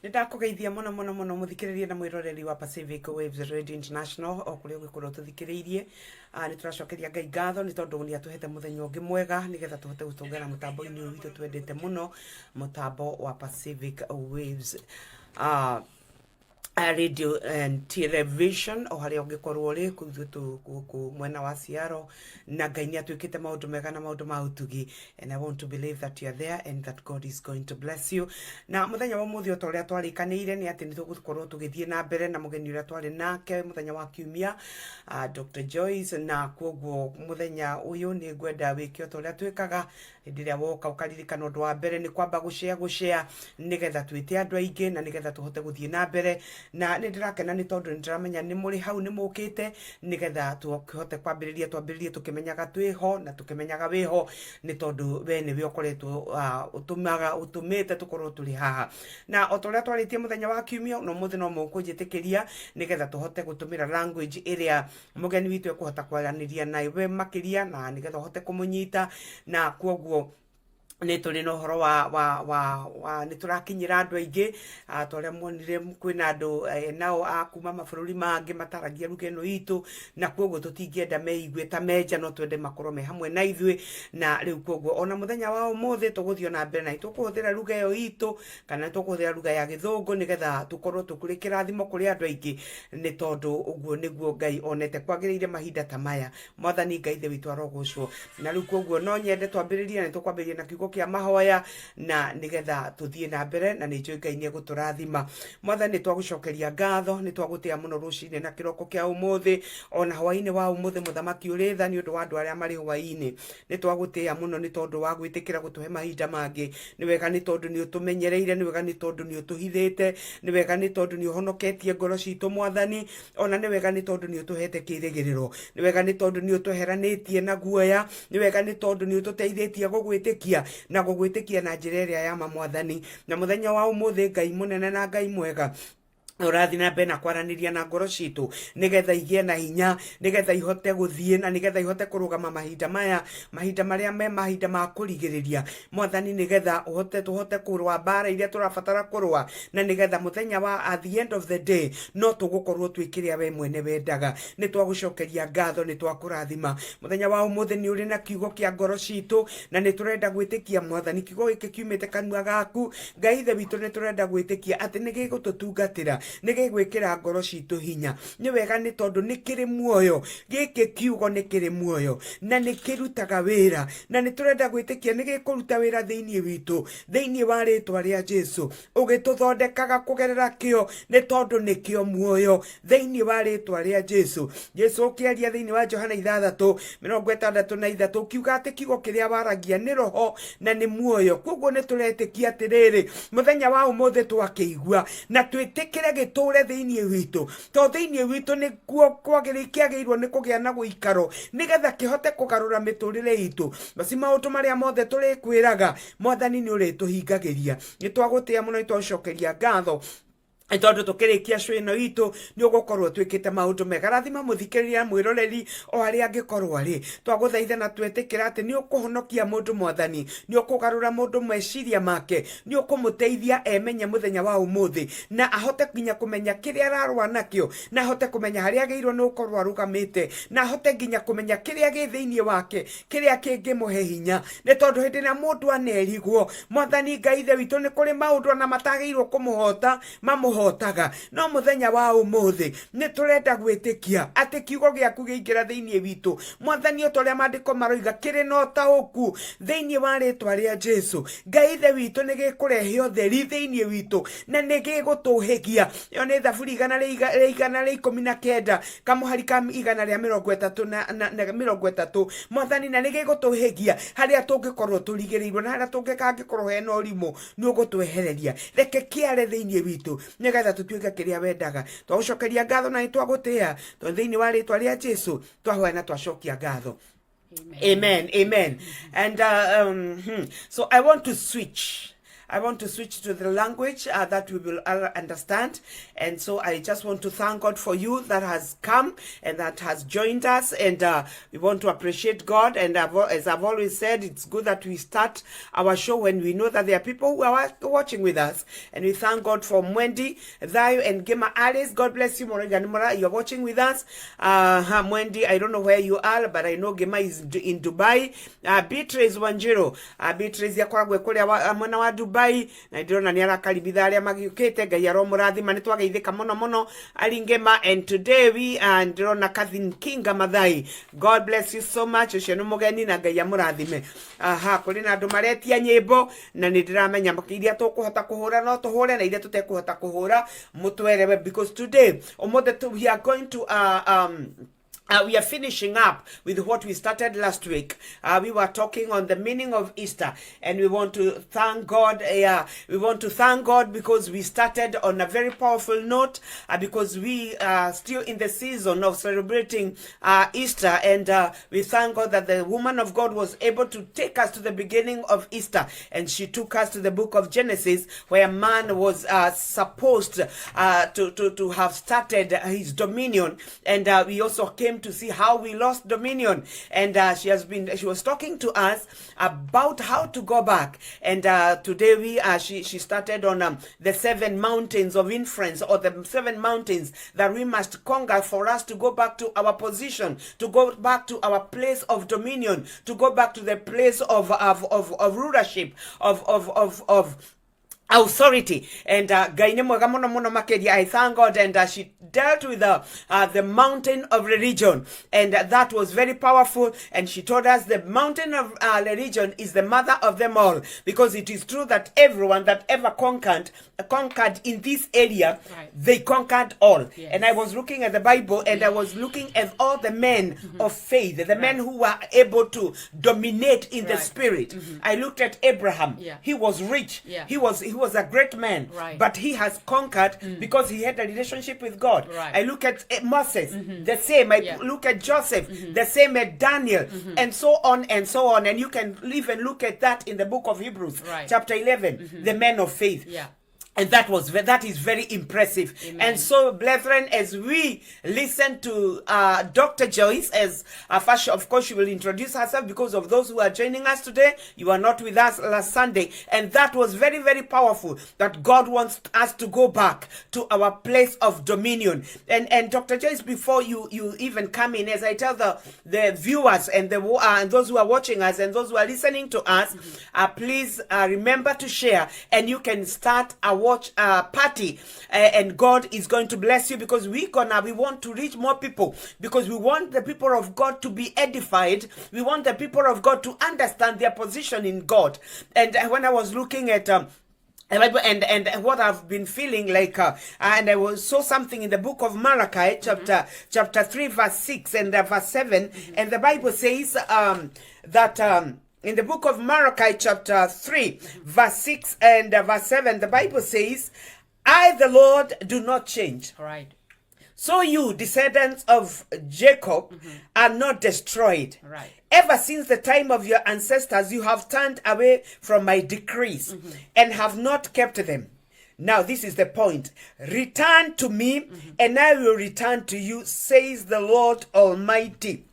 Nĩndakũgeithia mũno mũthikĩrĩrie na mwĩroreri wa Pacific Waves Radio International o kũrĩa ũgĩkorwo tũthikĩrĩirie. Nĩtũracokeria Ngai ngatho nĩ tondũ nĩatũhete mũthenya ũngĩ mwega nĩgetha tũhote gũtũngana mũtambo-inĩ ũyũ witũ twendete mũno, mũtambo wa Pacific Waves radio and television o haria ungikorwo ri ku mwena wa ciaro na Ngai ni atwikite maundu mega na maundu ma utugi, and I want to believe that you are there and that God is going to bless you. Na muthenya wa muthio to ria twarikanire ni ati ni tugukorwo tugithie na mbere na mugeni uria twari nake muthenya wa kiumia Dr.Joyce, na koguo muthenya uyu ni ngwenda wikio to ria twikaga ndiria woka ukaririkana undu wa mbere ni kwamba gushare nigetha twite andu aingi na nigetha tuhote guthie na mbere. Na nindirakena ni tondu nindiramenya ni muri hau ni mukite nigetha tuhote kwambiriria twambiririe tukimenyaga twiho na tukimenyaga wiho ni tondu we ni we ukoretwo utumite tukorwo turi haha. Na otoria twaritie muthenya wa kiumia no muthi no mukunjitikiria nigetha tuhote gutumira language iria mugeni witu ekuhota kwaraniria nawe makiria na nigetha uhote kumunyita. Na koguo ni tuli no horo wa ni turakinyira andu aingi toria monire kwina andu nao akuma mabururi mangi mataragia ruga ino itu, na koguo tutingienda meigwe ta menja no twende makorwo me hamwe na ithui. Na riu koguo ona muthenya wa umuthi tuguthio na mbere na tukuhuthira ruga yo itu kana tukuhuthira ruga ya githungu nigetha tukorwo tukuri kirathimo kuri andu aingi, ni tondu uguo niguo Ngai onete kwagiriire mahinda ta maya. Mwathani Ngai the witu arogocwo. Na riu koguo no nyende twambiririe na tukwambiriria na kiugo kia mahoya na nigetha tuthie na mbere na ni njui Ngai ni eguturathima. Mwathani twagucokeria ngatho ni twagutia muno rucine na kiroko kia umuthi ona hwaini wa umuthi muthamaki uri tha ni undu wa andu aria mari hwaini. Ni twagutia muno ni tondu wa gwitikira gutuhe mahinda mangi. Ni wega ni tondu ni utumenyereire, ni wega ni tondu ni utuhithite, ni wega ni tondu ni uhonoketie ngoro citu Mwathani, ona ni wega ni tondu ni utuhete kirigiriro, ni wega ni tondu ni utuheranitie na guoya, ni wega ni tondu ni ututeithitie gugwitikia na gugwitikia na njira iria ya Mwathani. Na muthenya wa umuthi Ngai munene na Ngai mwega urathi na mbere na kwaraniria na ngoro citu nigetha igie na hinya, nigetha ihote guthie na nigetha ihote kurugama mahinda maya, mahinda maria me mahinda ma kurigiriria Mwathani, nigetha tuhote kurwa bara iria turabatara kurwa, na nigetha muthenya wa at the end of the day no tugukorwo twikiria we mwene wendaga. Ni twagucokeria ngatho, ni twakurathima muthenya wa umuthi ni uri na kiugo kia ngoro citu na ni turenda gwitikia Mwathani kiugo giki kiumite kanua gaku Ngai the witu, ni turenda gwitikia ati ni gigututungatira, nigigwikira ngoro citu hinya. Ni wega ni tondu nikiri muoyo, giki kiugo nikiri muoyo na nikirutaga wira, na ni turenda gwitikia nigikuruta wira thiini witu, thiini wa ritwa ria Jesu ugituthondekaga kugerera kio, ni tondu nikio muoyo thiini wa ritwa ria Jesu. Jesu ukiaria thiini wa Johana 6:63 kiuga ati kiugo kiria waragia ni roho na ni muoyo. Koguo ni turetikia atiriri muthenya wa umuthi twakiigua na twitikire giture thiini witu, to thiini witu ni kuo kwagirikiagirwo ni kugia na guikaro nigetha kihote kugarura miturire itu. Basi maundu maria mothe turi kwiraga Mwathani ni uri tuhingagiria. Ni twagutia muno, ni twacokeria ngatho tondu tukirikia cwino itu ni ugukorwo twikite maundu mega. Rathima muthikiriria mwiroreri o haria angikorwo ari, twaguthaitha na twetikira ati ni ukuhonokia mundu Mwathani, ni ukugarura mundu meciria make, ni ukumuteithia emenye muthenya wa umuthi na ahote nginya kumenya kiria ararwa nakio, na ahote kumenya haria agiirwo ni ukorwo arugamite, na ahote nginya kumenya kiria gi thiini wake, kiria kingimuhe hinya. Ni tondu hindi na mundu anerigwo Mwathani Ngai the witu ni kuri maundu na matagiirwo kumuhota hotaga. No muthenya wa umuthi ni turenda gwitikia ati kiugo giaku giingira thiini witu Mwathani, otoria maandiko maroiga kiri no tauku thiini wa ritwa ria Jesu. Ngai the witu ni gikurehe utheri thiini witu na ni gigutuhigia. Yo ni Thaburi 119 kamuhari ka 130 Mwathani, na ni gigutuhigia haria tungikorwo turigirirwo na haria tungikangikorwo hena urimu ni ugutwehereria. Reke kiare thiini witu nigetha tutuike kiria wendaga. Twagucokeria ngatho na nitwagutia to thiini wa ritwa ria Jesu twahoya na twacokia ngatho. Amen. And so I want to switch I want to switch to the language that we will understand. And so I just want to thank God for you that has come and that has joined us. And we want to appreciate God. And as I've always said, it's good that we start our show when we know that there are people who are watching with us. And we thank God for Mwendi, Thayo, and Gema Alice. God bless you, Morega. You're watching with us. Mwendi, I don't know where you are, but I know Gema is in Dubai. Beatrice Wanjiro, Beatrice yakoragwe kule mwana wa Dubai, na ndirona ni arakaribitha aria magiukite Ngai aromurathima nitwageithika muno muno alingema. And today we ndirona Cousin Kinga Mathai, God bless you so much. Ucio ni mugeni na Ngai amurathime. Kuri na andu maretia nyimbo na nindiramenya iria tukuhota kuhura no tuhure na iria tutekuhota kuhura mutwerewe, because today we are going to we are finishing up with what we started last week. We were talking on the meaning of Easter, and we want to thank God. We want to thank God because we started on a very powerful note, because we are still in the season of celebrating Easter, and we thank God that the woman of God was able to take us to the beginning of Easter, and she took us to the book of Genesis, where man was supposed to have started his dominion, and we also came to see how we lost dominion. And she was talking to us about how to go back. And today she started on the 7 mountains of influence, or the 7 mountains that we must conquer for us to go back to our position, to go back to our place of dominion, to go back to the place of rulership, of authority. And I thank God. And she dealt with the mountain of religion, and that was very powerful. And she told us the mountain of religion is the mother of them all, because it is true that everyone that ever conquered in this area, right, they conquered all. Yes. And I was looking at the Bible, and I was looking at all the men of faith, the men who were able to dominate in the spirit. I looked at Abraham. He was rich. He was a great man, but he has conquered because he had a relationship with God. I look at Moses, the same. I look at Joseph, the same at Daniel, and so on and so on. And you can even look at that in the book of Hebrews, chapter 11, the men of faith. And that is very impressive. Amen. And so, brethren, as we listen to Dr. Joyce, as first, of course, she will introduce herself, because of those who are joining us today, you are not with us last Sunday. And that was very, very powerful, that God wants us to go back to our place of dominion. And Dr. Joyce, before you even come in, as I tell the viewers and those who are watching us and those who are listening to us, please remember to share, and you can start a watch party, and God is going to bless you, because we want to reach more people, because we want the people of God to be edified. We want the people of God to understand their position in God. And when I was looking at and what I've been feeling like, and I saw something in the book of Malachi, chapter 3, verse 6 and verse 7, and the Bible says that in the book of Malachi, chapter 3, verse 6 and verse 7, the Bible says, I, the Lord, do not change. All right. So you, descendants of Jacob, are not destroyed. Right. Ever since the time of your ancestors, you have turned away from my decrees and have not kept them. Now, this is the point. Return to me, and I will return to you, says the Lord Almighty.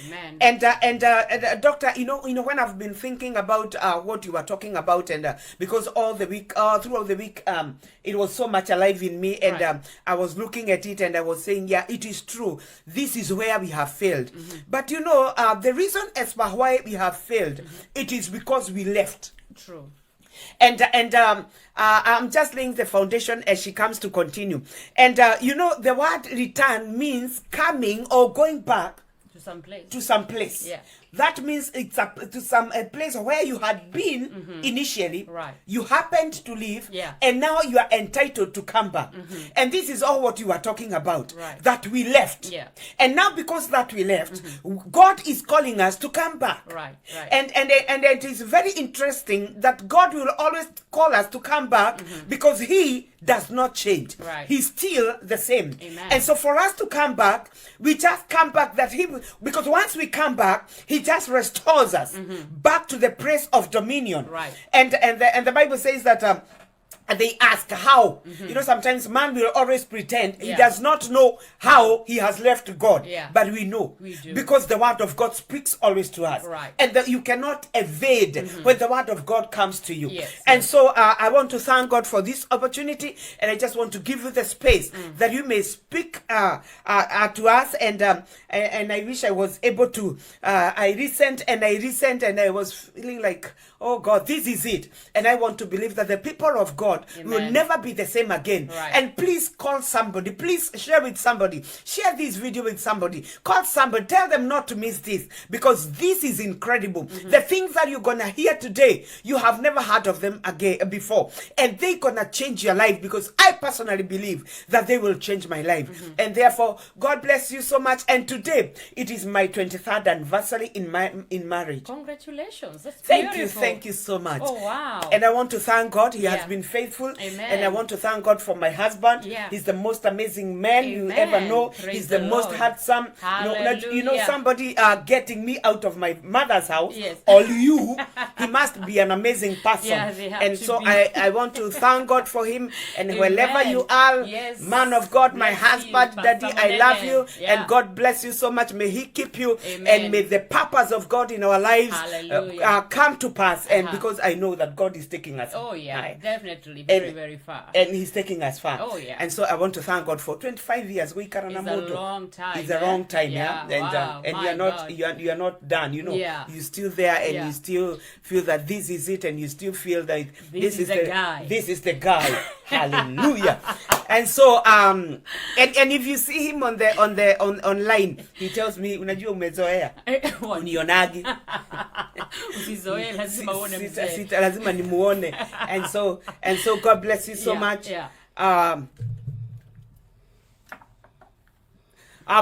Amen. And Doctor, you know, when I've been thinking about what you were talking about, and because all the week, throughout the week, it was so much alive in me, and I was looking at it, and I was saying, yeah, it is true. This is where we have failed. But you know, the reason as for why we have failed, it is because we left. True. And I'm just laying the foundation as she comes to continue. And you know, the word return means coming or going back to some place. Yeah. That means it's a place where you had been initially. Right. You happened to leave, yeah, and now you are entitled to come back. And this is all what you are talking about. Right. That we left. Yeah. And now because that we left, God is calling us to come back. Right. Right. And it is very interesting that God will always call us to come back because He does not change. Right. He's still the same. Amen. And so for us to come back, we just come back because once we come back, He just restores us back to the place of dominion. Right. And the Bible says that and they ask how. You know, sometimes man will always pretend he does not know how he has left God. But we know. We do. Because the word of God speaks always to us. Right. And that you cannot evade when the word of God comes to you. Yes. And so I want to thank God for this opportunity. And I just want to give you the space that you may speak to us. And I wish I was able to. I listened and I was feeling like, oh God, this is it. And I want to believe that the people of God will never be the same again. Right. And please call somebody. Please share with somebody. Share this video with somebody. Call somebody. Tell them not to miss this, because this is incredible. The things that you're going to hear today, you have never heard of them again before. And they're going to change your life, because I personally believe that they will change my life. And therefore, God bless you so much. And today, it is my 23rd anniversary in marriage. Congratulations. That's Thank beautiful. Thank you so much. Oh, wow. And I want to thank God. He has been faithful. Amen. And I want to thank God for my husband. He's the most amazing man you ever know. Praise He's the Lord. most handsome. You know, somebody getting me out of my mother's house, Yes. or you, he must be an amazing person. Yeah, they have and to so be. I want to thank God for him. And wherever you are, man of God, my husband, Daddy, I love you. And God bless you so much. May he keep you. And may the purpose of God in our lives come to pass. And because I know that God is taking us. Oh, yeah, high. Definitely. Very far. And he's taking us far. Oh, yeah. And so I want to thank God for 25 years. It's a long time. It's a long time, yeah. And Wow, and you are not done. You know, you're still there, and you still feel that this is it, and you still feel that this is the guy. This is the guy. Hallelujah. And so and if you see him on online, he tells me, unajua umezoea. Unionagi. Usizoee, lazima uone mzee. Lazima nimuone. And so God bless you so much.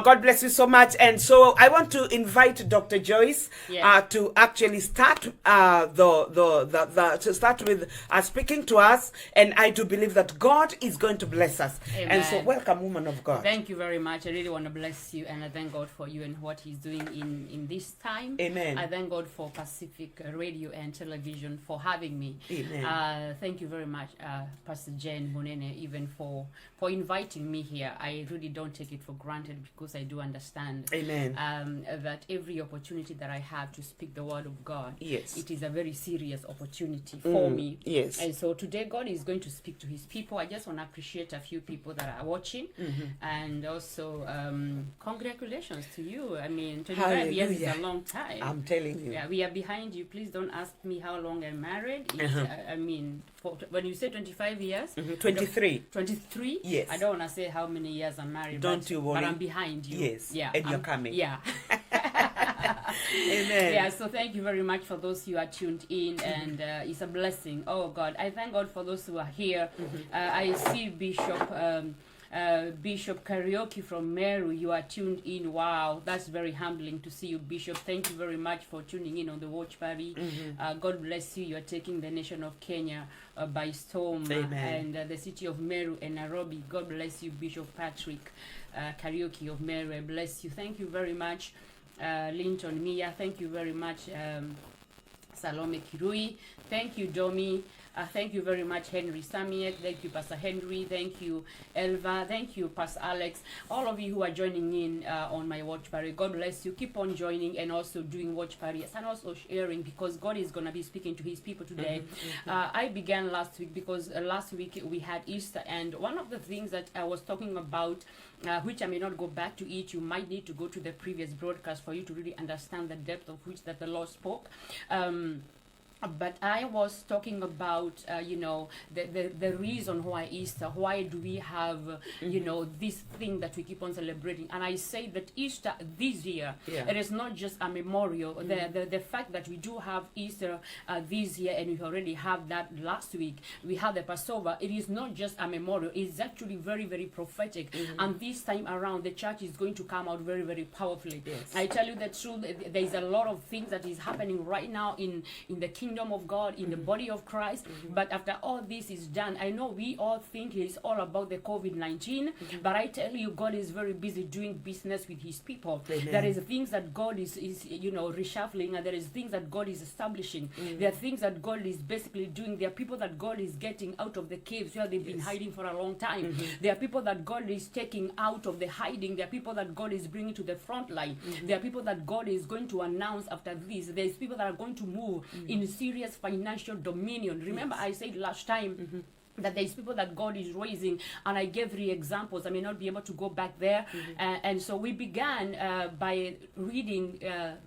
God bless you so much. And so I want to invite Dr. Joyce to actually start to start with speaking to us. And I do believe that God is going to bless us. Amen. And so welcome, woman of God. Thank you very much. I really want to bless you, and I thank God for you and what he's doing in this time. Amen. I thank God for Pacific Radio and Television for having me. Amen. Thank you very much, Pastor Jen Munene, even for inviting me here. I really don't take it for granted, because I do understand that every opportunity that I have to speak the word of God, it is a very serious opportunity for me. And so today God is going to speak to his people. I just want to appreciate a few people that are watching, and also congratulations to you. I mean, 25 years is a long time. I'm telling you. Yeah, we are behind you. Please don't ask me how long I'm married. I mean, when you say 25 years, 23. 23? Yes. I don't want to say how many years I'm married. Don't you worry. But I'm behind you. Yes. Yeah. And you're coming. Yeah. Amen. Yeah, so thank you very much for those who are tuned in, and it's a blessing. Oh God, I thank God for those who are here. I see Bishop Karaoke from Meru, you are tuned in. Wow, that's very humbling to see you, Bishop. Thank you very much for tuning in on the watch party. God bless you. You are taking the nation of Kenya by storm, and the city of Meru and Nairobi. God bless you, Bishop Patrick Karaoke of Meru. I bless you. Thank you very much, Linton Mia. Thank you very much, Salome Kirui. Thank you, Domi. Thank you very much, Henry Samiek. Thank you, Pastor Henry. Thank you, Elva. Thank you, Pastor Alex. All of you who are joining in on my watch party, God bless you. Keep on joining and also doing watch parties and also sharing, because God is going to be speaking to his people today. I began last week because last week we had Easter, and one of the things that I was talking about, which I may not go back to it, you might need to go to the previous broadcast for you to really understand the depth of which that the Lord spoke. But I was talking about, the reason why Easter, why do we have, this thing that we keep on celebrating. And I say that Easter this year, it is not just a memorial. The fact that we do have Easter this year, and we already have that last week, we have the Passover, it is not just a memorial. It's actually very, very prophetic. And this time around, the church is going to come out very, very powerfully. I tell you the truth, there is a lot of things that is happening right now in the kingdom kingdom of God, in the body of Christ. But after all this is done, I know we all think it's all about the COVID-19, but I tell you, God is very busy doing business with his people. Amen. There is things that God is reshuffling, and there is things that God is establishing. There are things that God is basically doing. There are people that God is getting out of the caves where they've been hiding for a long time. There are people that God is taking out of the hiding. There are people that God is bringing to the front line. There are people that God is going to announce after this. There's people that are going to move in serious financial dominion. Remember, I said last time that there's people that God is raising, and I gave 3 examples. I may not be able to go back there. And so we began by reading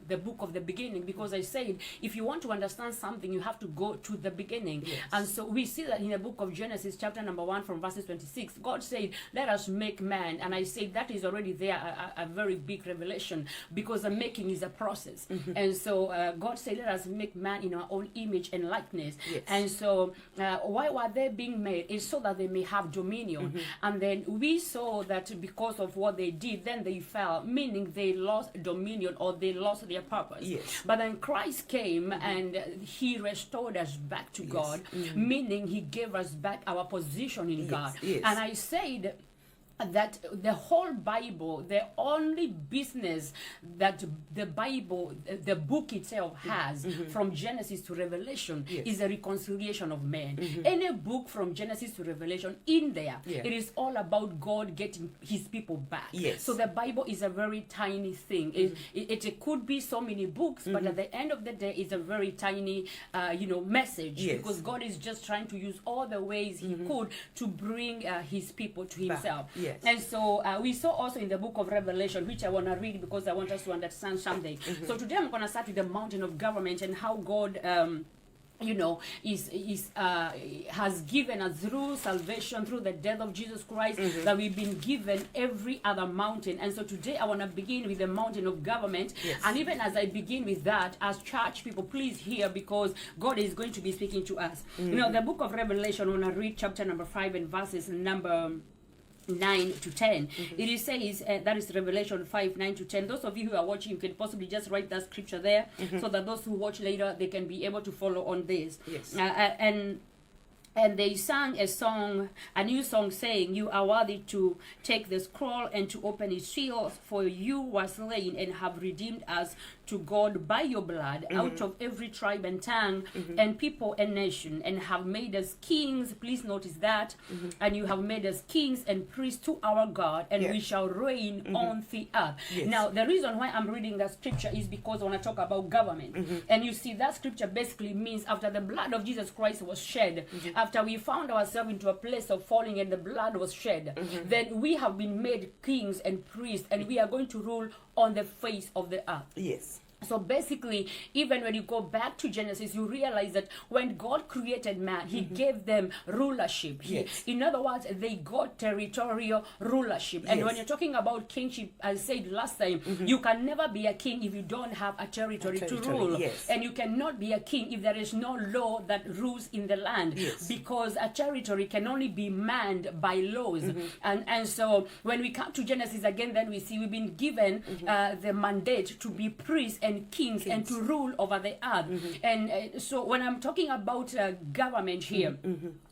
the book of the beginning, because I said, if you want to understand something, you have to go to the beginning. And so we see that in the book of Genesis, chapter number 1, from verses 26, God said, let us make man. And I said that is already there, a very big revelation, because the making is a process. And so God said, let us make man in our own image and likeness. And so why were they being made? Is so that they may have dominion. And then we saw that because of what they did, then they fell, meaning they lost dominion, or they lost their purpose. But then Christ came and he restored us back to God, meaning he gave us back our position in God. And I said that the whole Bible, the only business that the Bible, the book itself has, from Genesis to Revelation, is a reconciliation of man. Any book from Genesis to Revelation, in there, it is all about God getting his people back. So the Bible is a very tiny thing. It could be so many books, but at the end of the day, it's a very tiny message, because God is just trying to use all the ways he could to bring his people to himself. And so we saw also in the book of Revelation, which I want to read because I want us to understand something. So today I'm going to start with the mountain of government, and how God has given us through salvation, through the death of Jesus Christ, that we've been given every other mountain. And so today I want to begin with the mountain of government. And even as I begin with that, as church people, please hear, because God is going to be speaking to us. The book of Revelation, I want to read chapter number 5 and verses number 9 to 10. It says, that is Revelation 5, 9 to 10. Those of you who are watching, you can possibly just write that scripture there, so that those who watch later, they can be able to follow on this. And they sang a new song, saying, you are worthy to take the scroll and to open its seals, for you were slain and have redeemed us to God by your blood, out of every tribe and tongue and people and nation, and have made us kings. Please notice that. And you have made us kings and priests to our God, and we shall reign on the earth. Now, the reason why I'm reading that scripture is because I want to talk about government. And you see, that scripture basically means after the blood of Jesus Christ was shed, after we found ourselves into a place of falling and the blood was shed, then we have been made kings and priests, and we are going to rule on the face of the earth. So basically, even when you go back to Genesis, you realize that when God created man, he gave them rulership. In other words, they got territorial rulership. And when you're talking about kingship, I said last time, you can never be a king if you don't have a territory to rule. And you cannot be a king if there is no law that rules in the land, because a territory can only be manned by laws. And so when we come to Genesis again, then we see we've been given the mandate to be priests and kings and to rule over the earth. And so when I'm talking about government here,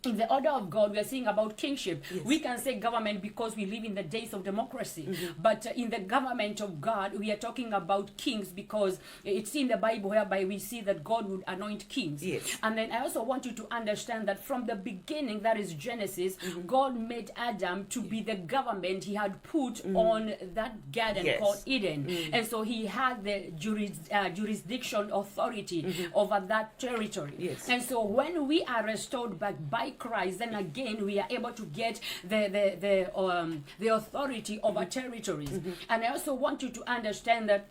in the order of God, we are saying about kingship. We can say government because we live in the days of democracy. But in the government of God, we are talking about kings, because it's in the Bible whereby we see that God would anoint kings. And then I also want you to understand that from the beginning, that is Genesis, God made Adam to be the government he had put on that garden called Eden. And so he had the jurisdiction authority over that territory. And so when we are restored back by Christ, then again we are able to get the authority over territories. And I also want you to understand that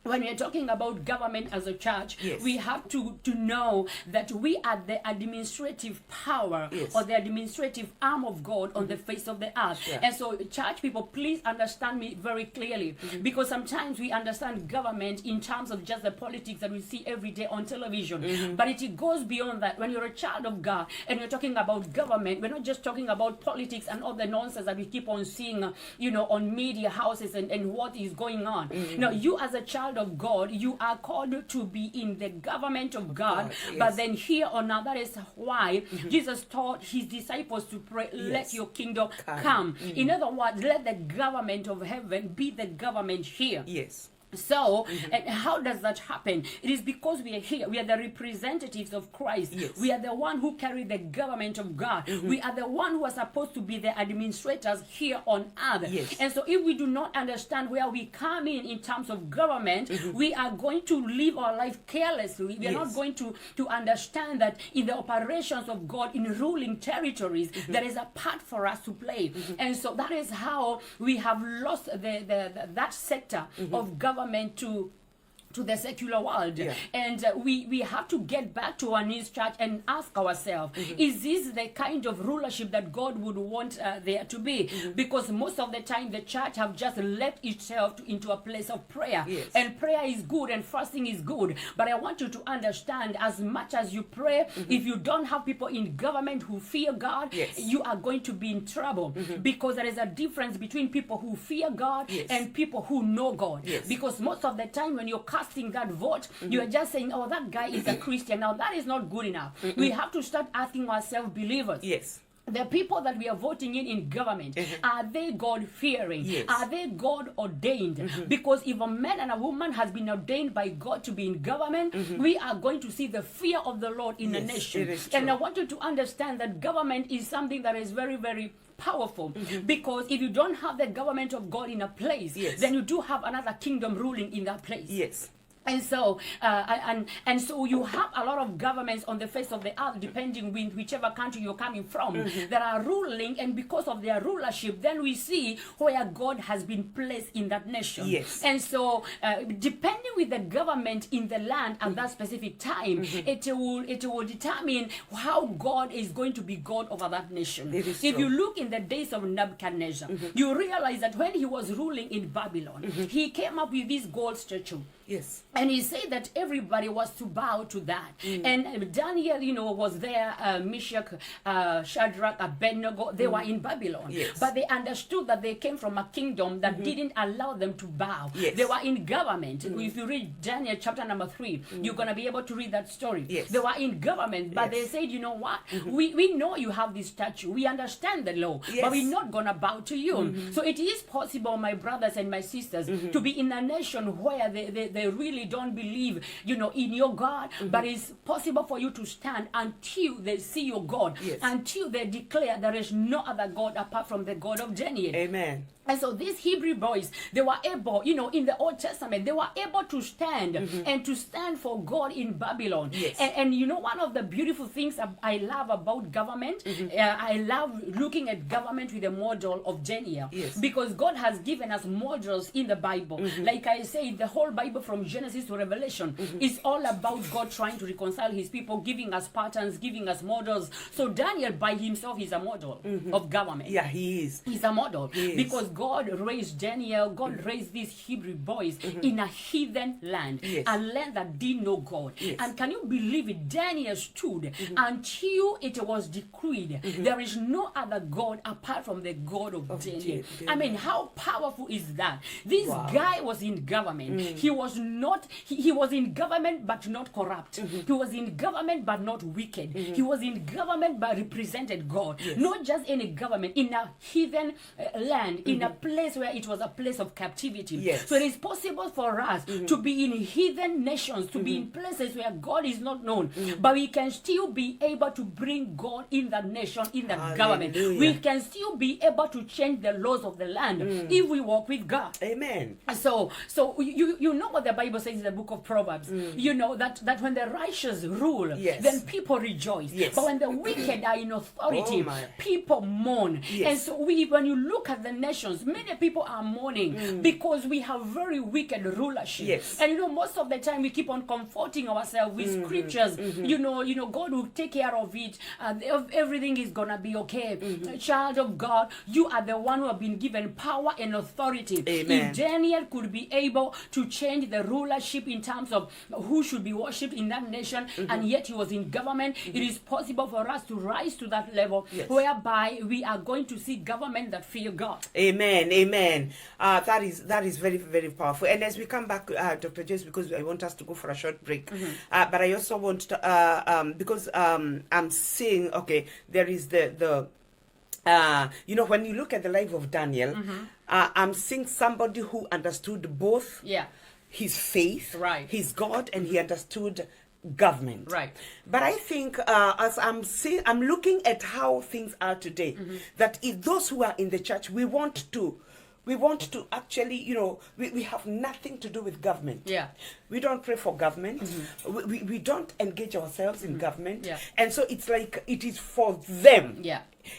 when we are talking about government as a church, we have to know that we are the administrative power or the administrative arm of God on the face of the earth. And so, church people, please understand me very clearly, because sometimes we understand government in terms of just the politics that we see every day on television. But it goes beyond that. When you're a child of God and you're talking about government, we're not just talking about politics and all the nonsense that we keep on seeing, on media houses and what is going on. No, you as a child child of God, you are called to be in the government of God. yes. But then here on earth, that is why Jesus taught his disciples to pray, let your kingdom come. In other words, let the government of heaven be the government here. Yes. So, and how does that happen? It is because we are here. We are the representatives of Christ. Yes. We are the one who carry the government of God. We are the one who are supposed to be the administrators here on earth. Yes. And so if we do not understand where we come in terms of government, we are going to live our life carelessly. We are not going to understand that in the operations of God, in ruling territories, there is a part for us to play. And so that is how we have lost that sector of government to the secular world. And we have to get back to our knees, church, and ask ourselves, is this the kind of rulership that God would want there to be? Because most of the time the church have just left itself into a place of prayer. And prayer is good and fasting is good, but I want you to understand, as much as you pray, if you don't have people in government who fear God, you are going to be in trouble. Because there is a difference between people who fear God and people who know God. Because most of the time when you're casting that vote, you are just saying, oh, that guy is a Christian. Now that is not good enough. We have to start asking ourselves, believers, the people that we are voting in government, are they God-fearing? Are they God-ordained? Because if a man and a woman has been ordained by God to be in government, we are going to see the fear of the Lord in the nation. And I want you to understand that government is something that is very, very powerful. Because if you don't have the government of God in a place, then you do have another kingdom ruling in that place. And so, and so you have a lot of governments on the face of the earth, depending on whichever country you're coming from, that are ruling, and because of their rulership, then we see where God has been placed in that nation. And so, depending with the government in the land at that specific time, it will determine how God is going to be God over that nation. If you look in the days of Nebuchadnezzar, you realize that when he was ruling in Babylon, he came up with this gold statue. And he said that everybody was to bow to that. And Daniel, was there, Meshach, Shadrach, Abednego, they were in Babylon. But they understood that they came from a kingdom that didn't allow them to bow. They were in government. If you read Daniel chapter number 3, you're going to be able to read that story. They were in government, but they said, you know what? We know you have this statue. We understand the law, but we're not going to bow to you. So it is possible, my brothers and my sisters, to be in a nation where they really don't believe, in your God, but it's possible for you to stand until they see your God, until they declare there is no other God apart from the God of Daniel. Amen. And so these Hebrew boys, they were able, in the Old Testament, they were able to stand and to stand for God in Babylon. And one of the beautiful things I love about government, I love looking at government with the model of Daniel. Because God has given us models in the Bible. Like I say, the whole Bible from Genesis to Revelation is all about God trying to reconcile his people, giving us patterns, giving us models. So Daniel by himself is a model of government. He is. He's a model. Because God raised Daniel, God raised these Hebrew boys in a heathen land, a land that didn't know God. And can you believe it? Daniel stood until it was decreed, there is no other God apart from the God of Daniel. I mean, how powerful is that? This guy was in government. He was not, he was in government but not corrupt. He was in government but not wicked. He was in government but represented God. Not just any government, in a heathen land, in a place where it was a place of captivity. So it is possible for us to be in heathen nations, to be in places where God is not known, but we can still be able to bring God in that nation, in that government. We can still be able to change the laws of the land if we walk with God. Amen. So you know what the Bible says in the book of Proverbs, that when the righteous rule, then people rejoice. But when the wicked are in authority, people mourn. And so when you look at the nations, many people are mourning because we have very wicked rulership. And most of the time we keep on comforting ourselves with scriptures. God will take care of it. Everything is gonna be okay. Child of God, you are the one who have been given power and authority. If Daniel could be able to change the rulership in terms of who should be worshipped in that nation, and yet he was in government. It is possible for us to rise to that level, whereby we are going to see government that fear God. Amen. Amen. That is very, very powerful. And as we come back, Dr. Joyce, because I want us to go for a short break, but I also want to, because I'm seeing, okay, there is the you know, when you look at the life of Daniel, I'm seeing somebody who understood both his faith, his God, and he understood government. But I think as I'm looking at how things are today, that if those who are in the church, we want to actually, you know, we have nothing to do with government. We don't pray for government. We don't engage ourselves in government. And so it's like it is for them.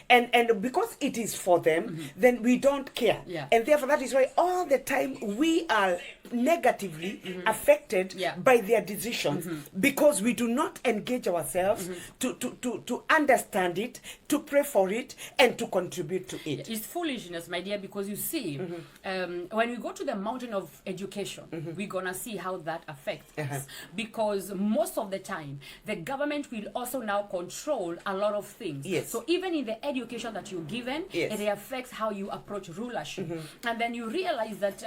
And because it is for them, then we don't care. And therefore that is why all the time we are negatively affected by their decisions, because we do not engage ourselves to understand it, to pray for it, and to contribute to it. It's foolishness, my dear, because you see, when we go to the mountain of education, we're gonna see how that affects us, because most of the time the government will also now control a lot of things. So even in the education that you're given, it affects how you approach rulership. And then you realize that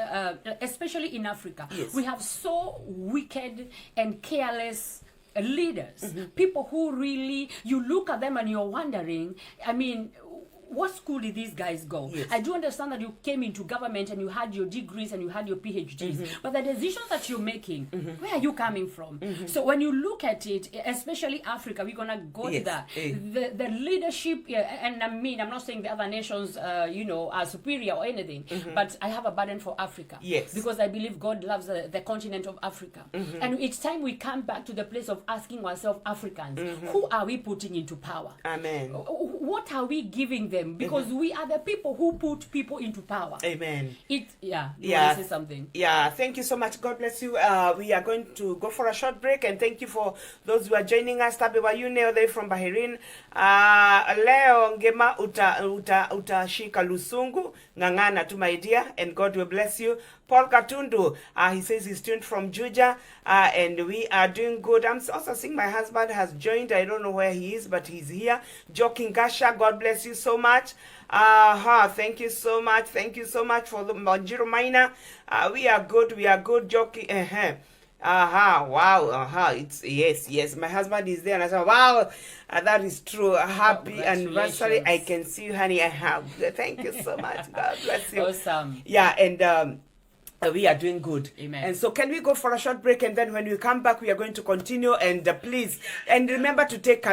especially in Africa, we have so wicked and careless leaders, people who really, you look at them and you're wondering, I mean, what school did these guys go? I do understand that you came into government and you had your degrees and you had your PhDs, but the decisions that you're making, where are you coming from? So when you look at it, especially Africa, we're gonna go to that. The leadership, and I mean, I'm not saying the other nations, you know, are superior or anything, but I have a burden for Africa, because I believe God loves the continent of Africa, and it's time we come back to the place of asking ourselves, Africans, who are we putting into power? Amen. What are we giving them? Because we are the people who put people into power. Amen. You want to say something? Thank you so much. God bless you. We are going to go for a short break, and thank you for those who are joining us. Tabe wa yune there from Bahrain. Leo ngema utashika lusungu ngangana to my dear, and God will bless you. Paul Katundu, he says he's tuned from Juja, and we are doing good. I'm also seeing my husband has joined. I don't know where he is, but he's here. Joking Gasha, God bless you so much. Thank you so much. Thank you so much for the Manjiro Minor. We are good, Joking. Wow. It's yes. My husband is there, and I said, wow, that is true. Happy anniversary. I can see you, honey. I have. Thank you so much. God bless you. Awesome. And we are doing good. Amen. And so can we go for a short break, and then when we come back we are going to continue. And please, and remember to take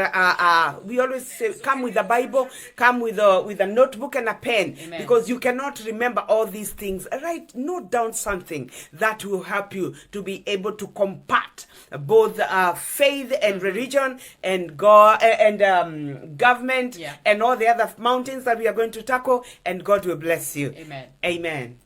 we always say, come with a Bible, come with a notebook and a pen. Amen. Because you cannot remember all these things. Note down something that will help you to be able to combat both faith and religion and God and government and all the other mountains that we are going to tackle, and God will bless you. Amen.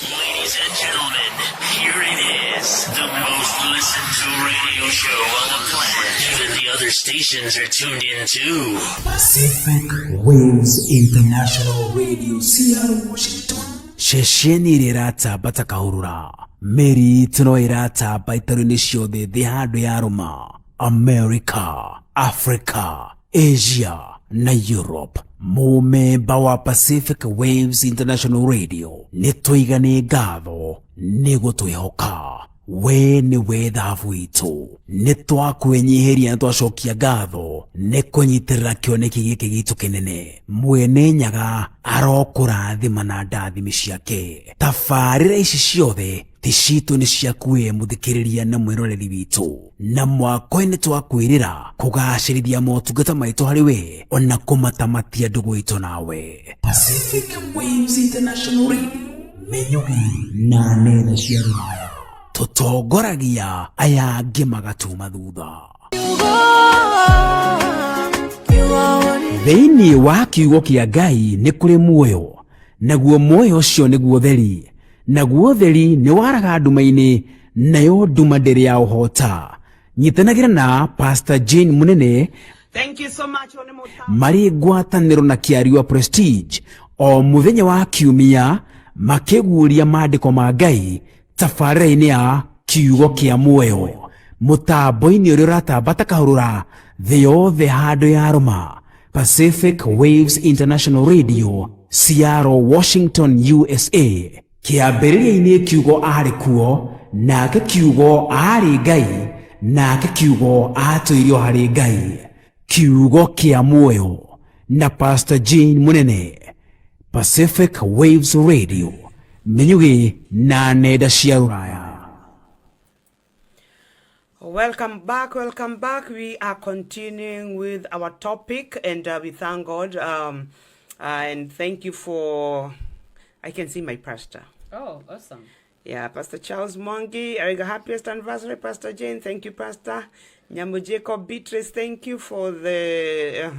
Ladies and gentlemen, here it is, the most listened to radio show on the planet. Even the other stations are tuned in too. Pacific Waves International Radio, Seattle, Washington. Shesheni rirata batakahurura. Meri tuno irata baitaruni shiode the hadu yaruma. America, Africa, Asia, na Europe. Mumemba wa Pacific Waves International Radio nitwigane gatho nigutwihoka we ni wethabu itu nitwakwenyihiria twashokia gatho nikunyitirira kioneki giki gitu kinene mwene nyaga arokurathima na ndathimi ciake tabarĩra ici ciothe tishitu ni ciakuwe muthikiriria na mwiroreri witu na mwako-ini twakwirira kugacirithia motungata maitu hari we ona kumatamatia ndugu itu nawe. Pacific Waves International Radio, menyugi na nenda cia rũraya tutongoragia aya angĩ magatuma thutha. Thĩinĩ wa kiugo kĩa Ngai nĩ kũrĩ muoyo, naguo muoyo ũcio nĩguo theri, naguo theri nĩ waraga nduma-inĩ, nayo nduma ndĩrĩ ya ũhota. Nyitanagĩra na Pastor Jane Munene Thank you so much. marĩ ngwatanĩro na Kĩariũa Prestige o mũthenya wa kiumia makĩguũria maandĩko ma Ngai tabarĩra-inĩ ya kiugo kĩa muoyo mũtambo-inĩ ũrĩa ũratambata kahũrũra thĩ yothe handũ ya rũma Pacific Waves International Radio, Seattle, Washington, USA. Kĩambĩrĩria-inĩ kiugo arĩ kuo, nake kiugo arĩ Ngai, nake kiugo atũirio harĩ Ngai. Kiugo kĩa muoyo na Pastor Jane Munene. Pacific Waves Radio, Menyugi na nenda cia rũraya. Welcome back, welcome back. We are continuing with our topic, and we thank God and thank you for, I can see my pastor. Oh, awesome. Yeah, Pastor Charles Mwangi, Eriga, happiest anniversary, Pastor Jane. Thank you, Pastor. Nyamu Jacob Beatrice, thank you for the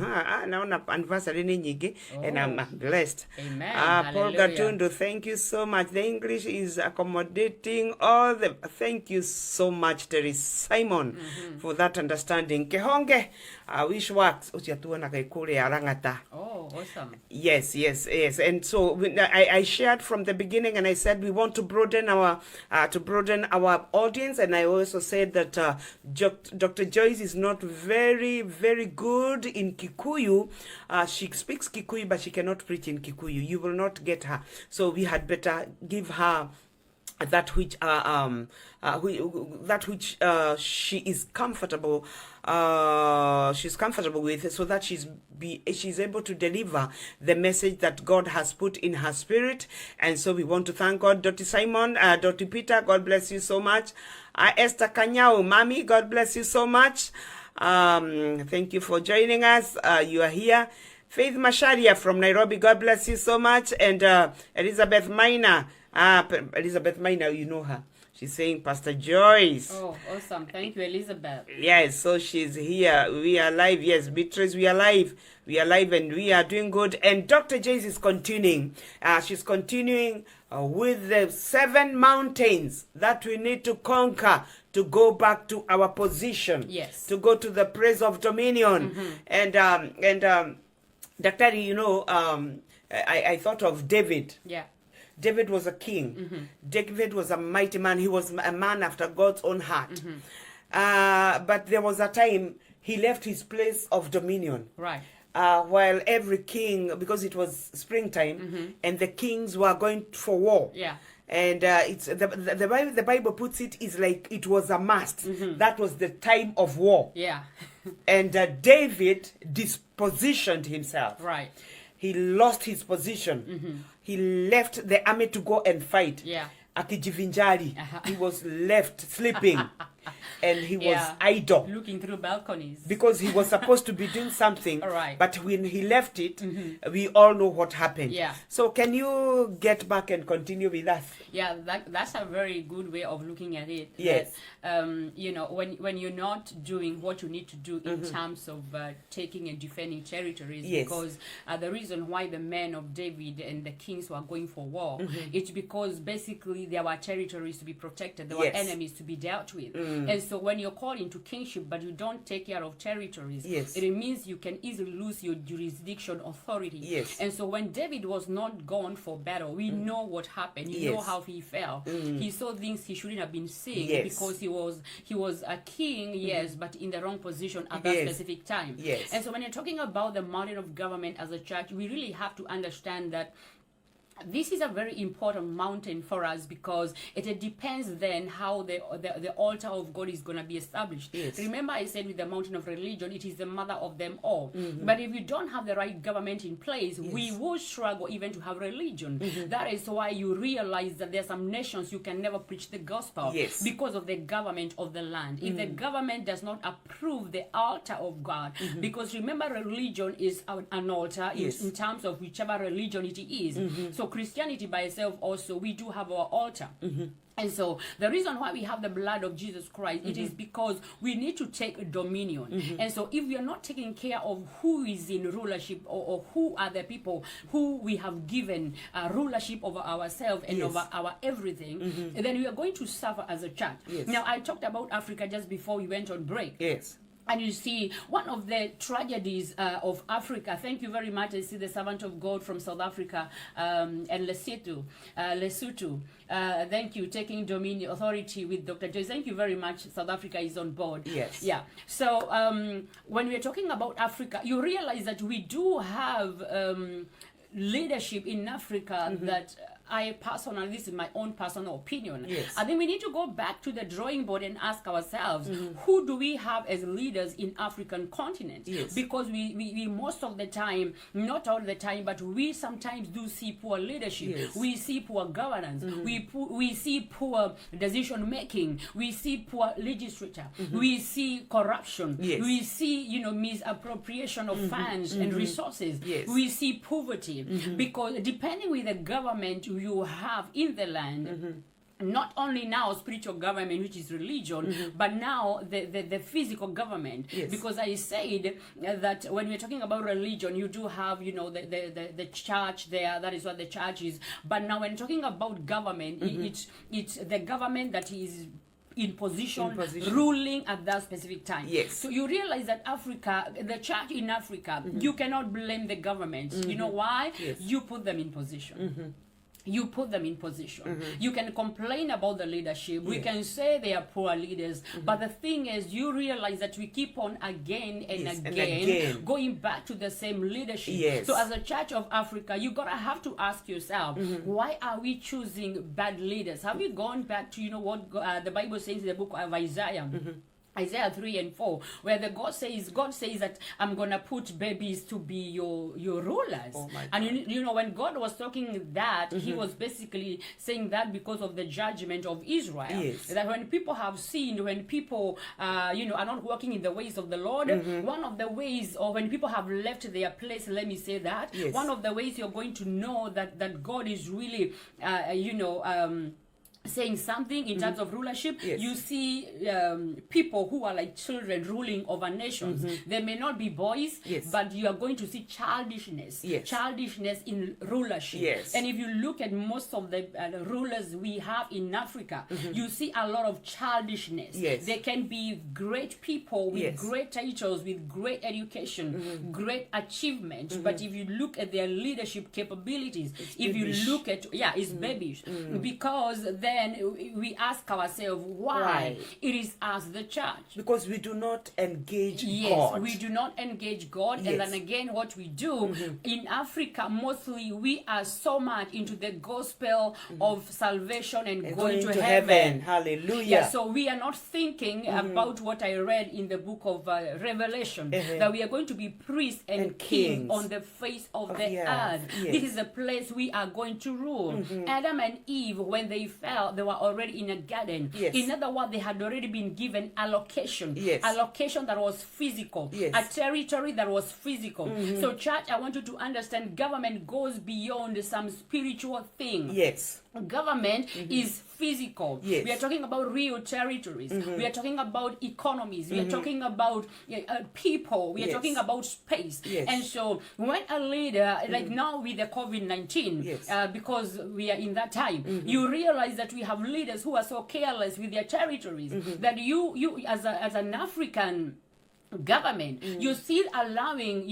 anniversary and I'm blessed. Amen. Paul Hallelujah. Gatundo, thank you so much. The English is accommodating all the. Thank you so much, Terry Simon, for that understanding. Kehonge, wish works. Uchiatuana kaikure arangata. Oh, awesome. Yes. And so I shared from the beginning, and I said we want to broaden our audience, and I also said that Dr. Joyce is not very, very good in Kikuyu. She speaks Kikuyu, but she cannot preach in Kikuyu. You will not get her. So we had better give her that which she is comfortable. She's comfortable with, so that she's able to deliver the message that God has put in her spirit. And so we want to thank God. Dr. Simon, Dr. Peter, God bless you so much. Esther Kanyao, Mami, God bless you so much. Thank you for joining us. You are here. Faith Masharia from Nairobi, God bless you so much. And Elizabeth Minor, you know her. She's saying, Pastor Joyce. Oh, awesome. Thank you, Elizabeth. Yes, so she's here. We are live. Yes, Beatrice, we are live. We are live and we are doing good. And Dr. Joyce is continuing. She's continuing with the 7 mountains that we need to conquer to go back to our position. Yes. To go to the place of dominion. And Dr. I thought of David. Yeah. David was a king. David was a mighty man. He was a man after God's own heart. But there was a time he left his place of dominion. Right. While every king, because it was springtime, and the kings were going for war. Yeah. And it's the Bible puts it is like it was a must. That was the time of war. Yeah. And David dispositioned himself. Right. He lost his position. He left the army to go and fight. Yeah. Akijivinjari. He was left sleeping. And he was idle. Looking through balconies. Because he was supposed to be doing something. Right. But when he left it, we all know what happened. Yeah. So can you get back and continue with us? Yeah, that's a very good way of looking at it. Yes. That, when you're not doing what you need to do in terms of taking and defending territories, Yes. because the reason why the men of David and the kings were going for war, it's because basically there were territories to be protected, there were enemies to be dealt with. And so when you're called into kingship but you don't take care of territories, Yes. it means you can easily lose your jurisdiction authority. Yes. And so when David was not gone for battle, we know what happened. You know how he fell. He saw things he shouldn't have been seeing because he was a king, yes, but in the wrong position at that specific time. Yes. And so when you're talking about the mountain of government as a church, we really have to understand that this is a very important mountain for us, because it depends then how the altar of God is going to be established. Yes. Remember I said with the mountain of religion, it is the mother of them all. But if you don't have the right government in place, we will struggle even to have religion. That is why you realize that there are some nations you can never preach the gospel because of the government of the land. If the government does not approve the altar of God, because remember religion is an altar in terms of whichever religion it is. So Christianity by itself also, we do have our altar. And so the reason why we have the blood of Jesus Christ, it is because we need to take dominion. And so if we are not taking care of who is in rulership, or who are the people who we have given rulership over ourselves and over our everything, then we are going to suffer as a church. Now, I talked about Africa just before we went on break. Yes. And you see, one of the tragedies of Africa, thank you very much. I see the servant of God from South Africa and Lesotho. Thank you, taking dominion authority with Dr. Joyce. Thank you very much. South Africa is on board. Yes. Yeah. So when we're talking about Africa, you realize that we do have leadership in Africa that I personally, this is my own personal opinion. Yes. I think we need to go back to the drawing board and ask ourselves, who do we have as leaders in African continent? Yes. Because we most of the time, not all the time, but we sometimes do see poor leadership. Yes. We see poor governance. We see poor decision making. We see poor legislature. We see corruption. Yes. We see, misappropriation of funds and resources. Yes. We see poverty because depending with the government you have in the land, not only now spiritual government, which is religion, but now the physical government. Yes. Because I said that when we're talking about religion, you do have, the church there. That is what the church is. But now when talking about government, it's the government that is in position, ruling at that specific time. Yes. So you realize that Africa, the church in Africa, you cannot blame the government. You know why? Yes. You put them in position. You put them in position. You can complain about the leadership. We can say they are poor leaders. But the thing is, you realize that we keep on again and again going back to the same leadership. Yes. So as a Church of Africa, you gotta have to ask yourself, why are we choosing bad leaders? Have you gone back to what the Bible says in the book of Isaiah? Isaiah 3 and 4, where God says that I'm gonna put babies to be your rulers. Oh my God. And when God was talking that, he was basically saying that because of the judgment of Israel. Yes. That when people have sinned, when people are not walking in the ways of the Lord, one of the ways, or when people have left their place, let me say that, Yes. one of the ways you're going to know that God is really saying something in terms of rulership. Yes. You see people who are like children ruling over nations. They may not be boys, Yes. but you are going to see childishness. Yes. Childishness in rulership. Yes. And if you look at most of the rulers we have in Africa, you see a lot of childishness. Yes. They can be great people with Yes. great titles, with great education, great achievement. But if you look at their leadership capabilities, if babyish. you look at, it's babyish. Because then we ask ourselves why it is us, the church. Because we do not engage Yes, God. we do not engage God. Yes. And then again, what we do in Africa, mostly we are so much into the gospel of salvation and going to heaven. Hallelujah. Yeah, so we are not thinking about what I read in the book of Revelation, that we are going to be priests and kings on the face of the earth. Yes. This is a place we are going to rule. Adam and Eve, when they fell, they were already in a garden. Yes. In other words, they had already been given allocation. Yes. Allocation that was physical. Yes. A territory that was physical. So church, I want you to understand government goes beyond some spiritual thing. Yes. Government is physical. Yes. We are talking about real territories. We are talking about economies. We are talking about people. We are Yes. talking about space. Yes. And so when a leader, like now with the COVID-19, Yes. because we are in that time, you realize that we have leaders who are so careless with their territories that you as an African government, you're still allowing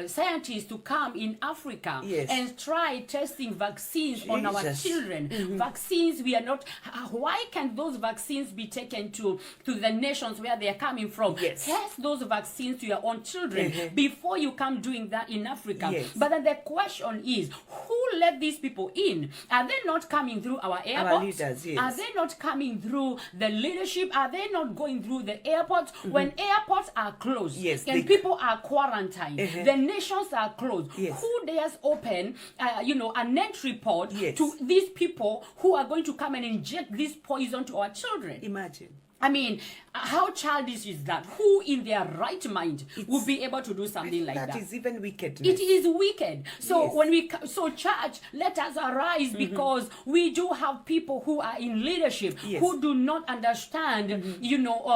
scientists to come in Africa and try testing vaccines on our children. Vaccines, we are not, why can't those vaccines be taken to the nations where they are coming from? Yes. Test those vaccines to your own children before you come doing that in Africa. Yes. But then the question is, who let these people in? Are they not coming through our airports? Our leaders, yes. Are they not coming through the leadership? Are they not going through the airports? When airports are closed, Yes, and people are quarantined, the nations are closed. Yes. Who dares open, an entry port Yes. to these people who are going to come and inject this poison to our children? Imagine. I mean, how childish is that? Who in their right mind would be able to do something like that? That is even wickedness. It is wicked. So Yes. when church, let us arise because we do have people who are in leadership who do not understand,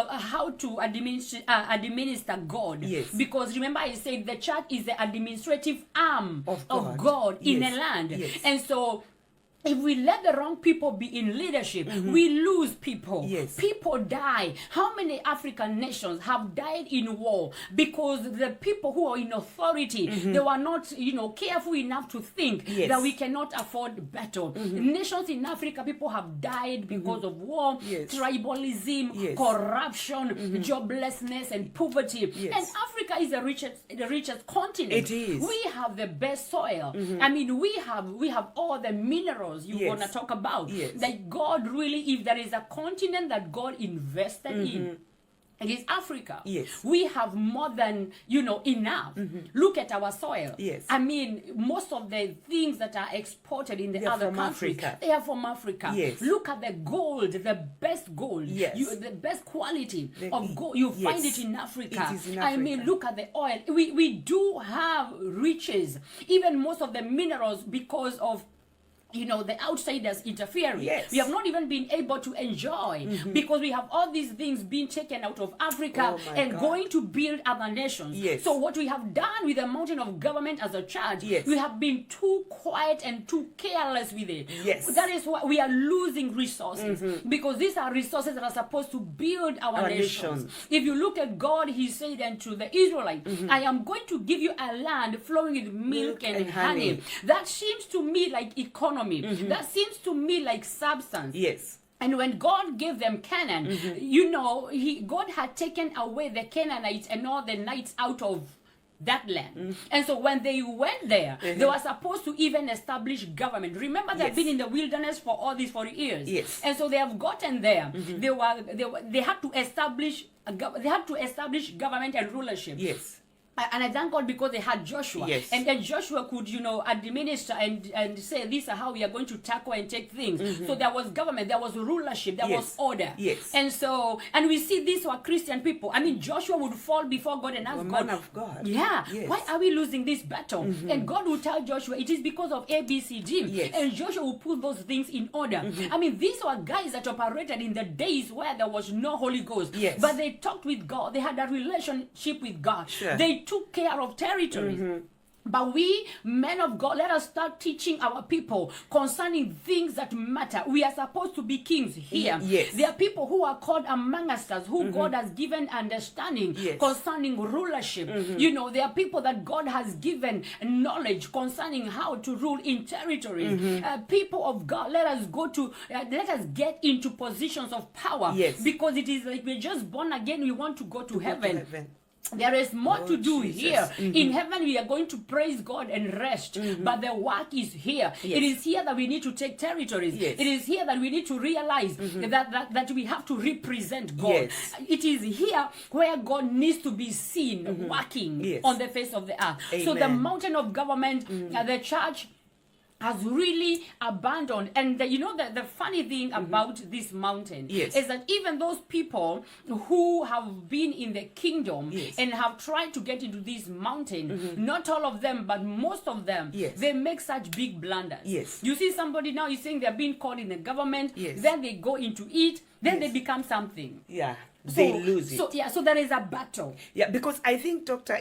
how to administer God. Yes. Because remember, I said the church is the administrative arm Of of God. God in Yes. a land, Yes. and so if we let the wrong people be in leadership, we lose people. Yes. People die. How many African nations have died in war because the people who are in authority, they were not, careful enough to think Yes. that we cannot afford battle. Nations in Africa, people have died because of war, Yes. tribalism, Yes. corruption, joblessness, and poverty. Yes. And Africa is the richest continent. It is. We have the best soil. I mean, we have all the minerals you Yes. want to talk about. Yes. That God really, if there is a continent that God invested in, it is Africa. Yes. We have more than, enough. Look at our soil. Yes. I mean, most of the things that are exported in the They are other from countries, Africa. they are from Africa. Yes. Look at the gold, the best gold. Yes. The best quality The- of gold. You yes. find it in Africa. It is in I mean, Africa. look at the oil. We do have riches. Even most of the minerals because of the outsiders interfering. Yes. We have not even been able to enjoy because we have all these things being taken out of Africa Oh my and God. going to build other nations. Yes. So what we have done with the mountain of government as a church, Yes. we have been too quiet and too careless with it. Yes. That is why we are losing resources because these are resources that are supposed to build our nations. nations. If you look at God, he said unto the Israelites, I am going to give you a land flowing with milk and honey. That seems to me like economy. That seems to me like substance. Yes. And when God gave them Canaan, God had taken away the Canaanites and all the Knights out of that land. And so when they went there, they were supposed to even establish government. Remember, they've Yes. been in the wilderness for all these 40 years. Yes. And so they have gotten there. They had to establish government and rulership. Yes. And I thank God because they had Joshua. Yes. And then Joshua could, administer and say, this is how we are going to tackle and take things. So there was government, there was rulership, there was Yes. order. Yes. And we see these were Christian people. I mean, Joshua would fall before God and ask A God, man of God. yeah, Yes. why are we losing this battle? And God will tell Joshua, it is because of A, B, C, D. Yes. And Joshua will put those things in order. I mean, these were guys that operated in the days where there was no Holy Ghost. Yes. But they talked with God. They had a relationship with God. Sure. They took care of territories. But we, men of God, let us start teaching our people concerning things that matter. We are supposed to be kings here. Yes. There are people who are called among us who God has given understanding Yes. concerning rulership. There are people that God has given knowledge concerning how to rule in territories. People of God, let us get into positions of power. Yes. Because it is like we're just born again. We want to go to Go heaven. to heaven. There is more Oh, to do Jesus. here. In heaven, we are going to praise God and rest. But the work is here. Yes. It is here that we need to take territories. Yes. It is here that we need to realize that we have to represent God. Yes. It is here where God needs to be seen working Yes. on the face of the earth. So the Amen. mountain of government, the church, has really abandoned. And the funny thing about this mountain Yes. is that even those people who have been in the kingdom Yes. and have tried to get into this mountain, not all of them, but most of them, Yes. they make such big blunders. Yes. You see somebody now, you're saying they're being called in the government, Yes. then they go into it, then Yes. they become something. Yeah. They lose it. So there is a battle. Yeah, because I think, Doctor,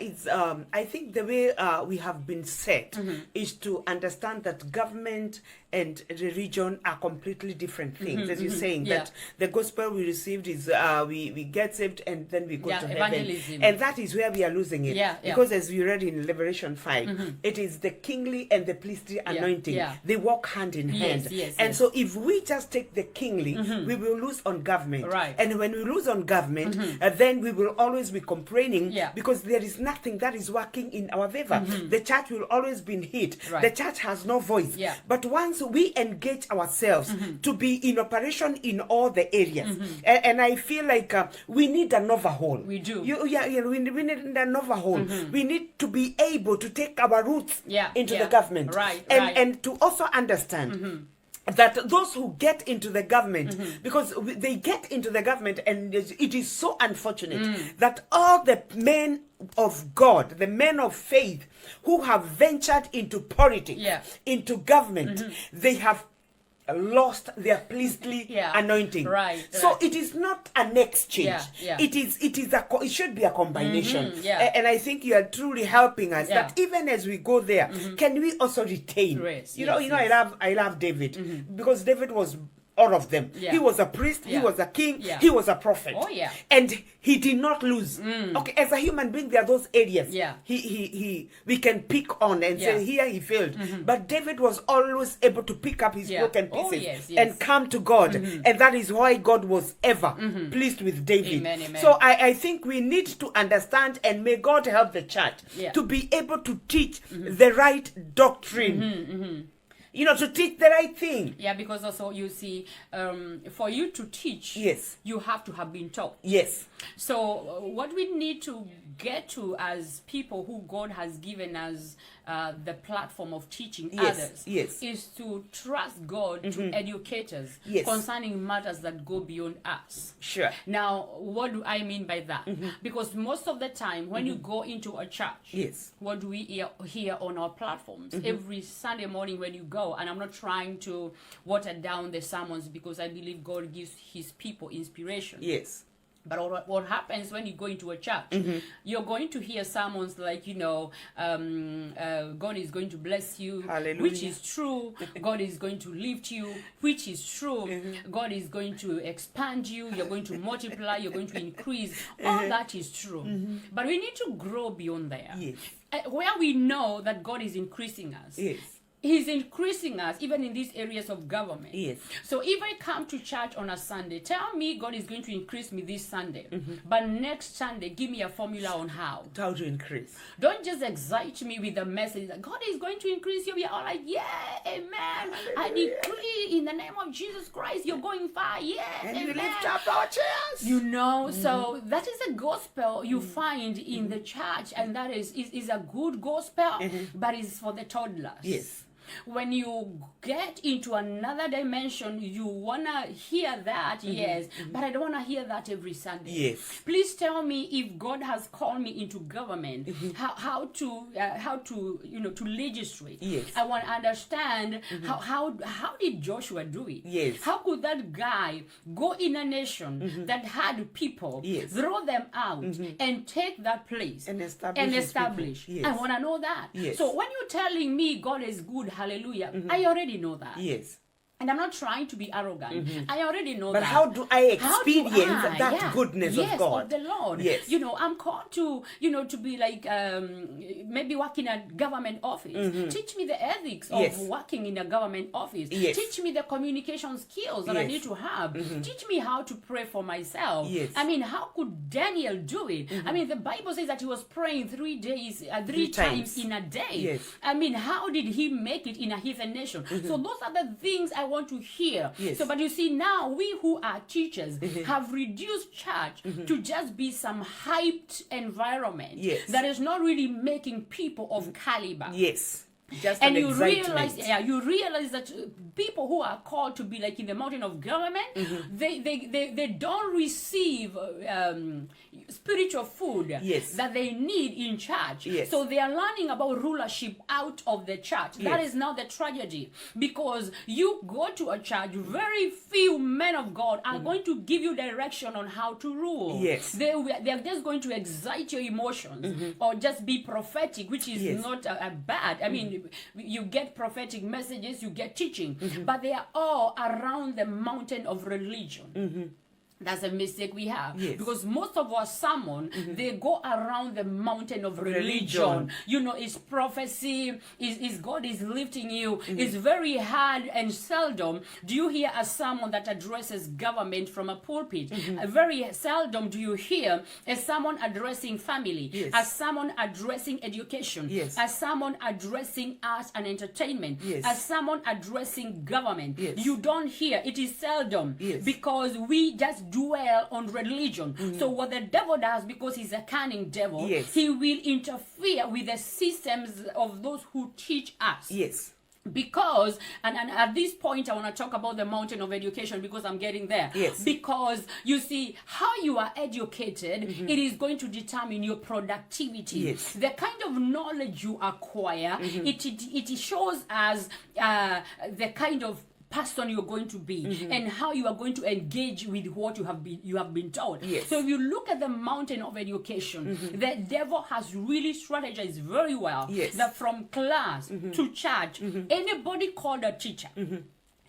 I think the way we have been set is to understand that government and religion are completely different things. As you're saying, Yeah. that the gospel we received is we get saved and then we go Yeah, to evangelism. heaven. And that is where we are losing it. Yeah, yeah. Because as we read in Revelation 5, it is the kingly and the priestly anointing. yeah. They walk hand in Yes, hand. yes, and yes. so if we just take the kingly, we will lose on government. Right. And when we lose on government, then we will always be complaining Yeah. because there is nothing that is working in our favor. The church will always be hit. Right. The church has no voice. Yeah. But once we engage ourselves to be in operation in all the areas, and I feel like we need an overhaul. We do. We need an overhaul. We need to be able to take our roots into the government. Right, and, right. and to also understand that those who get into the government, because they get into the government, and it is so unfortunate that all the men of God, the men of faith who have ventured into politics, into government, they have lost their priestly anointing. Right. So it is not an exchange. Yeah. It should be a combination. And I think you are truly helping us that even as we go there, can we also retain? Yes, You know, I love David because David was all of them. He was a priest, he was a king, he was a prophet. Oh yeah. And he did not lose. Okay, as a human being, there are those areas we can pick on and say here he failed. But David was always able to pick up his broken pieces and come to God. And that is why God was ever pleased with David. Amen. So I think we need to understand, and may God help the church to be able to teach the right doctrine. You know, to teach the right thing. Yeah, because also you see, for you to teach, you have to have been taught. Yes. So what we need to get to as people who God has given us the platform of teaching others is to trust God to educate us concerning matters that go beyond us. Sure. Now, what do I mean by that? Because most of the time when you go into a church, what do we hear on our platforms? Every Sunday morning when you go, and I'm not trying to water down the sermons because I believe God gives his people inspiration. Yes. But what happens when you go into a church, you're going to hear sermons like, you know, God is going to bless you, which is true. God is going to lift you, which is true. God is going to expand you. You're going to multiply. You're going to increase. All that is true. But we need to grow beyond there. Yes. Where we know that God is increasing us. Yes. He's increasing us even in these areas of government. Yes. So if I come to church on a Sunday, tell me God is going to increase me this Sunday. But next Sunday, give me a formula on how. How to increase. Don't just excite me with the message that God is going to increase you. We are all like, yeah, amen. Hallelujah. I decree in the name of Jesus Christ, you're going far. Yes, and amen. we lift up our chairs. You know, so that is a gospel you find in the church. And that is a good gospel, but it's for the toddlers. Yes. When you get into another dimension, you want to hear that, yes, but I don't want to hear that every Sunday. Yes. Please tell me if God has called me into government, how to to legislate. Yes. I want to understand how did Joshua do it? Yes. How could that guy go in a nation that had people, throw them out, and take that place and establish? Yes. I want to know that. Yes. So when you're telling me God is good, hallelujah, I already know that. Yes. And I'm not trying to be arrowgant. I already know but that. But how do I experience that goodness of God? Of the Lord. Yes. You know, I'm called to, to be like, maybe work in a government office. Teach me the ethics of working in a government office. Yes. Teach me the communication skills that I need to have. Teach me how to pray for myself. Yes. I mean, how could Daniel do it? I mean, the Bible says that he was praying 3 times in a day. Yes. I mean, how did he make it in a heathen nation? So those are the things I want to hear. Yes. So, but you see, now we who are teachers have reduced church to just be some hyped environment that is not really making people of caliber. Yes. Just and you realize that people who are called to be like in the mountain of government, they don't receive spiritual food that they need in church. Yes. So they are learning about rulership out of the church. Yes. That is now the tragedy, because you go to a church, very few men of God are going to give you direction on how to rule. Yes. They are just going to excite your emotions or just be prophetic, which is not bad. I mean, you get prophetic messages, you get teaching, but they are all around the mountain of religion. That's a mistake we have. Yes. Because most of our sermon, they go around the mountain of religion. You know, it's prophecy, is God is lifting you. It's very hard, and seldom do you hear a sermon that addresses government from a pulpit. Very seldom do you hear a sermon addressing family, a sermon addressing education, a sermon addressing arts and entertainment, a sermon addressing government. You don't hear. It is seldom because we just dwell on religion. So what the devil does, because he's a cunning devil, he will interfere with the systems of those who teach us. Yes. Because, and at this point I want to talk about the mountain of education, because I'm getting there. Yes. Because you see, how you are educated, it is going to determine your productivity. Yes. The kind of knowledge you acquire, it shows as the kind of person you're going to be and how you are going to engage with what you have been taught. Yes. So if you look at the mountain of education, the devil has really strategized very well that from class to church, anybody called a teacher,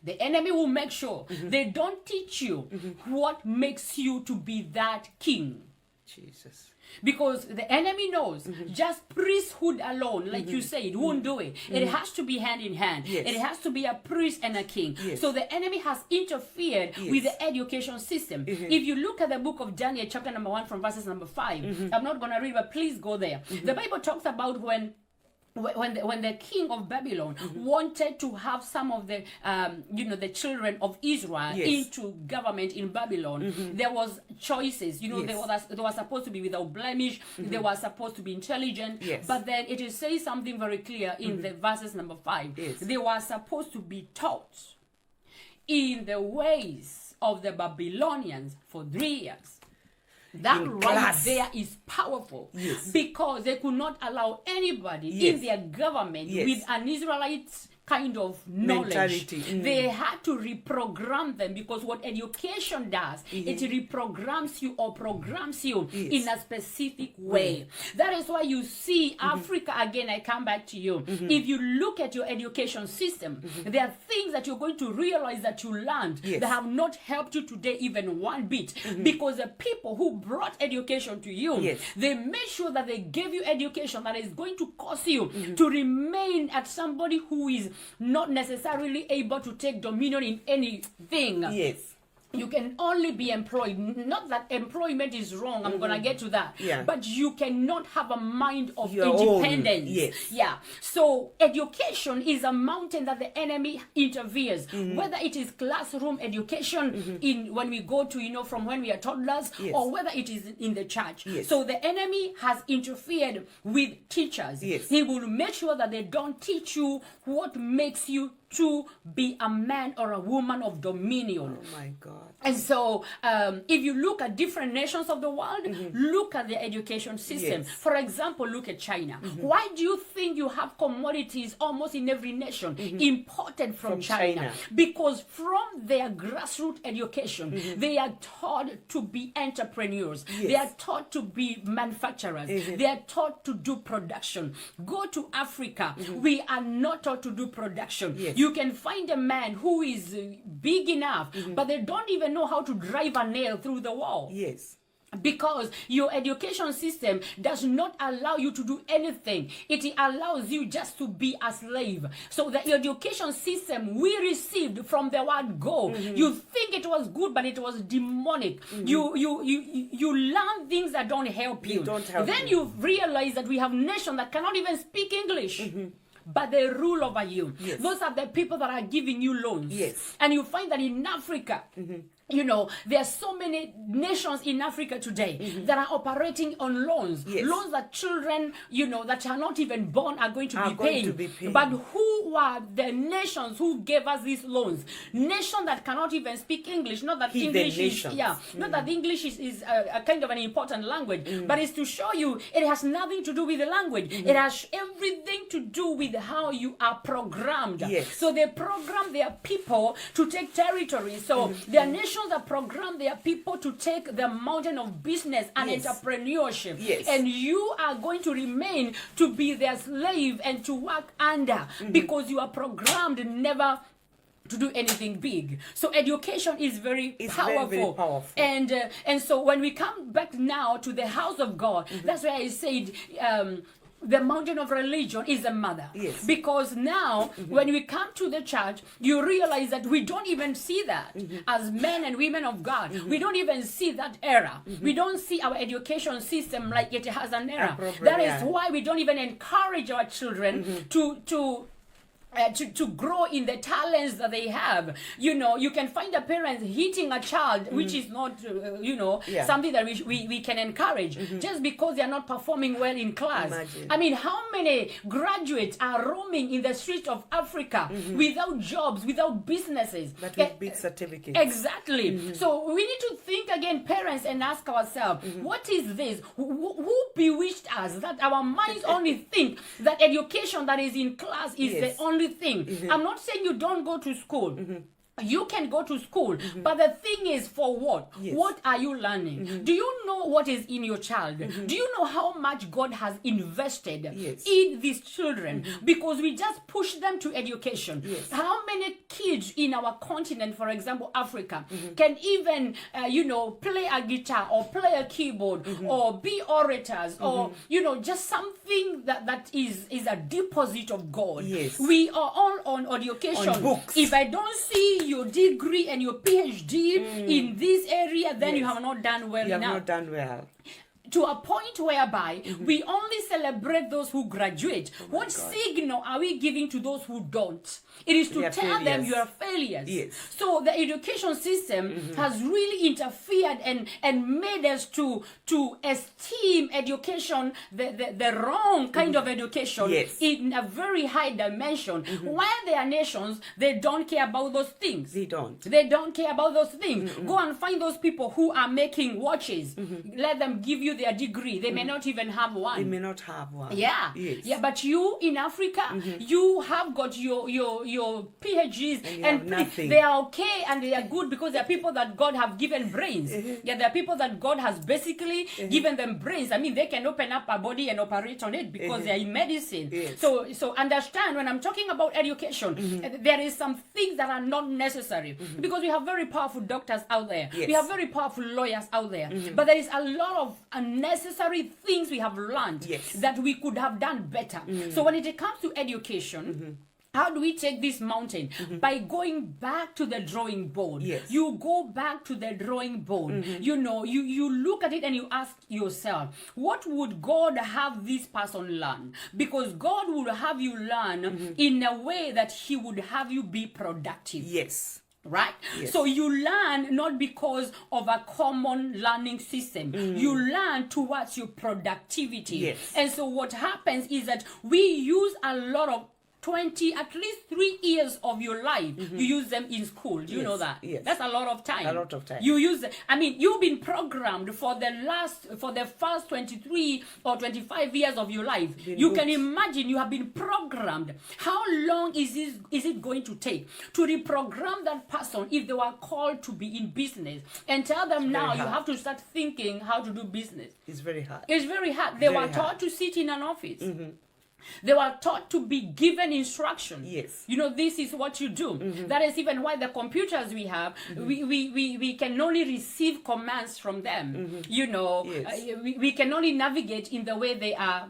the enemy will make sure they don't teach you what makes you to be that king. Jesus. Because the enemy knows just priesthood alone, like you said, won't do it. It has to be hand in hand. Yes. It has to be a priest and a king. Yes. So the enemy has interfered with the education system. If you look at the book of Daniel, chapter number 1 from verses number 5, I'm not going to read, but please go there. The Bible talks about when the king of Babylon wanted to have some of the the children of Israel into government in Babylon, there was choices. They were supposed to be without blemish, they were supposed to be intelligent, but then it says something very clear in the verses number 5. They were supposed to be taught in the ways of the Babylonians for 3 years. That right there is powerful because they could not allow anybody in their government with an Israelite kind of knowledge. They had to reprogram them, because what education does, it reprograms you or programs you in a specific way. That is why you see Africa, again, I come back to you. If you look at your education system, there are things that you're going to realize that you learned that have not helped you today even one bit, because the people who brought education to you, they made sure that they gave you education that is going to cause you to remain at somebody who is not necessarily able to take dominion in anything. Yes. You can only be employed. Not that employment is wrong. I'm going to get to that. Yeah. But you cannot have a mind of Your independence. own. Yes. Yeah. So education is a mountain that the enemy interferes. Whether it is classroom education in when we go to, from when we are toddlers, or whether it is in the church. Yes. So the enemy has interfered with teachers. Yes. He will make sure that they don't teach you what makes you to be a man or a woman of dominion. Oh my God. And so if you look at different nations of the world, look at the education system. Yes. For example, look at China. Why do you think you have commodities almost in every nation imported from China? Because from their grassroots education, they are taught to be entrepreneurs. They are taught to be manufacturers. They are taught to do production. Go to Africa. We are not taught to do production. You can find a man who is big enough, but they don't even know how to drive a nail through the wall. Yes. Because your education system does not allow you to do anything. It allows you just to be a slave. So the education system we received from the word go, you think it was good, but it was demonic. You learn things that don't help you. Then you realize that we have nations that cannot even speak English. But they rule over you. Those are the people that are giving you loans. And you find that in Africa, there are so many nations in Africa today that are operating on loans. Loans that children, that are not even born are going to be paying. But who were the nations who gave us these loans? Nations that cannot even speak English. Not that English is, not that English is a kind of an important language, but it's to show you it has nothing to do with the language. It has everything to do with how you are programmed. So they program their people to take territory. So their nations that program their people to take the mountain of business and entrepreneurship. And you are going to remain to be their slave and to work under because you are programmed never to do anything big. So education is very powerful. Very powerful. And so when we come back now to the house of God, that's why I said the mountain of religion is a mother. Because now, when we come to the church, you realize that we don't even see that as men and women of God. We don't even see that error. We don't see our education system like it has an error. That is why we don't even encourage our children to grow in the talents that they have. You can find a parent hitting a child, which is not, something that we can encourage just because they are not performing well in class. Imagine. I mean, how many graduates are roaming in the streets of Africa without jobs, without businesses? But with big certificates. Exactly. So we need to think again, parents, and ask ourselves, what is this? Who bewitched us that our minds only think that education that is in class is the only everything. I'm not saying you don't go to school. You can go to school, but the thing is, for what? Yes. What are you learning? Do you know what is in your child? Do you know how much God has invested in these children? Because we just push them to education. Yes. How many kids in our continent, for example, Africa, can even, play a guitar or play a keyboard or be orators or, just something that is a deposit of God. Yes. We are all on education. On books. If I don't see your degree and your PhD in this area, then you have not done well enough. You have not done well. To a point whereby we only celebrate those who graduate. What signal are we giving to those who don't? It is to tell them you are failures. Yes. So the education system has really interfered and made us to esteem education, the wrong kind of education, in a very high dimension. While there are nations, they don't care about those things. They don't. They don't care about those things. Go and find those people who are making watches. Let them give you their degree. They may not even have one. They may not have one. Yeah. Yes. Yeah, but you in Africa, you have got your PhDs and nothing. They are okay and they are good because they are people that God have given brains. Yeah, there are people that God has basically given them brains. I mean, they can open up a body and operate on it because they are in medicine. Yes. So understand, when I'm talking about education, there is some things that are not necessary because we have very powerful doctors out there. Yes. We have very powerful lawyers out there. But there is a lot of unnecessary things we have learned that we could have done better. So when it comes to education, how do we take this mountain? By going back to the drawing board. Yes. You go back to the drawing board. You look at it and you ask yourself, what would God have this person learn? Because God would have you learn in a way that he would have you be productive. Yes. Right? Yes. So you learn not because of a common learning system. You learn towards your productivity. Yes. And so what happens is that we use a lot of at least 3 years of your life, you use them in school. Do you know that? Yes. That's a lot of time. A lot of time. You use, you've been programmed for the first 23 or 25 years of your life. You can imagine you have been programmed. How long is it going to take to reprogram that person if they were called to be in business and tell them now you have to start thinking how to do business? It's very hard. It's very hard. They were taught to sit in an office. They were taught to be given instructions. Yes. This is what you do. That is even why the computers we have, we can only receive commands from them. We can only navigate in the way they are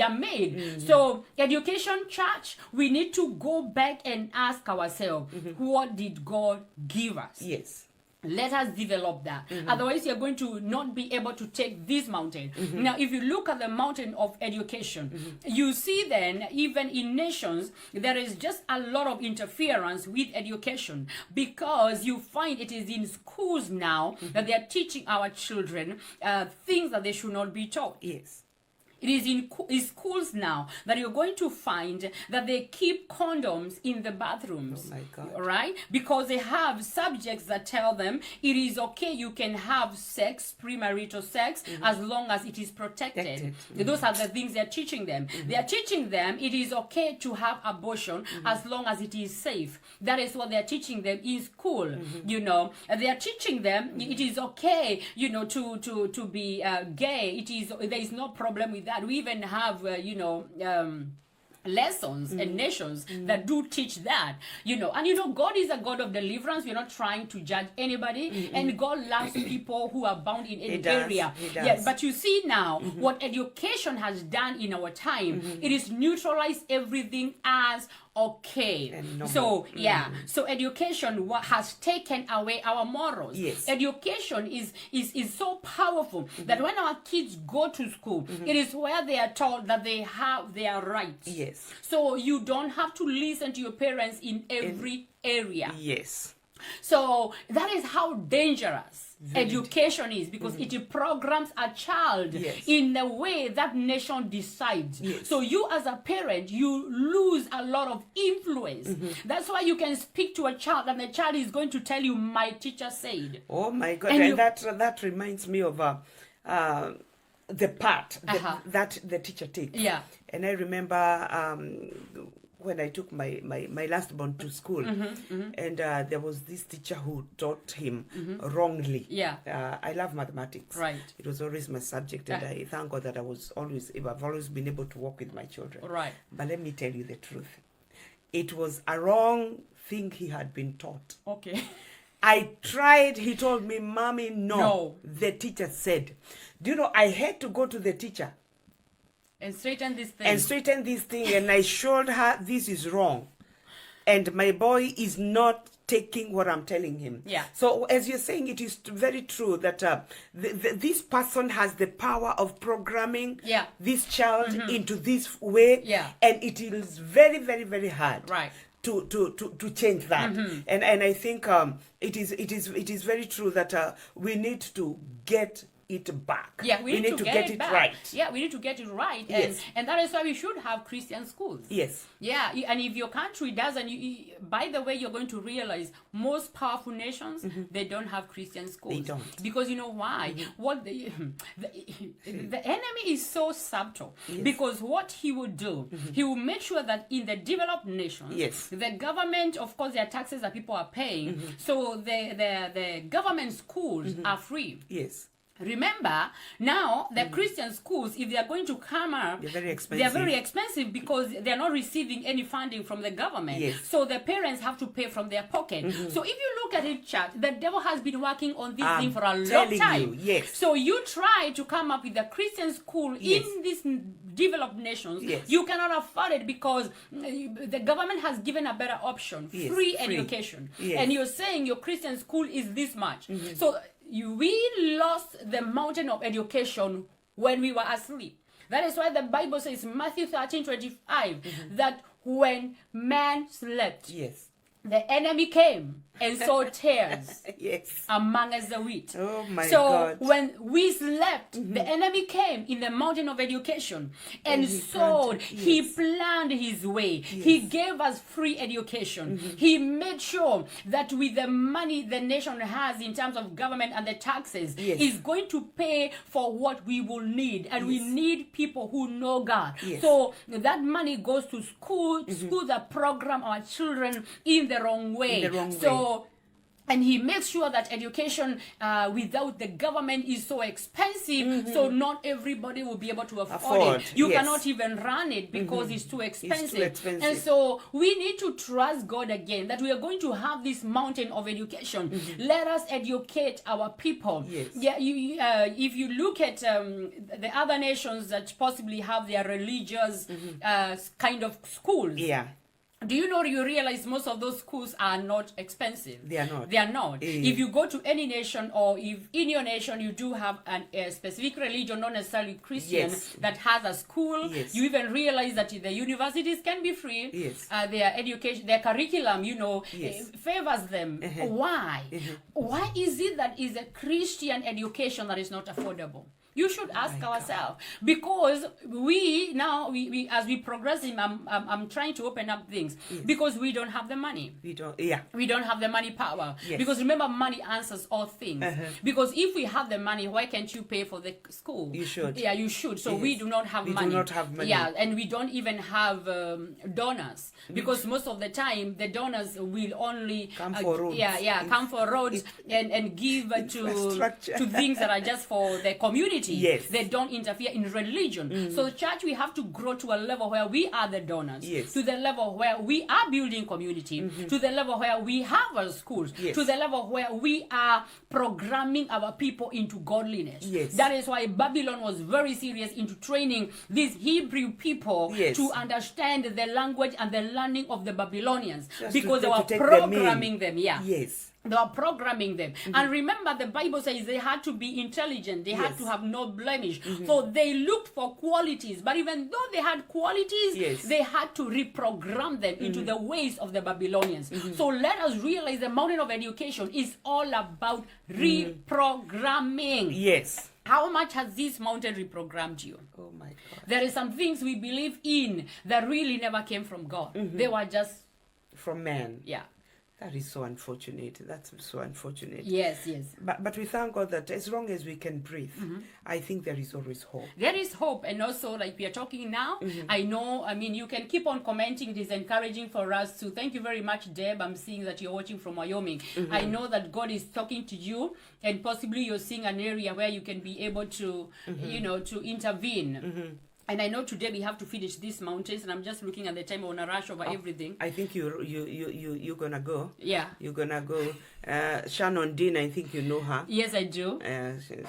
made. So education, church, we need to go back and ask ourselves, what did God give us? Yes. Let us develop that. Otherwise, you're going to not be able to take this mountain. Now, if you look at the mountain of education, you see then, even in nations, there is just a lot of interference with education because you find it is in schools now that they are teaching our children things that they should not be taught. Yes. It is in schools now that you're going to find that they keep condoms in the bathrooms. Oh my God. Right? Because they have subjects that tell them it is okay, you can have sex, premarital sex, as long as it is protected. Those are the things they're teaching them. They are teaching them it is okay to have abortion as long as it is safe. That is what they're teaching them in school. And they are teaching them it is okay, to be gay. There is no problem with that. We even have, lessons and nations that do teach that, and God is a God of deliverance. We're not trying to judge anybody, and God loves people who are bound in any area. Yes, but you see now what education has done in our time. It is neutralized everything as okay. So so education has taken away our morals. Yes. Education is so powerful that when our kids go to school, it is where they are told that they have their rights. Yes. So you don't have to listen to your parents in every area. Yes. So that is how dangerous education is, because it programs a child in the way that nation decides. So you as a parent, you lose a lot of influence. That's why you can speak to a child and the child is going to tell you, my teacher said. Oh my God. And that reminds me of the part that the teacher takes. Yeah. And I remember when I took my last born to school, and there was this teacher who taught him wrongly. Yeah. I love mathematics. Right. It was always my subject, and I thank God that I've always been able to work with my children. Right. But let me tell you the truth. It was a wrong thing he had been taught. Okay. I tried, he told me, Mommy, no. The teacher said. Do you know, I had to go to the teacher. And straighten this thing. And I showed her this is wrong. And my boy is not taking what I'm telling him. Yeah. So as you're saying, it is very true that this person has the power of programming this child into this way. Yeah. And it is very, very, very hard. Right. To change that. And I think it is very true that we need to get it back. Yeah, we need to get it back. Right. Yeah, we need to get it right. Yes. And that is why we should have Christian schools. Yes. Yeah, and if your country doesn't, by the way, you're going to realize most powerful nations, they don't have Christian schools. They don't. Because you know why? What the enemy is so subtle. Yes. Because what he will do, he will make sure that in the developed nations, the government, of course, their taxes that people are paying, so the government schools are free. Yes. Remember, now the Christian schools, if they are going to come up, they're very expensive. They are very expensive because they are not receiving any funding from the government. Yes. So the parents have to pay from their pocket. So if you look at it, chat, the devil has been working on this thing for a long time. Yes. So you try to come up with a Christian school in these developed nations. Yes. You cannot afford it because the government has given a better option, free education. Yes. And you're saying your Christian school is this much. So we lost the mountain of education when we were asleep. That is why the Bible says, Matthew 13:25, that when man slept, the enemy came and sowed tares among us the wheat. Oh my God. God. When we slept, the enemy came in the mountain of education and sowed. He planned his way. He gave us free education. He made sure that with the money the nation has in terms of government and the taxes, is going to pay for what we will need. And we need people who know God. So that money goes to school, schools that program our children in the wrong way. And he makes sure that education without the government is so expensive, so not everybody will be able to afford it. You cannot even run it because it's too expensive. And so we need to trust God again, that we are going to have this mountain of education. Let us educate our people. Yeah, if you look at the other nations that possibly have their religious kind of schools, do you know, you realize most of those schools are not expensive. They are not. They are not. If you go to any nation, or if in your nation you do have a specific religion, not necessarily Christian, that has a school, you even realize that the universities can be free. Their education, their curriculum, favors them. Why? Why is it that is a Christian education that is not affordable? You should ask ourselves, because we as we progress in, I'm trying to open up things because we don't have the money. We don't have the money power. Because remember, money answers all things. Because if we have the money, why can't you pay for the school? You should. Yeah, you should. So we do not have money. We do not have money. Yeah, and we don't even have donors, because most of the time the donors will only come for roads. Come for roads and give to things that are just for the community. They don't interfere in religion. So church, we have to grow to a level where we are the donors, to the level where we are building community, to the level where we have our schools, to the level where we are programming our people into godliness. That is why Babylon was very serious into training these Hebrew people to understand the language and the learning of the Babylonians, because they were programming them. They were programming them. And remember, the Bible says they had to be intelligent. They had to have no blemish. So they looked for qualities. But even though they had qualities, they had to reprogram them into the ways of the Babylonians. So let us realize the mountain of education is all about reprogramming. How much has this mountain reprogrammed you? Oh my God. There are some things we believe in that really never came from God. They were just from man. That is so unfortunate. That's so unfortunate. Yes, yes. But we thank God that as long as we can breathe, I think there is always hope. There is hope, and also like we are talking now, I know, I mean, you can keep on commenting. It is encouraging for us to. Thank you very much, Deb. I'm seeing that you're watching from Wyoming. I know that God is talking to you, and possibly you're seeing an area where you can be able to, you know, to intervene. And I know today we have to finish these mountains, and I'm just looking at the time. I want to rush over everything. I think you're gonna go. Yeah. You're gonna go. Shannon Dean, I think you know her. Yes, I do.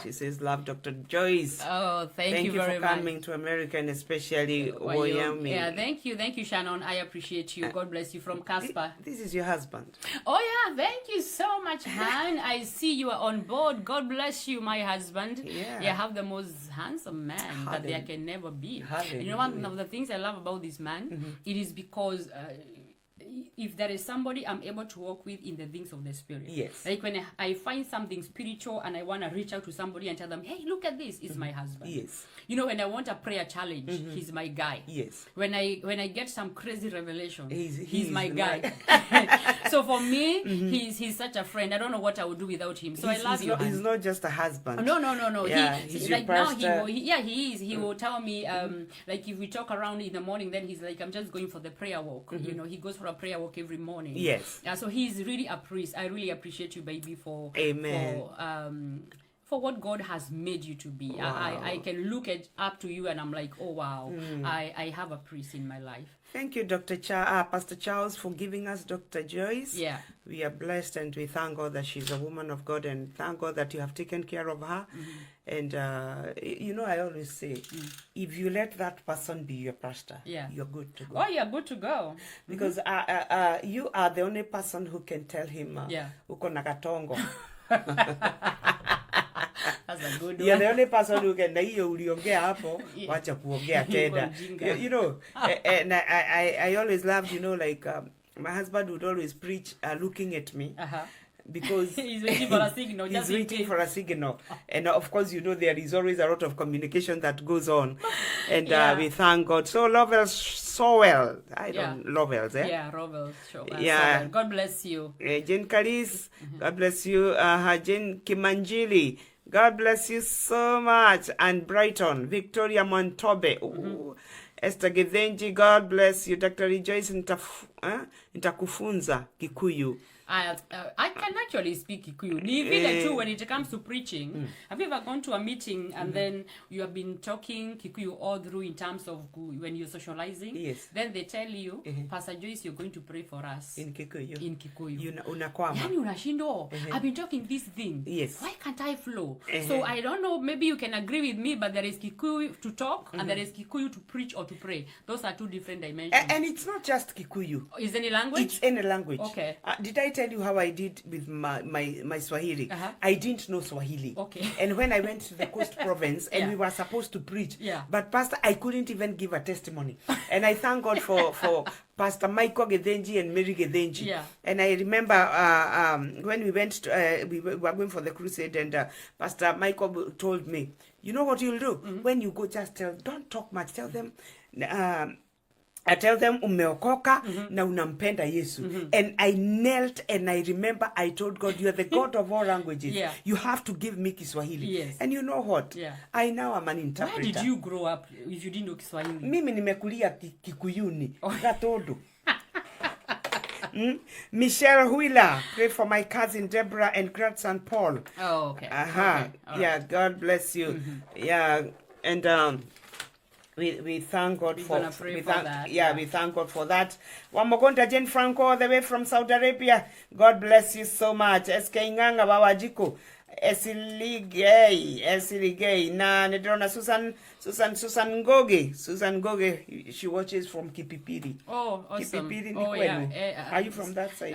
She says, love Dr. Joyce. Oh, thank you very for much. coming to America, and especially Wyoming. Yeah, thank you, Shannon. I appreciate you. God bless you from Casper. This is your husband. Oh yeah, thank you so much, Han. I see you are on board. God bless you, my husband. Yeah. You have the most handsome man that there can never be. Hallelujah. You know, one of the things I love about this man, it is because if there is somebody I'm able to work with in the things of the spirit. Yes. Like when I find something spiritual and I want to reach out to somebody and tell them, hey, look at this, it's my husband. Yes. You know, when I want a prayer challenge, he's my guy. Yes. When I get some crazy revelation, he's my the guy. So for me, he's such a friend. I don't know what I would do without him. So I love you. He's not just a husband. No. Yeah, he's your like now pastor. he is. He will tell me like if we talk around in the morning, then he's like, I'm just going for the prayer walk. You know, he goes for a prayer walk every morning. Yes. So he's really a priest. I really appreciate you, baby, for Amen. For what God has made you to be. Wow. I can look up to you and I'm like, oh wow, I have a priest in my life. Thank you, Pastor Charles, for giving us Dr. Joyce. Yeah. We are blessed, and we thank God that she's a woman of God, and thank God that you have taken care of her. And, you know, I always say, if you let that person be your pastor, you're good to go. Oh, you're good to go. Because you are the only person who can tell him, uko na katongo. That's a good one. You're the only person who can, na hiyo uliongea hapo, wacha kuongea tena. You know, and I always loved, you know, like, my husband would always preach looking at me. Because he's waiting for a signal. He's waiting for a signal. And of course, you know, there is always a lot of communication that goes on. And we thank God. So Lovell, so well. Lovell, eh? Yeah, Lovell. Sure. Yeah. So well. God bless you. Jane Kalis, God bless you. Jane Kimanjili, God bless you so much. And Brighton, Victoria Montobe. Esther Githenji, God bless you. Dr. Joyce, nitakufunza Kikuyu. I can actually speak Kikuyu. Even too, when it comes to preaching, have you ever gone to a meeting and then you have been talking Kikuyu all through in terms of when you're socializing? Yes. Then they tell you, Pastor Joyce, you're going to pray for us. In Kikuyu. In Kikuyu. Unakwama. Yani unashindo. I've been talking this thing. Yes. Why can't I flow? So I don't know, maybe you can agree with me, but there is Kikuyu to talk and there is Kikuyu to preach or to pray. Those are two different dimensions. And it's not just Kikuyu. Is any language? It's any language. Okay. Did I tell you how I did with my Swahili? I didn't know Swahili. Okay. And when I went to the Coast Province and we were supposed to preach, but Pastor, I couldn't even give a testimony. And I thank God for Pastor Michael Gedenji and Mary Gedenji. Yeah. And I remember when we went to, we were going for the crusade, and Pastor Michael told me, you know what you'll do? When you go, just don't talk much. Tell them, I tell them umeokoka na unampenda Yesu. And I knelt and I remember I told God, you are the God of all languages. You have to give me Kiswahili. Yes. And you know what? I now am an interpreter. Where did you grow up if you didn't know Kiswahili? Mimi nimekulia Kikuyuni. Gatodo. Michelle Huila, pray for my cousin Deborah and grandson Paul. Oh, okay. Okay. Yeah, right. God bless you. Yeah, and we thank God for that. Yeah, we thank God for that. Wamogonda Jane Franco all the way from Saudi Arabia. God bless you so much. SK Nganga Bawajiko. Esiligei na nedrona Susan Ngoge, she watches from Kipipiri. Oh, awesome. Kipipiri oh, yeah. Are you from that side?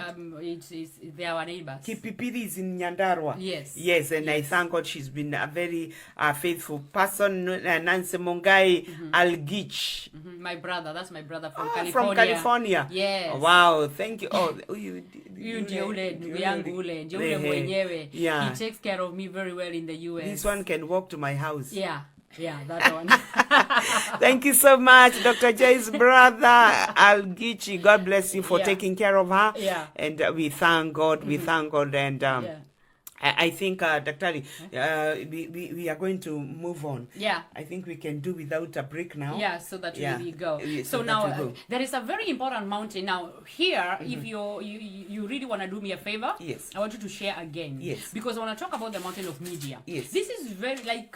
They are our neighbors. Kipipiri is in Nyandarua. Yes, and I thank God she's been a very faithful person. Nancy Mongai Algich. My brother, that's my brother from California. From California. Yes. Wow, thank you. Oh, He takes care of me very well in the US. This one can walk to my house. Yeah. Yeah, that one. Thank you so much, Dr. Joyce, brother Algichi. God bless you for Yeah. taking care of her. Yeah. And we thank God. We thank God. And Yeah. I think, Dr. we are going to move on. Yeah. I think we can do without a break now. Yeah, so that Yeah. we go. Yeah, So that now we go. there is a very important mountain. Now here, if you really want to do me a favor, Yes. I want you to share again. Yes. Because I want to talk about the mountain of media. Yes. This is very like.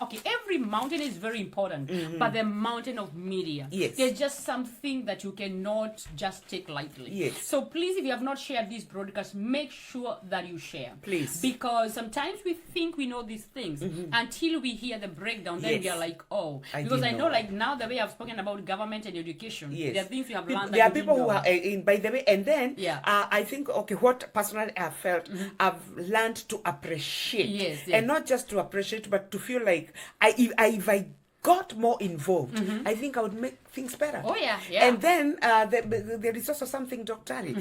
Okay, every mountain is very important, but the mountain of media, Yes. there's just something that you cannot just take lightly. Yes. So please, if you have not shared this broadcast, make sure that you share. Please. Because sometimes we think we know these things until we hear the breakdown. Then we Yes. are like, oh, I because I didn't know, know. like now the way I've spoken about government and education, Yes. there are things we have learned. There are that you people didn't who know. are in, by the way, and then Yeah. I think, okay, what personally I have felt, I've learned to appreciate. Yes, yes. And not just to appreciate, but to feel like if I got more involved, I think I would make things better. Oh, yeah, yeah. And then there is also something, Doctari,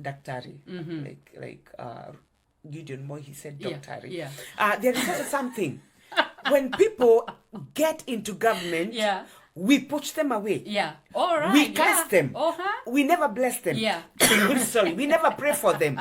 Doctari, like Gideon Moy, he said Yeah, Doctari. yeah. There is also something. When people get into government, Yeah. we push them away. Yeah. All right. We cast them. Uh-huh. We never bless them. Yeah. Sorry, we never pray for them.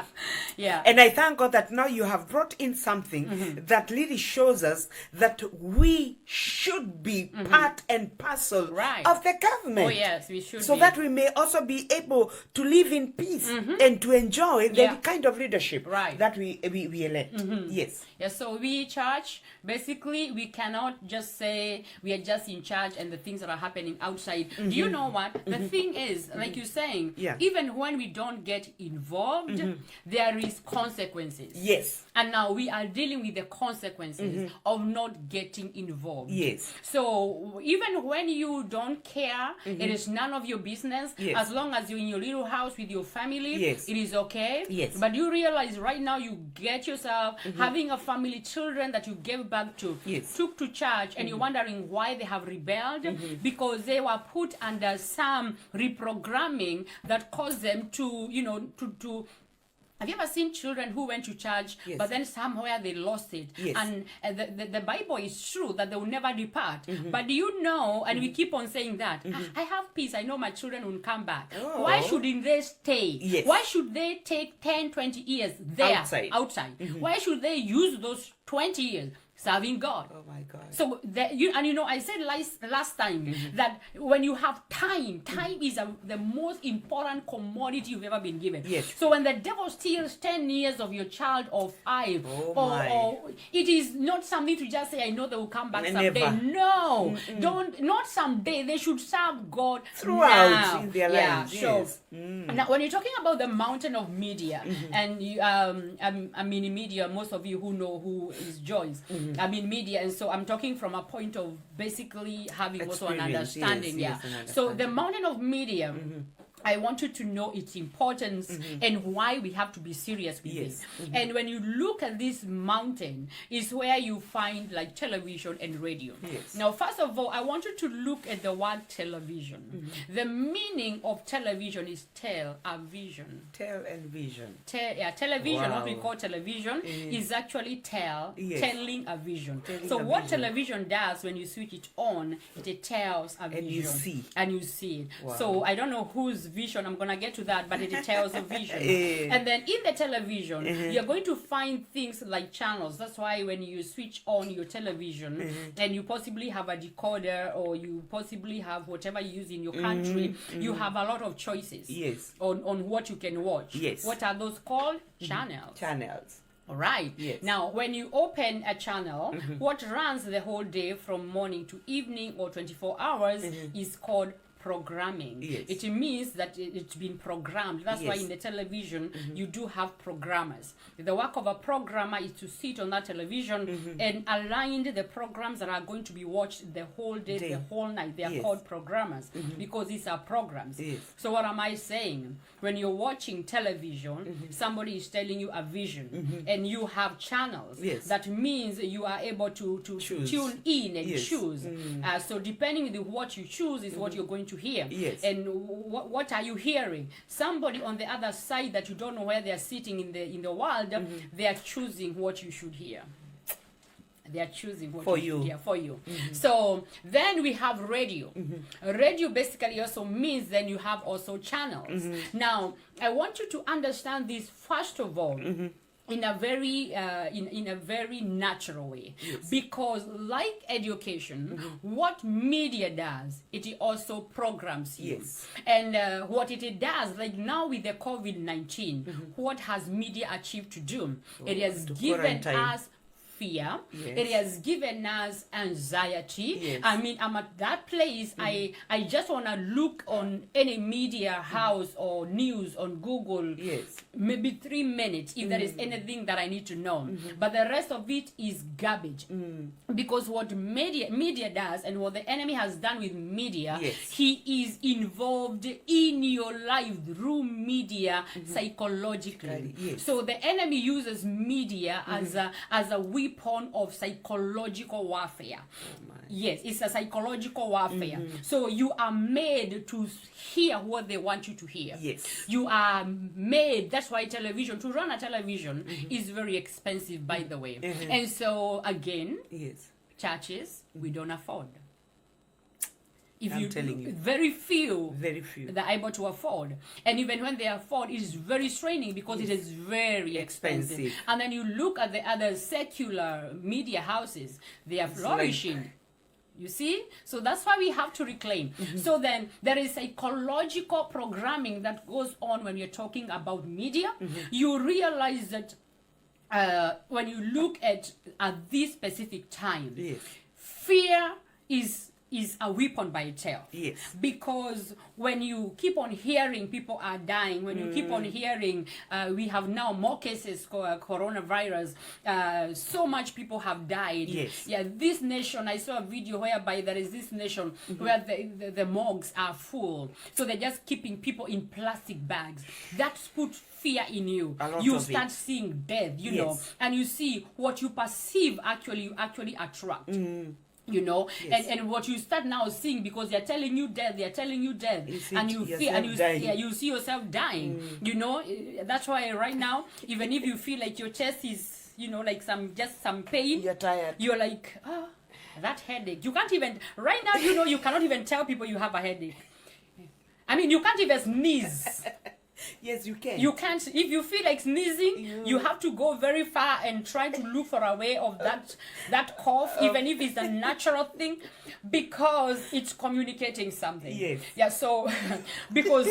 Yeah. And I thank God that now you have brought in something that really shows us that we should be part and parcel Right. of the government. Oh, yes, we should So be. that we may also be able to live in peace and to enjoy the Yeah. kind of leadership Right. that we elect. Yes. Yeah, so we church, basically, we cannot just say we are just in charge and the things that are happening outside. Do you know what? The thing is, like you're saying, Yeah. even when we don't get involved, there is consequences. Yes. And now we are dealing with the consequences of not getting involved. Yes. So even when you don't care, it is none of your business. Yes. As long as you're in your little house with your family, Yes. it is okay. Yes. But you realize right now you get yourself having a family, children that you gave back to, Yes. took to church, and you're wondering why they have rebelled, because they were put under some reprogramming that caused them to, to have you ever seen children who went to church, Yes. but then somewhere they lost it? Yes. And the Bible is true that they will never depart. But do you know, and we keep on saying that, I have peace, I know my children will come back. Oh. Why shouldn't they stay? Yes. Why should they take 10, 20 years there, Outside. Why should they use those 20 years serving God? Oh my God. So I said last time that when you have time is the most important commodity you've ever been given. Yes. So when the devil steals 10 years of your child or 5, my. or it is not something to just say, I know they will come back someday. Never. No, not someday. They should serve God Throughout now. in their Yeah, lives, so yes. now when you're talking about the mountain of media, and you, I mean in media, most of you who know who is Joyce, I'm in media, and so I'm talking from a point of basically having also an Experience, understanding. yes, Yeah. an So the understanding. mountain of media. I want you to know its importance and why we have to be serious with Yes. this. And when you look at this mountain, is where you find like television and radio. Yes. Now, first of all, I want you to look at the word television. The meaning of television is a vision. Tell and vision. Television, what we Wow. call television, is actually Yes. telling a vision. Telling So a what vision. television does when you switch it on, it tells a vision. And you see. it. Wow. So I don't know whose vision, I'm going to get to that, but it tells a vision. And then in the television, you're going to find things like channels. That's why when you switch on your television and you possibly have a decoder or you possibly have whatever you use in your country, you have a lot of choices Yes. on what you can watch. Yes. What are those called? Channels. Channels. All right. Yes. Now, when you open a channel, what runs the whole day from morning to evening or 24 hours is called programming. Yes. It means that it's been programmed. That's why Yes. in the television you do have programmers. The work of a programmer is to sit on that television and align the programs that are going to be watched the whole day, the whole night. They are Yes. called programmers because these are programs. Yes. So what am I saying? When you're watching television, somebody is telling you a vision and you have channels. Yes. That means you are able to Choose. tune in and Yes. choose. So depending on what you choose is what you're going to hear. Yes. And what are you hearing? Somebody on the other side that you don't know where they are sitting in the world, they are choosing what you should hear. They are choosing what For is you. media for you. So then we have radio. Radio basically also means then you have also channels. Now, I want you to understand this first of all. In a very in a very natural way, because like education, what media does, it also programs you. And what it does, like now with the COVID-19, what has media achieved to do? It has given us fear. It has given us anxiety. I mean, I'm at that place. I just want to look on any media house or news on Google. Maybe 3 minutes if there is anything that I need to know. But the rest of it is garbage. Because what media does, and what the enemy has done with media, he is involved in your life through media psychologically. So the enemy uses media as a weapon of psychological warfare. Yes, it's a psychological warfare. So you are made to hear what they want you to hear. You are made, that's why television, to run a television is very expensive, by the way. And so again, churches, we don't afford. I'm telling you, very few that are able to afford, and even when they afford, it is very straining because it is very expensive. And then you look at the other secular media houses; they are flourishing. You see, so that's why we have to reclaim. So then there is psychological programming that goes on when you're talking about media. You realize that when you look at this specific time, fear is a weapon by itself. Because when you keep on hearing people are dying, when you keep on hearing we have now more cases coronavirus, so much people have died. This nation, I saw a video whereby there is this nation where the morgues are full, so they're just keeping people in plastic bags. That's put fear in you. You start seeing death, you know, and you see what you perceive you actually attract. You know, and what you start now seeing, because they're telling you death, and you feel, and you see yourself dying. You know, that's why right now, even if you feel like your chest is, you know, like some pain, you're tired. You're like, oh, that headache. You can't even right now. You know, you cannot even tell people you have a headache. I mean, you can't even sneeze. Yes, you can. You can't. If you feel like sneezing, you have to go very far and try to look for a way of that cough, even if it's a natural thing, because it's communicating something. So because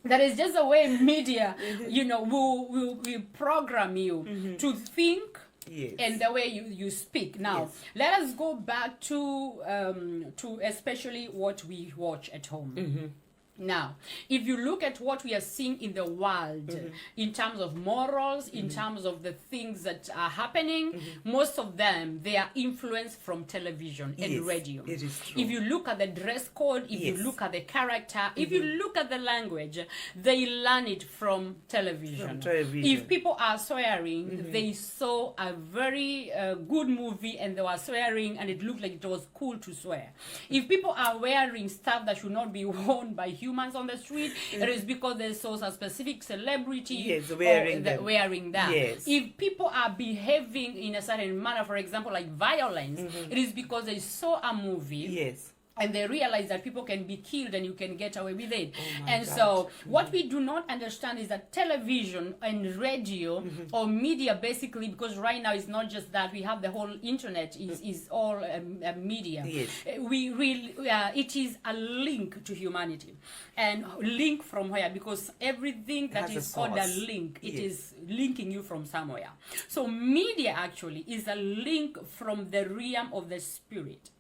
that is just the way media, you know, will program you to think. And the way you speak. Now, let us go back to especially what we watch at home. Now, if you look at what we are seeing in the world, in terms of morals, in terms of the things that are happening, most of them, they are influenced from television and radio. It is true. If you look at the dress code, if you look at the character, if you look at the language, they learn it from television. If people are swearing, they saw a very good movie and they were swearing and it looked like it was cool to swear. If people are wearing stuff that should not be worn by humans on the street, it is because they saw a specific celebrity wearing that. If people are behaving in a certain manner, for example, like violence, it is because they saw a movie and they realize that people can be killed and you can get away with it. So what we do not understand is that television and radio or media, basically, because right now it's not just that, we have the whole internet is all media. It is a link to humanity. And link from where? Because everything that is called a link, it is linking you from somewhere. So media actually is a link from the realm of the spirit.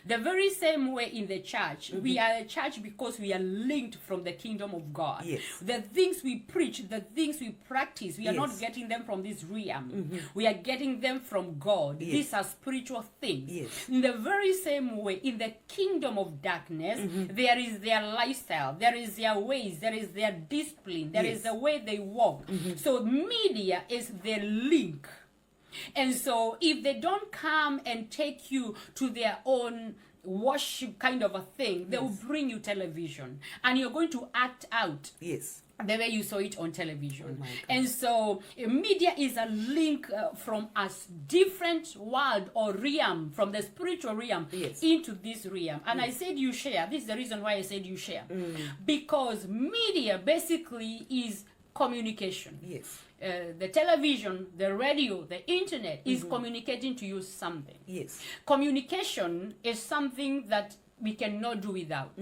The very same way in the church, we are a church because we are linked from the kingdom of God. The things we preach, the things we practice, we are not getting them from this realm. We are getting them from God. These are spiritual things. In the very same way, in the kingdom of darkness, there is their lifestyle, there is their ways, there is their discipline, there is the way they walk. So media is the link. And so if they don't come and take you to their own worship kind of a thing, they will bring you television, and you're going to act out. Yes. The way you saw it on television. Oh my God. And so media is a link from a different world or realm, from the spiritual realm into this realm. And I said you share. This is the reason why I said you share. Because media basically is communication. Yes. The television, the radio, the internet is communicating to you something. Yes. Communication is something that we cannot do without.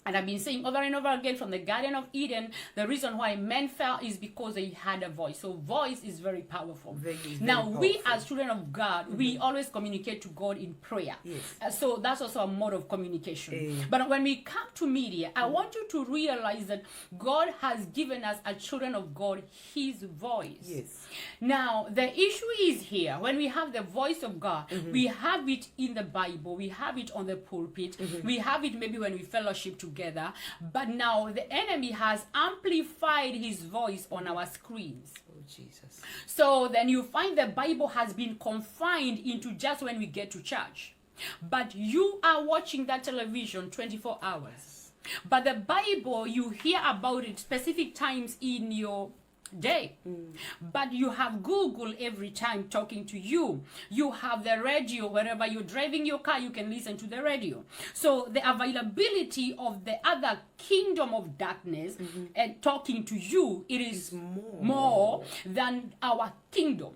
And I've been saying over and over again from the Garden of Eden, the reason why men fell is because they had a voice. So voice is very powerful. Very we powerful. as children of God, we always communicate to God in prayer. Yes. So that's also a mode of communication. But when we come to media, I want you to realize that God has given us as children of God his voice. Yes. Now, the issue is here, when we have the voice of God, we have it in the Bible, we have it on the pulpit, we have it maybe when we fellowship together, but now the enemy has amplified his voice on our screens. Oh, Jesus. So then you find the Bible has been confined into just when we get to church. But you are watching that television 24 hours. But the Bible, you hear about it specific times in your day. But you have Google every time talking to you. You have the radio. Wherever you're driving your car, you can listen to the radio. So the availability of the other kingdom of darkness and talking to you, it is more than our kingdom.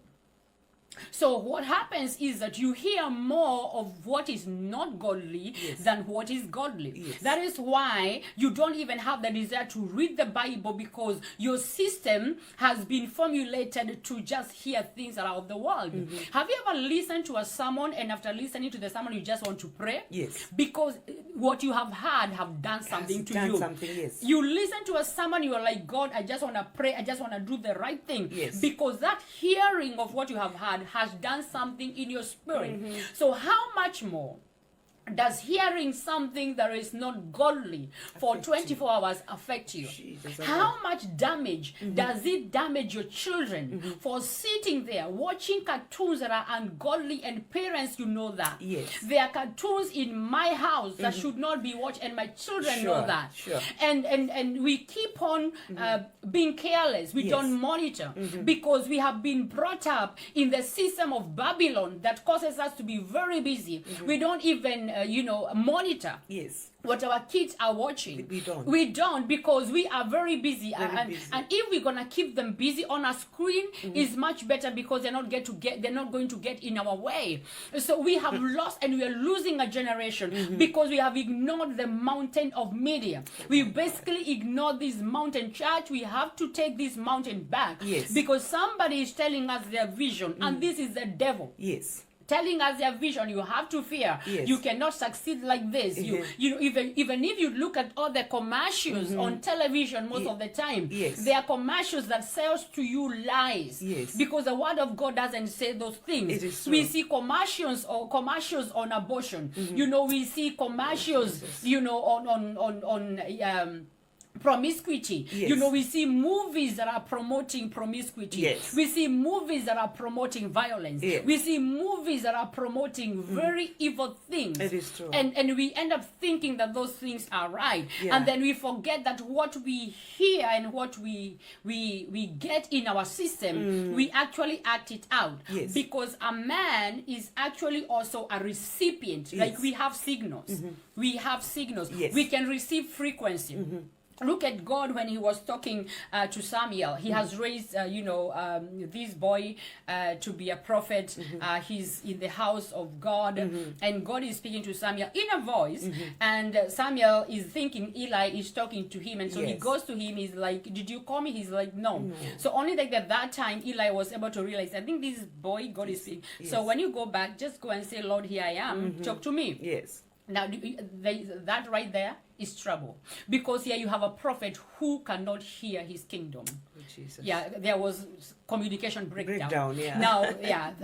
So what happens is that you hear more of what is not godly than what is godly. That is why you don't even have the desire to read the Bible, because your system has been formulated to just hear things that are of the world. Have you ever listened to a sermon and after listening to the sermon you just want to pray? Yes. Because what you have heard have done something to you. You listen to a sermon, you are like, God, I just want to pray, I just want to do the right thing. Because that hearing of what you have heard has done something in your spirit. So how much more does hearing something that is not godly for 24 hours affect you? How much damage does it damage your children for sitting there watching cartoons that are ungodly, and parents, you know that. There are cartoons in my house that should not be watched, and my children know that. And we keep on being careless. We don't monitor because we have been brought up in the system of Babylon that causes us to be very busy. We don't even monitor what our kids are watching. We don't because we are very busy. And if we're gonna keep them busy on a screen, is much better, because they're not going to get in our way. So we have lost, and we are losing a generation because we have ignored the mountain of media. We basically ignored this mountain. Church, we have to take this mountain back because somebody is telling us their vision, and this is the devil. Telling us their vision. You have to fear. You cannot succeed like this. Even if you look at all the commercials on television most of the time, there are commercials that sells to you lies. Because the word of God doesn't say those things. We see commercials on abortion. We see commercials, on promiscuity. We see movies that are promoting promiscuity. We see movies that are promoting violence. We see movies that are promoting very evil things. It is true. And we end up thinking that those things are right. And then we forget that what we hear and what we get in our system, we actually act it out. Because a man is actually also a recipient. Like we have signals. We have signals. We can receive frequency. Look at God when he was talking to Samuel. He has raised, this boy to be a prophet. He's in the house of God. And God is speaking to Samuel in a voice. And Samuel is thinking Eli is talking to him. And so he goes to him. He's like, did you call me? He's like, no. So only like at that time, Eli was able to realize, I think this boy, God is speaking. So when you go back, just go and say, Lord, here I am. Talk to me. Now, that right there is trouble. Because here you have a prophet who cannot hear his kingdom. Oh, Jesus. Yeah, there was communication breakdown. Yeah. Now,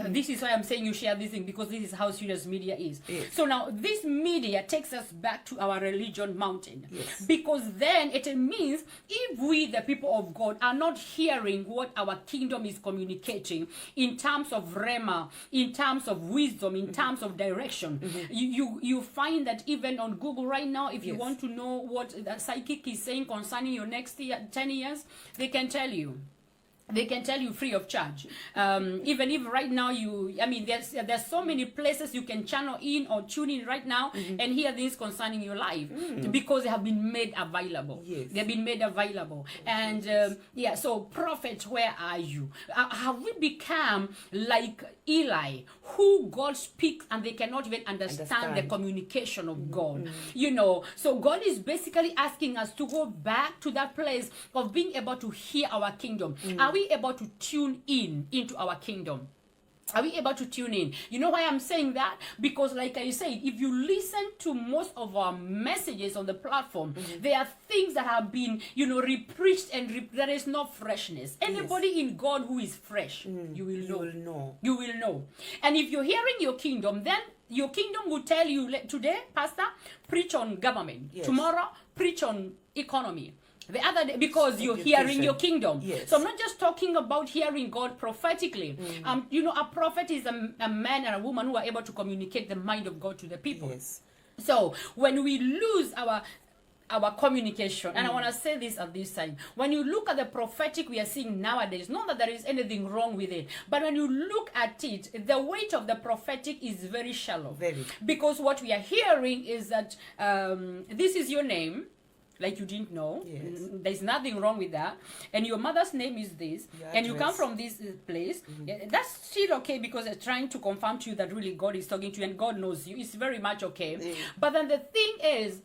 this is why I'm saying you share this thing, because this is how serious media is. Yes. So now this media takes us back to our religion mountain. Yes. Because then it means if we, the people of God, are not hearing what our kingdom is communicating in terms of rhema, in terms of wisdom, in terms of direction, you find that even on Google right now, if you want to know what the psychic is saying concerning your next 10 years, they can tell you. They can tell you free of charge. Even if right now there's so many places you can channel in or tune in right now and hear things concerning your life because they have been made available. Yes. They've been made available. And so prophet, where are you? Have we become like Eli, who God speaks and they cannot even understand the communication of God? You know, so God is basically asking us to go back to that place of being able to hear our kingdom. Are we able to tune in into our kingdom? Are we able to tune in? You know why I'm saying that? Because like I said, if you listen to most of our messages on the platform, there are things that have been, repreached and there is no freshness. Anybody in God who is fresh, you will know. You will know. And if you're hearing your kingdom, then your kingdom will tell you, today, Pastor, preach on government. Yes. Tomorrow, preach on economy. The other day, because you're hearing your kingdom. Yes. So I'm not just talking about hearing God prophetically. A prophet is a man and a woman who are able to communicate the mind of God to the people. Yes. So when we lose our communication, and I want to say this at this time, when you look at the prophetic we are seeing nowadays, not that there is anything wrong with it, but when you look at it, the weight of the prophetic is very shallow. Very. Because what we are hearing is that this is your name, like you didn't know. Yes. There's nothing wrong with that. And your mother's name is this. And you come from this place. That's still okay, because they're trying to confirm to you that really God is talking to you and God knows you. It's very much okay. But then the thing is,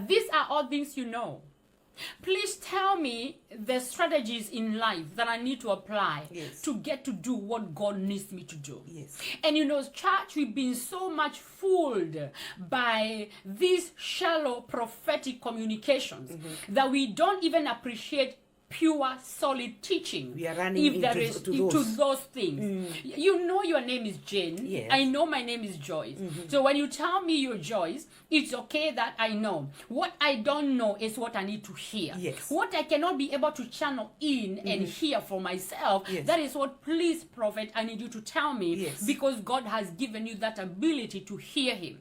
these are all things you know. Please tell me the strategies in life that I need to apply to get to do what God needs me to do. Yes. And church, we've been so much fooled by these shallow prophetic communications that we don't even appreciate pure, solid teaching. We are running into those things. You know your name is Jane. Yes. I know my name is Joyce. So when you tell me you're Joyce, it's okay that I know. What I don't know is what I need to hear. Yes. What I cannot be able to channel in and hear for myself, that is what, please, prophet, I need you to tell me, because God has given you that ability to hear him.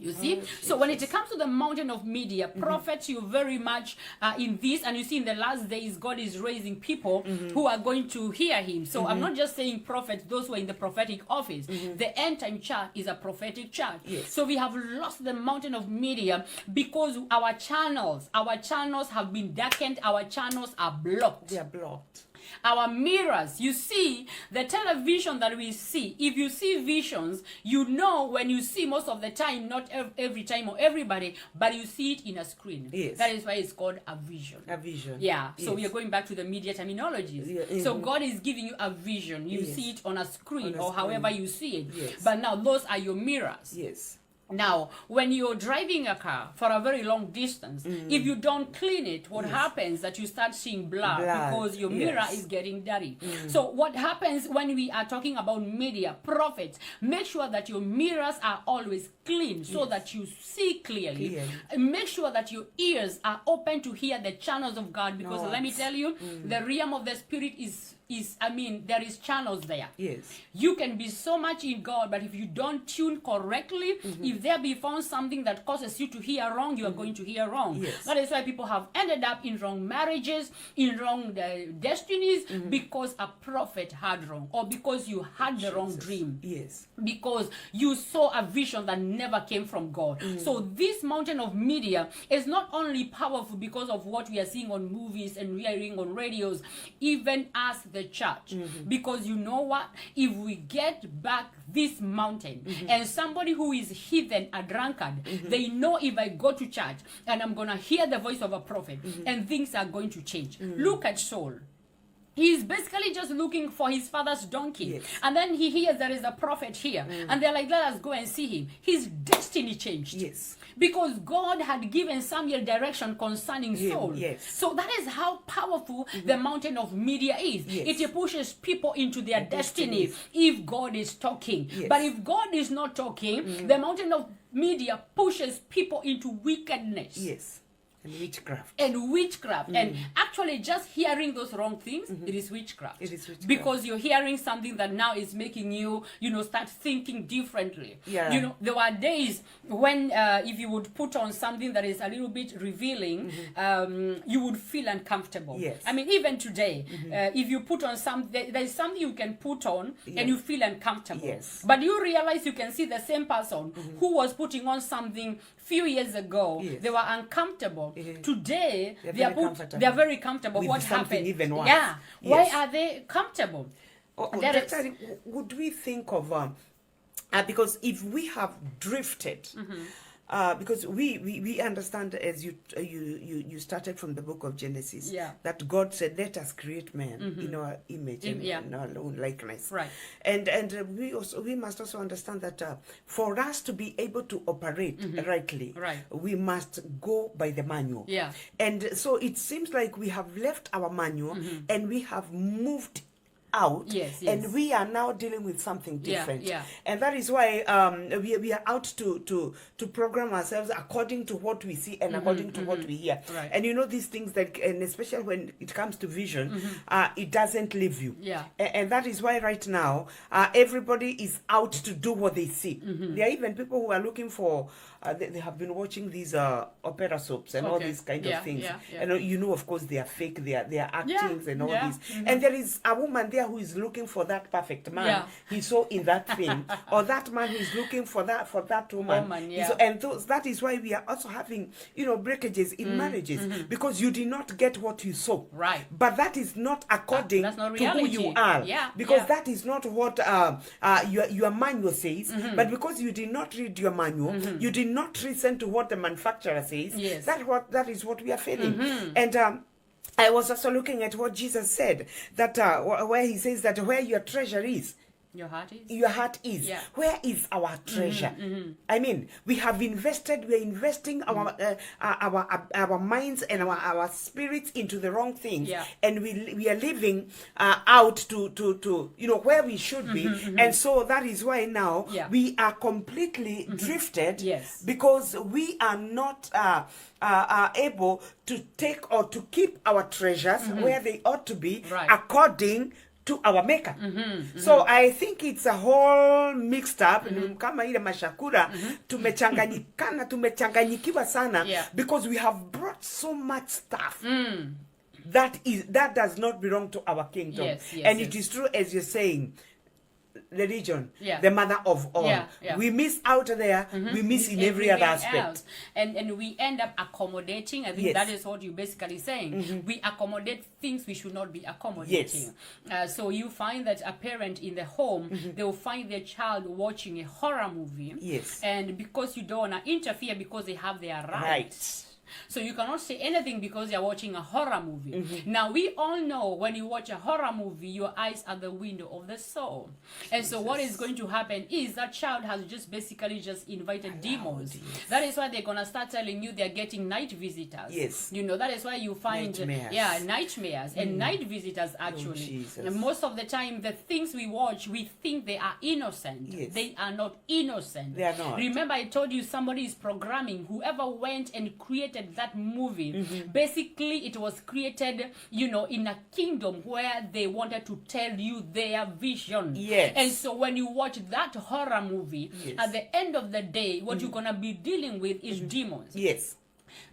You see? So when it comes to the mountain of media, prophets, you very much in this, and you see in the last days, God is raising people who are going to hear him. So I'm not just saying prophets, those who are in the prophetic office. The end time church is a prophetic church. Yes. So we have lost the mountain of media because our channels have been darkened, our channels are blocked. They are blocked. Our mirrors, you see, the television that we see, if you see visions, when you see most of the time, not every time or everybody, but you see it in a screen. Yes. That is why it's called a vision. A vision. Yeah. So we are going back to the media terminologies. Yeah. So God is giving you a vision. You see it on a screen or however you see it. Yes. But now those are your mirrors. Yes. Now, when you're driving a car for a very long distance, if you don't clean it, what happens that you start seeing blood because your mirror is getting dirty. So what happens when we are talking about media, prophets, make sure that your mirrors are always clean so that you see clearly. Make sure that your ears are open to hear the channels of God, because let me tell you, the realm of the spirit is there is channels there. Yes. You can be so much in God, but if you don't tune correctly, if there be found something that causes you to hear wrong, you are going to hear wrong. Yes. That is why people have ended up in wrong marriages, in wrong destinies, because a prophet had wrong, or because you had the wrong dream. Yes. Because you saw a vision that never came from God. So this mountain of media is not only powerful because of what we are seeing on movies and hearing on radios, even as the church. Because you know what? If we get back this mountain, and somebody who is heathen, a drunkard, they know if I go to church and I'm going to hear the voice of a prophet, and things are going to change. Look at Saul. He's basically just looking for his father's donkey. Yes. And then he hears there is a prophet here. And they're like, let us go and see him. His destiny changed. Yes. Because God had given Samuel direction concerning Saul. Yes. So that is how powerful the mountain of media is. Yes. It pushes people into their destiny destinies. if God is talking. Yes. But if God is not talking, the mountain of media pushes people into wickedness. Yes. And witchcraft. And actually just hearing those wrong things, it is witchcraft. It is witchcraft. Because you're hearing something that now is making you, start thinking differently. Yeah. There were days when if you would put on something that is a little bit revealing, you would feel uncomfortable. Yes. I mean, even today, if you put on something, there is something you can put on and you feel uncomfortable. Yes. But you realize you can see the same person who was putting on something few years ago. Yes. They were uncomfortable. Today, They're they are very comfortable. they are very comfortable. With What something happened? even worse. Yeah. Yes. Why are they comfortable? There is- Dr. Would we think of because if we have drifted, because we understand, as you started from the book of Genesis, that God said, let us create man in our image and in our own likeness. Right. And we must also understand that for us to be able to operate rightly, we must go by the manual. Yeah. And so it seems like we have left our manual and we have moved out, Yes. and we are now dealing with something different. Yeah. And that is why we are out to program ourselves according to what we see and according to what we hear. Right. And these things that, and especially when it comes to vision, it doesn't leave you. Yeah. And that is why right now everybody is out to do what they see. There are even people who are looking for. They have been watching these opera soaps and all these kind of things. And of course, they are fake. They are actings and all this. And there is a woman there who is looking for that perfect man he saw in that thing, or that man who is looking for that woman. So, and that is why we are also having breakages in marriages, because you did not get what you saw. Right. But that is not according that's not to who reality. you are. Yeah. Because that is not what your manual says. But because you did not read your manual, you did not listen to what the manufacturer says. Yes. That is what we are feeling. And I was also looking at what Jesus said, that where he says that where your treasure is, your heart is. your heart is. Yeah. Where is our treasure? I mean, we are investing our minds and our spirits into the wrong things, and we are living out to where we should be. And so that is why now we are completely drifted, because we are not able to take or to keep our treasures where they ought to be, according to our maker. So I think it's a whole mixed up, kama ile mashakura, tumechanganyikiwa sana, because we have brought so much stuff that does not belong to our kingdom. And it is true, as you're saying, religion, the mother of all. We miss out there, we miss in every other aspect. Else. And we end up accommodating. I think that is what you're basically saying. We accommodate things we should not be accommodating. So you find that a parent in the home, they will find their child watching a horror movie. And because you don't want to interfere, because they have their rights. So you cannot say anything because you're watching a horror movie. Now, we all know when you watch a horror movie, your eyes are the window of the soul. And so what is going to happen is that child has basically invited demons. That is why they're going to start telling you they're getting night visitors. That is why you find nightmares and night visitors, actually. And most of the time, the things we watch, we think they are innocent. They are not innocent. They are not. Remember, I told you somebody is programming. Whoever went and created that movie, basically it was created in a kingdom where they wanted to tell you their vision. And so when you watch that horror movie, at the end of the day, what you're gonna be dealing with is demons.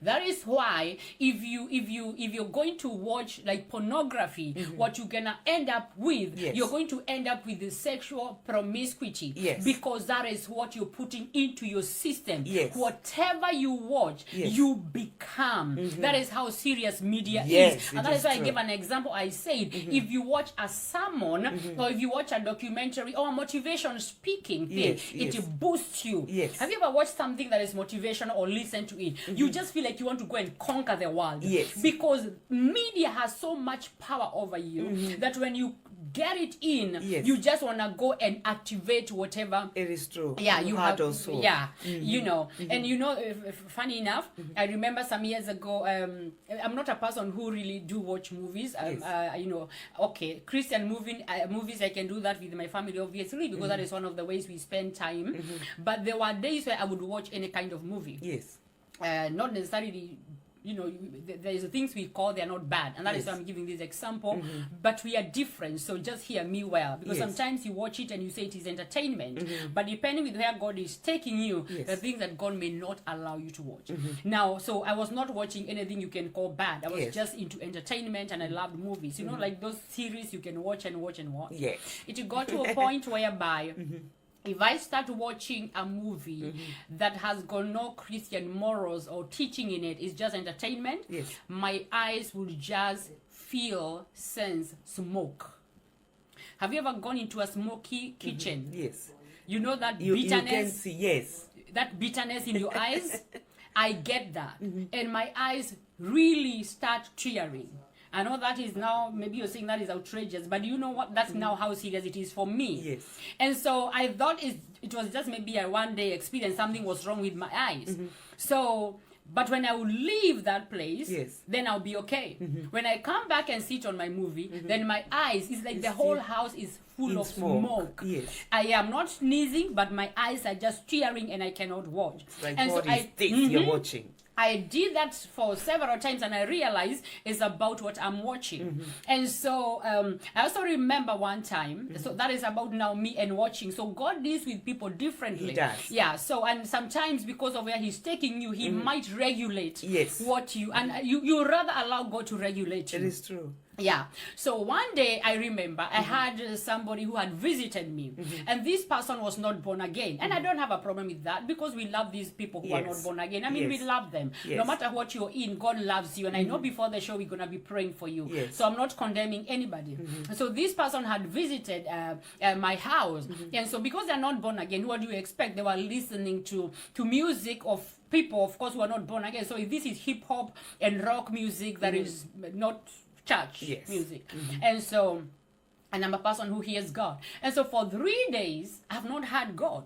That is why if you're going to watch like pornography, what you're gonna end up with, you're going to end up with the sexual promiscuity, because that is what you're putting into your system. Whatever you watch, you become. That is how serious media is. And that is why I gave an example. I said, if you watch a sermon, or if you watch a documentary or a motivation speaking thing, it boosts you. Have you ever watched something that is motivational or listen to it? You just just feel like you want to go and conquer the world. Yes. Because media has so much power over you that when you get it in, Yes. you just want to go and activate whatever. It is true. Yeah, you heart have. also. Yeah, you know, and you know, funny enough, I remember some years ago. I'm not a person who really do watch movies. You know, okay, Christian movies. I can do that with my family, obviously, because that is one of the ways we spend time. But there were days where I would watch any kind of movie. Yes. Not necessarily. You know, there's things we call they're not bad, and that is Yes. why I'm giving this example. But we are different, so just hear me well, because Yes. sometimes you watch it and you say it is entertainment, but depending with where God is taking you, Yes. the things that God may not allow you to watch. Now, so I was not watching anything you can call bad. I was Yes. just into entertainment, and I loved movies. You know, like those series you can watch and watch and watch. Yes. It got to a point whereby. If I start watching a movie that has got no Christian morals or teaching in it, it's just entertainment, Yes. my eyes would just sense smoke. Have you ever gone into a smoky kitchen? Yes. You know that You can bitterness, see. Yes. that bitterness in your eyes? I get that. And my eyes really start tearing. I know that is now, maybe you're saying that is outrageous, but you know what? That's now how serious it is for me. Yes. And so I thought it was just maybe a one day experience, something was wrong with my eyes. So, but when I will leave that place, Yes. then I'll be okay. When I come back and sit on my movie, then my eyes, it's like the whole house is full in of smoke. smoke. Yes. I am not sneezing, but my eyes are just tearing and I cannot watch. Like and what so is this you're watching? I did that for several times, and I realized it's about what I'm watching. And so I also remember one time, so that is about now me and watching. So God deals with people differently. He does. Yeah, so and sometimes because of where he's taking you, he might regulate Yes. what you, and you rather allow God to regulate you. It is true. Yeah. So one day I remember I had somebody who had visited me, and this person was not born again. And I don't have a problem with that, because we love these people who are not Yes. born again. I mean, Yes. we love them. Yes. No matter what you're in, God loves you. And I know before the show we're going to be praying for you. Yes. So I'm not condemning anybody. So this person had visited my house. And so because they're not born again, what do you expect? They were listening to music of people, of course, who are not born again. So if this is hip hop and rock music that is not church Yes. music. And so, and I'm a person who hears God. And so for 3 days, I've not heard God.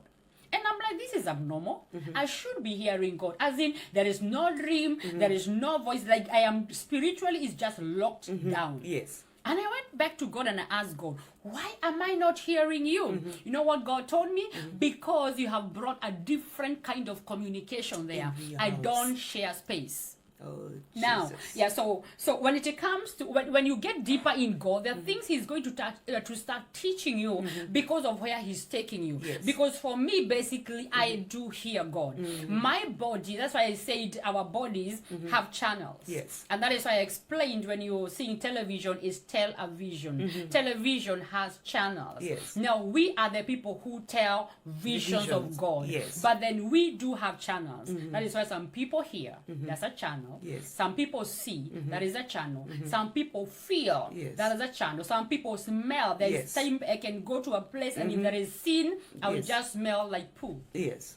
And I'm like, this is abnormal. I should be hearing God. As in, there is no dream, there is no voice. Like I am spiritually, it's just locked down. Yes. And I went back to God and I asked God, why am I not hearing you? You know what God told me? Because you have brought a different kind of communication there. In your I house. don't share space. Oh, Now, Jesus. yeah, so when it comes to when you get deeper in God, there are things He's going to start teaching you because of where He's taking you. Yes. Because for me, basically, I do hear God. My body, that's why I said our bodies have channels. Yes. And that is why I explained when you're seeing television is television. Television has channels. Yes. Now, we are the people who tell visions of Visions. God. Yes. But then we do have channels. That is why some people hear. That's a channel. Yes. Some people see, that is a channel. Some people feel, Yes. that is a channel. Some people smell. There is Yes. time I can go to a place and if there is sin, I will Yes. just smell like poo. Yes.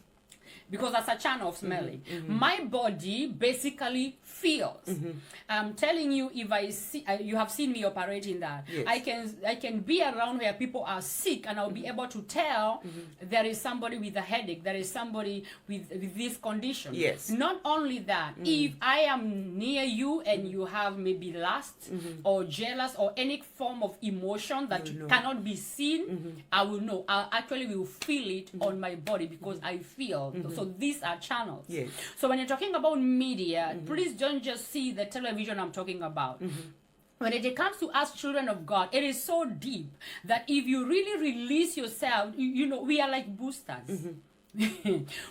Because that's a channel of smelling. My body basically feels. I'm telling you, if I see, you have seen me operate in that. Yes. I can be around where people are sick, and I'll be able to tell there is somebody with a headache, there is somebody with this condition. Yes. Not only that, if I am near you and you have maybe lust or jealous or any form of emotion that You know. cannot be seen, I will know. I actually will feel it on my body because I feel. So these are channels. Yes. So when you're talking about media, please don't just see the television I'm talking about. When it comes to us children of God, it is so deep that if you really release yourself, you know, we are like boosters.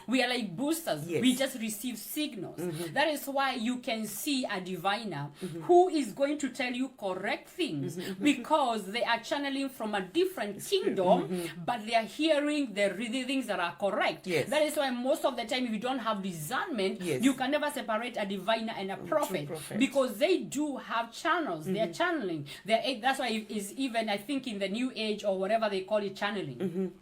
We are like boosters. Yes. We just receive signals. That is why you can see a diviner who is going to tell you correct things because they are channeling from a different kingdom, but they are hearing the things that are correct. Yes. That is why most of the time, if you don't have discernment, Yes. you can never separate a diviner and a prophet prophet. because they do have channels. They are channeling. That's why it's even, I think, in the New Age or whatever they call it, channeling.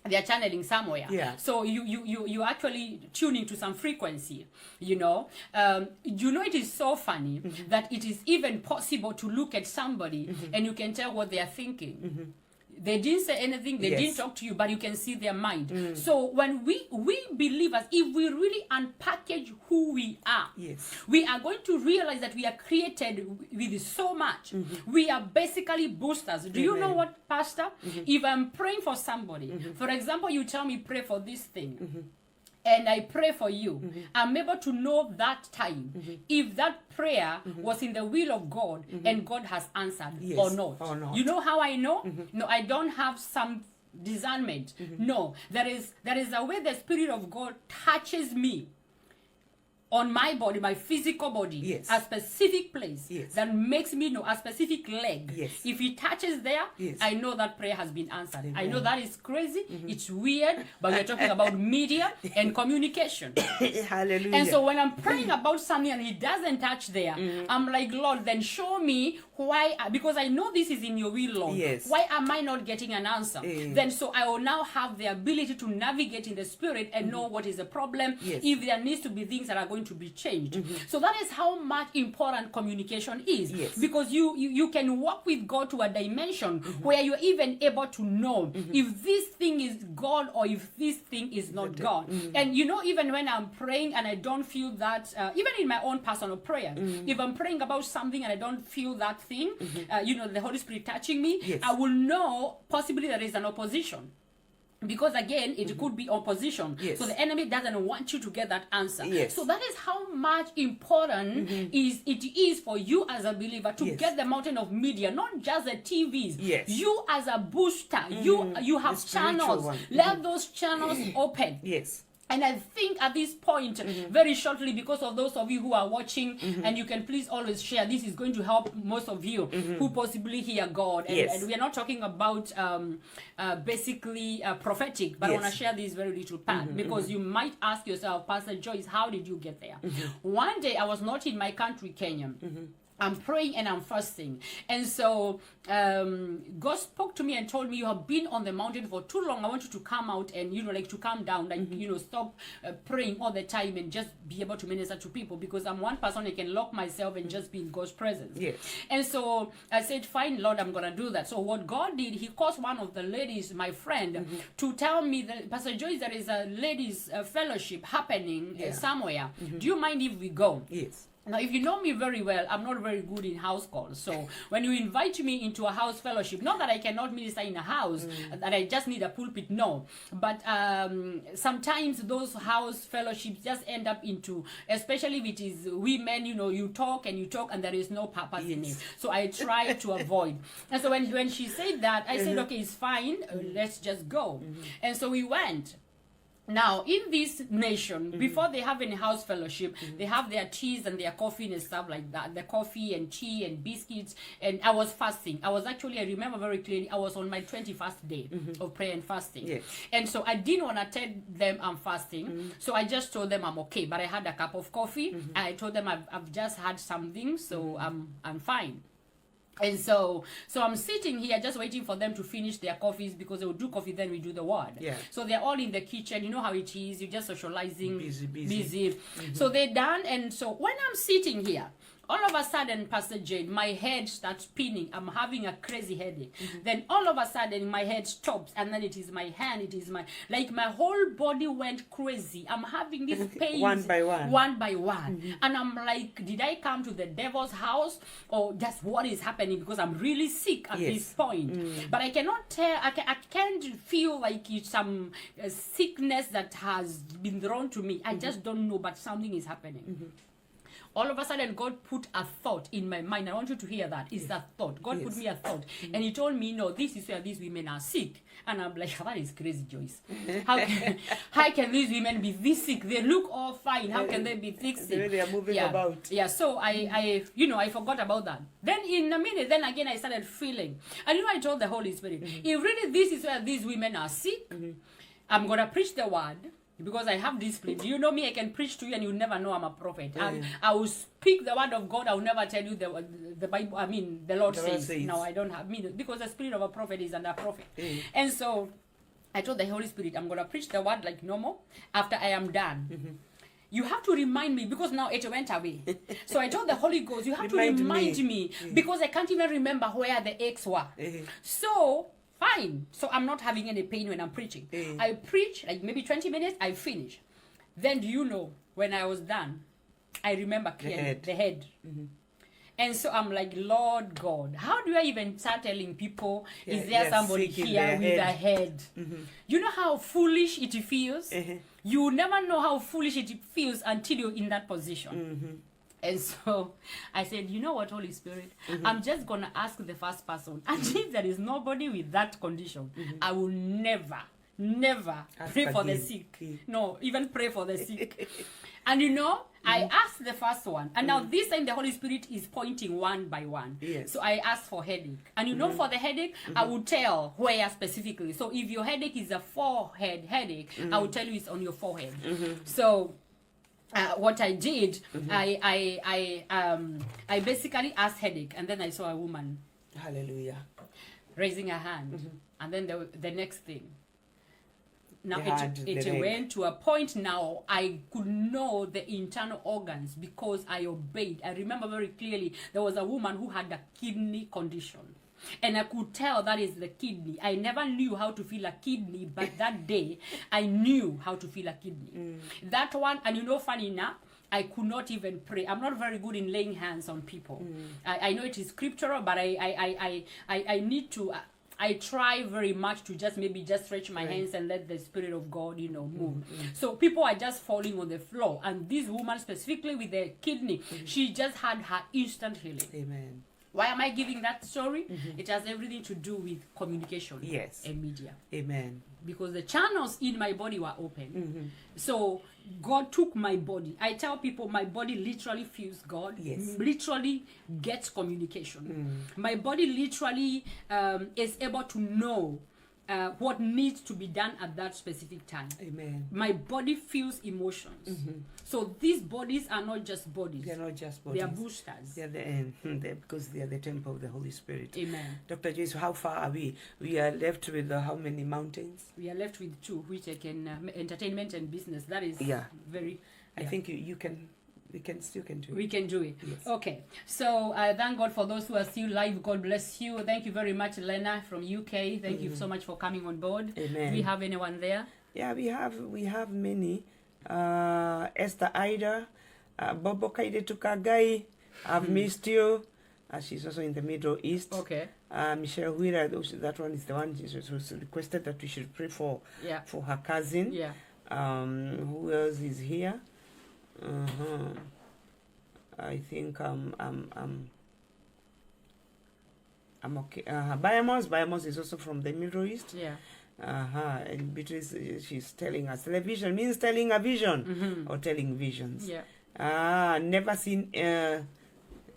they are channeling somewhere. Yeah. So you actually tuning to some frequency, you know. It is so funny that it is even possible to look at somebody and you can tell what they are thinking. They didn't say anything, they didn't talk to you, but you can see their mind. So when we believers, if we really unpackage who we are, we are going to realize that we are created with so much. We are basically boosters. Do you know what, Pastor? If I'm praying for somebody, for example, you tell me pray for this thing, and I pray for you, I'm able to know that time if that prayer was in the will of God and God has answered or not. You know how I know? No, I don't have some discernment. No, there is a way the Spirit of God touches me on my body, my physical body, a specific place that makes me know, a specific leg. If he touches there, I know that prayer has been answered. Amen. I know that is crazy, it's weird, but we're talking about media and communication. Hallelujah. And so when I'm praying about something and he doesn't touch there, I'm like, Lord, then show me why, because I know this is in your will, Lord. Why am I not getting an answer? Then so I will now have the ability to navigate in the Spirit and know what is the problem, if there needs to be things that are going to be changed. So that is how much important communication is, because you can walk with God to a dimension where you're even able to know if this thing is God or if this thing is not God. And you know, even when I'm praying and I don't feel that, even in my own personal prayer, if I'm praying about something and I don't feel that thing, the Holy Spirit touching me, I will know possibly there is an opposition. Because again, it could be opposition. So the enemy doesn't want you to get that answer. So that is how much important it is for you as a believer to get the mountain of media, not just the TVs. You as a booster, you have channels. Let those channels open. And I think at this point, very shortly, because of those of you who are watching, and you can please always share, this is going to help most of you who possibly hear God. And we are not talking about basically prophetic, but I want to share this very little part, because you might ask yourself, Pastor Joyce, how did you get there? One day, I was not in my country, Kenya. I'm praying and I'm fasting. And so God spoke to me and told me, you have been on the mountain for too long. I want you to come out and, to calm down, like, stop praying all the time and just be able to minister to people, because I'm one person, I can lock myself and just be in God's presence. And so I said, fine, Lord, I'm going to do that. So what God did, he caused one of the ladies, my friend, to tell me that, Pastor Joyce, there is a ladies fellowship happening somewhere. Do you mind if we go? Now, if you know me very well, I'm not very good in house calls. So when you invite me into a house fellowship, not that I cannot minister in a house, that I just need a pulpit, no. But sometimes those house fellowships just end up into, especially if it is women, you talk and there is no purpose in it. So I try to avoid. And so when she said that, I said, okay, it's fine, let's just go. And so we went. Now, in this nation, before they have any house fellowship, they have their teas and their coffee and stuff like that. The coffee and tea and biscuits. And I was fasting. I remember very clearly, I was on my 21st day of prayer and fasting. And so I didn't want to tell them I'm fasting. So I just told them I'm okay. But I had a cup of coffee. And I told them I've just had something, so I'm fine. And so I'm sitting here just waiting for them to finish their coffees, because they will do coffee, then we do the word. So they're all in the kitchen. You know how it is. You're just socializing. Busy. So they're done. And so when I'm sitting here, all of a sudden, Pastor Jane, my head starts spinning. I'm having a crazy headache. Then all of a sudden, my head stops, and then it is my hand, my whole body went crazy. I'm having these pains one by one. And I'm like, did I come to the devil's house, or just what is happening? Because I'm really sick at this point. But I cannot tell, I can't feel like it's some sickness that has been thrown to me. I just don't know, but something is happening. All of a sudden, God put a thought in my mind. I want you to hear that. It's a thought. God put me a thought. And he told me, no, this is where these women are sick. And I'm like, that is crazy, Joyce. How can these women be this sick? They look all fine. How can they be this sick? They are moving about. So I forgot about that. Then in a minute, then again, I started feeling. And I told the Holy Spirit, if really this is where these women are sick, I'm going to preach the word. Because I have discipline. You know me, I can preach to you and you never know I'm a prophet. I will speak the word of God. I will never tell you the Bible. The Lord says. No, I don't have. Because the spirit of a prophet is under a prophet. And so I told the Holy Spirit, I'm going to preach the word like normal after I am done. You have to remind me because now it went away. So I told the Holy Ghost, you have to remind me because I can't even remember where the eggs were. So, fine. So I'm not having any pain when I'm preaching. I preach like maybe 20 minutes, I finish. Then do you know, when I was done, I remember clearly the head. And so I'm like, Lord God, how do I even start telling people, is there somebody here with a head? You know how foolish it feels? You never know how foolish it feels until you're in that position. And so I said, you know what, Holy Spirit, I'm just going to ask the first person. And if there is nobody with that condition, I will never pray for the sick. No, even pray for the sick. And you know, I asked the first one. And now this time the Holy Spirit is pointing one by one. So I asked for headache. And you know, for the headache, I will tell where specifically. So if your headache is a forehead headache, I will tell you it's on your forehead. So what I did, I basically asked headache, and then I saw a woman. Hallelujah. Raising her hand. And then the next thing. Now it went to a point now I could know the internal organs because I obeyed. I remember very clearly there was a woman who had a kidney condition. And I could tell that is the kidney. I never knew how to feel a kidney, but that day I knew how to feel a kidney. That one, and you know, funny enough, I could not even pray. I'm not very good in laying hands on people. I know it is scriptural, but I need to... I try very much to just stretch my hands and let the Spirit of God, you know, move. So people are just falling on the floor. And this woman specifically with the kidney, she just had her instant healing. Amen. Why am I giving that story? It has everything to do with communication and media. Amen. Because the channels in my body were open. So God took my body. I tell people my body literally feels God. Literally gets communication. My body literally is able to know what needs to be done at that specific time. Amen. My body feels emotions. So these bodies are not just bodies. They're not just bodies. They are boosters. They're because they are the temple of the Holy Spirit. Amen. Dr. Joyce, how far are we? We are left with how many mountains? We are left with two, which I can entertainment and business. That is very. I think you can. We can do it. We can do it. Yes. Okay. So thank God for those who are still live. God bless you. Thank you very much, Lena from UK. Thank you so much for coming on board. Amen. Do we have anyone there? Yeah, we have many. Esther Ida, Bobo Kaide Tukagai. I've missed you. She's also in the Middle East. Okay. Michelle Huira, that one is the one she was requested that we should pray for her cousin. Yeah. Who else is here? I think I'm okay. Bayamos is also from the Middle East. Yeah. And Beatrice, she's telling us. Television means telling a vision or telling visions. Yeah.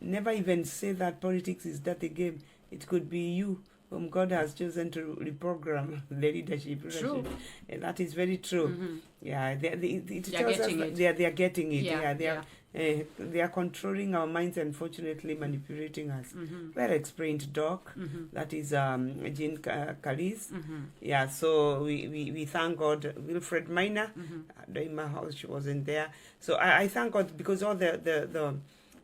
Never even say that politics is dirty game. It could be you whom God has chosen to reprogram the leadership. True. And that is very true. Yeah, it tells us that they are getting it. They are controlling our minds and fortunately manipulating us. Well explained, Doc. That is Jean Calise. Yeah, so we thank God. Wilfred Minor, in my house, she wasn't there. So I thank God because all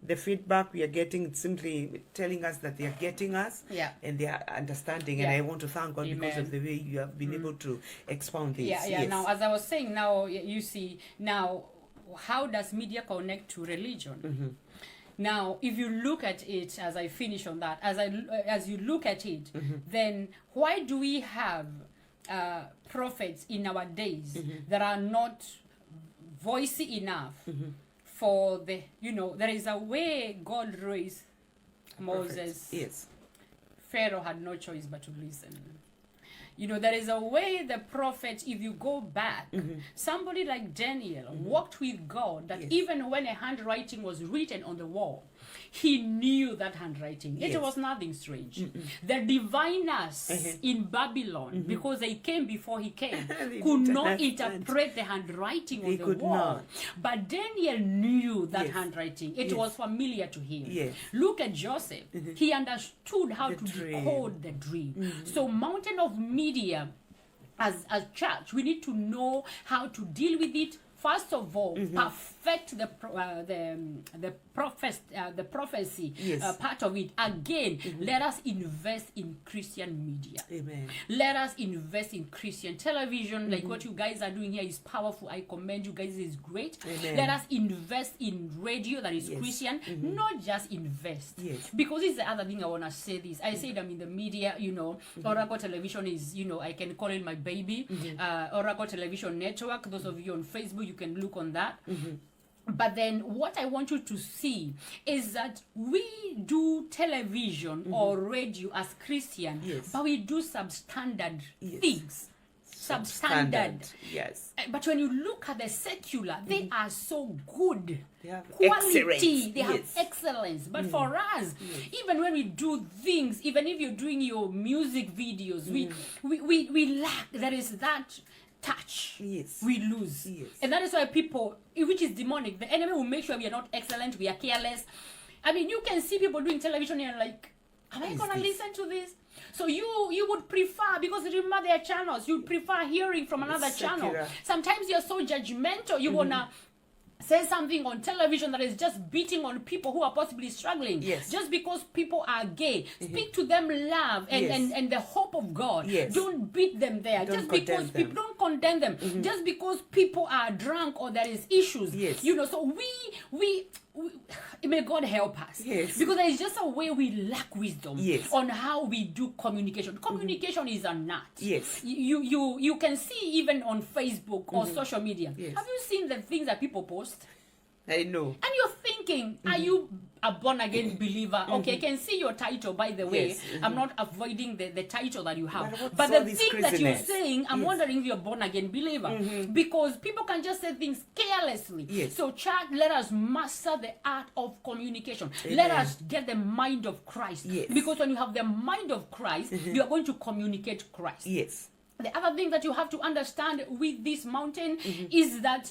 the feedback we are getting, it's simply telling us that they are getting us and they are understanding. And I want to thank God because of the way you have been able to expound this. Yeah. Now, as I was saying, now you see, now how does media connect to religion? Now, if you look at it, as I finish on that, as you look at it, then why do we have prophets in our days that are not voicey enough? For the, there is a way God raised Moses. Yes. Pharaoh had no choice but to listen. There is a way the prophet, if you go back, somebody like Daniel walked with God that even when a handwriting was written on the wall, he knew that handwriting. It was nothing strange. The diviners in Babylon, because they came before he came, could not interpret the handwriting on the wall. But Daniel knew that handwriting. It was familiar to him. Look at Joseph. He understood how to decode the dream. So mountain of media as church, we need to know how to deal with it. First of all, perfect the prophecy Yes. part of it. Again, let us invest in Christian media. Amen. Let us invest in Christian television. Like what you guys are doing here is powerful. I commend you guys. It's great. Amen. Let us invest in radio that is Yes. Christian, not just invest. Yes. Because it's the other thing I want to say this. I said I'm in the media, Oracle Television is, I can call it my baby. Oracle Television Network. Those of you on Facebook, you can look on that. But then what I want you to see is that we do television or radio as Christian, Yes. but we do substandard Yes. things. Substandard. Yes. But when you look at the secular, they are so good. They have Quality, excellence. they have Yes. excellence. But for us, even when we do things, even if you're doing your music videos, we lack. There is that touch. Yes. We lose. Yes. And that is why people, which is demonic, the enemy will make sure we are not excellent, we are careless. I mean, you can see people doing television and you're like, am I going to listen to this? So you would prefer, because remember their channels, you prefer hearing from another channel. Secular. Sometimes you're so judgmental, you want to say something on television that is just beating on people who are possibly struggling. Yes. Just because people are gay. Speak to them love and, Yes. and the hope of God. Yes. Don't beat them there. Don't Just because condemn them. people don't condemn them. Just because people are drunk or there is issues. Yes. So we may God help us. Yes. Because there is just a way we lack wisdom Yes. on how we do communication. Communication is an art. Yes. You can see even on Facebook or social media. Yes. Have you seen the things that people post? I know. And you're thinking, are you a born-again believer? Okay, I can see your title, by the way. Yes. I'm not avoiding the title that you have. But what's But all the this thing that you're craziness? saying, I'm Yes. wondering if you're a born-again believer. Because people can just say things carelessly. Yes. So, church, let us master the art of communication. Amen. Let us get the mind of Christ. Yes. Because when you have the mind of Christ, you are going to communicate Christ. Yes. The other thing that you have to understand with this mountain is that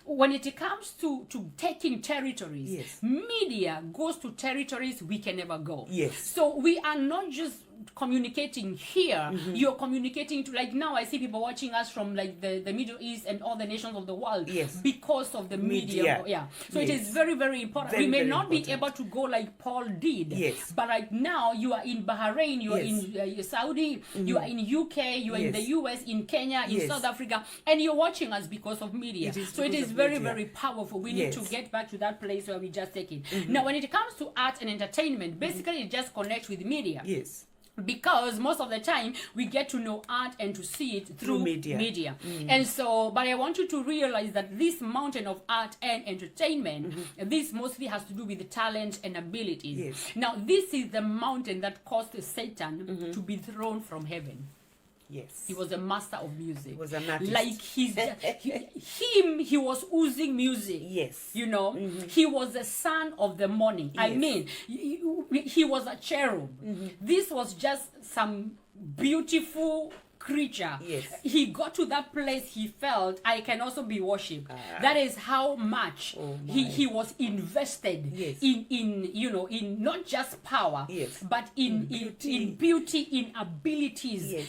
when it comes to taking territories, Yes. media goes to territories we can never go. Yes. So we are not just communicating here, you're communicating to, like, now I see people watching us from like the Middle East and all the nations of the world. Yes. Because of the media. Media. Yeah. So it Yes. is very, very important. Very, we may very not be important. able to go like Paul did. Yes. But right now you are in Bahrain, you are Yes. in Saudi, you are in UK, you are in Yes. the US, in Kenya, in Yes. South Africa, and you're watching us because of media. It is So it because is of very, media. very powerful. We Yes. need to get back to that place where we just take it. Now, when it comes to art and entertainment, basically it just connects with media. Yes. Because most of the time we get to know art and to see it through media. And so, but I want you to realize that this mountain of art and entertainment, this mostly has to do with the talent and abilities. Yes. Now, this is the mountain that caused Satan to be thrown from heaven. Yes. He was a master of music. He was an artist. Like he was oozing music. Yes. He was the son of the morning. I Yes. mean, he was a cherub. This was just some beautiful creature. Yes. He got to that place he felt I can also be worshipped. That is how much he was invested Yes. in not just power, Yes. but in beauty, in abilities. Yes.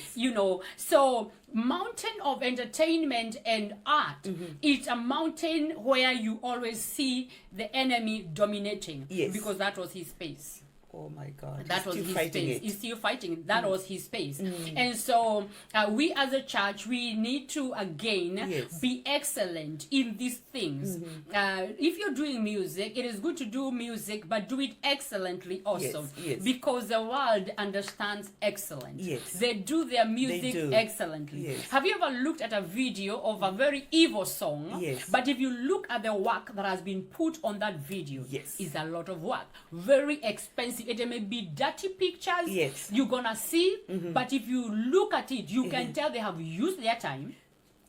So mountain of entertainment and art, it's a mountain where you always see the enemy dominating. Yes. Because that was his space. Oh my God. That was Still his fighting space. it. He's still fighting. That was his space. And so we as a church, we need to again Yes. be excellent in these things. If you're doing music, it is good to do music, but do it excellently also. Yes. Because the world understands excellence. Yes. They do their music do. excellently. Yes. Have you ever looked at a video of a very evil song? Yes. But if you look at the work that has been put on that video, Yes. it's a lot of work. Very expensive. It may be dirty pictures. Yes. You're gonna see, but if you look at it, you can tell they have used their time,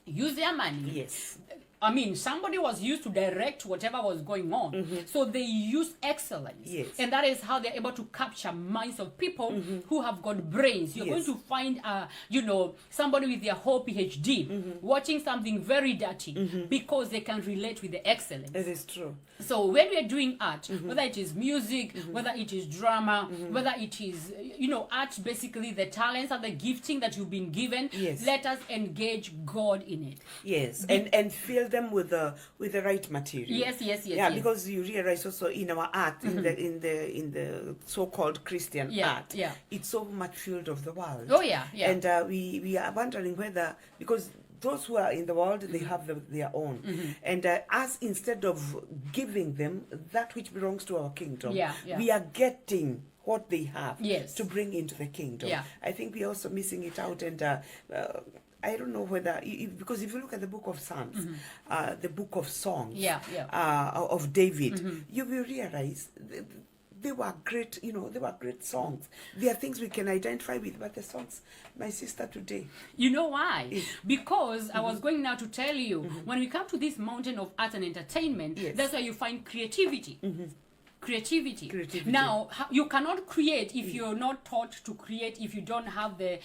used their money. Yes. I mean, somebody was used to direct whatever was going on. So they use excellence. Yes. And that is how they're able to capture minds of people who have got brains. You're going to find, somebody with their whole PhD watching something very dirty because they can relate with the excellence. It is true. So when we are doing art, whether it is music, whether it is drama, whether it is, art, basically the talents and the gifting that you've been given, let us engage God in it. Yes, and fill them with the right material. Yes. Yeah, because you realize also in our art, in the so-called Christian art, it's so much filled of the world. Oh yeah. And we are wondering whether, because those who are in the world, they have their own. And us, instead of giving them that which belongs to our kingdom, we are getting what they have to bring into the kingdom. I think we're also missing it out. And I don't know whether, because if you look at the book of Psalms, the book of songs of David, you will realize they were great, they were great songs. There are things we can identify with, but the songs, my sister, today. You know why? Because I was going now to tell you, when we come to this mountain of art and entertainment, that's where you find creativity. Creativity. Now, you cannot create if you're not taught to create, if you don't have the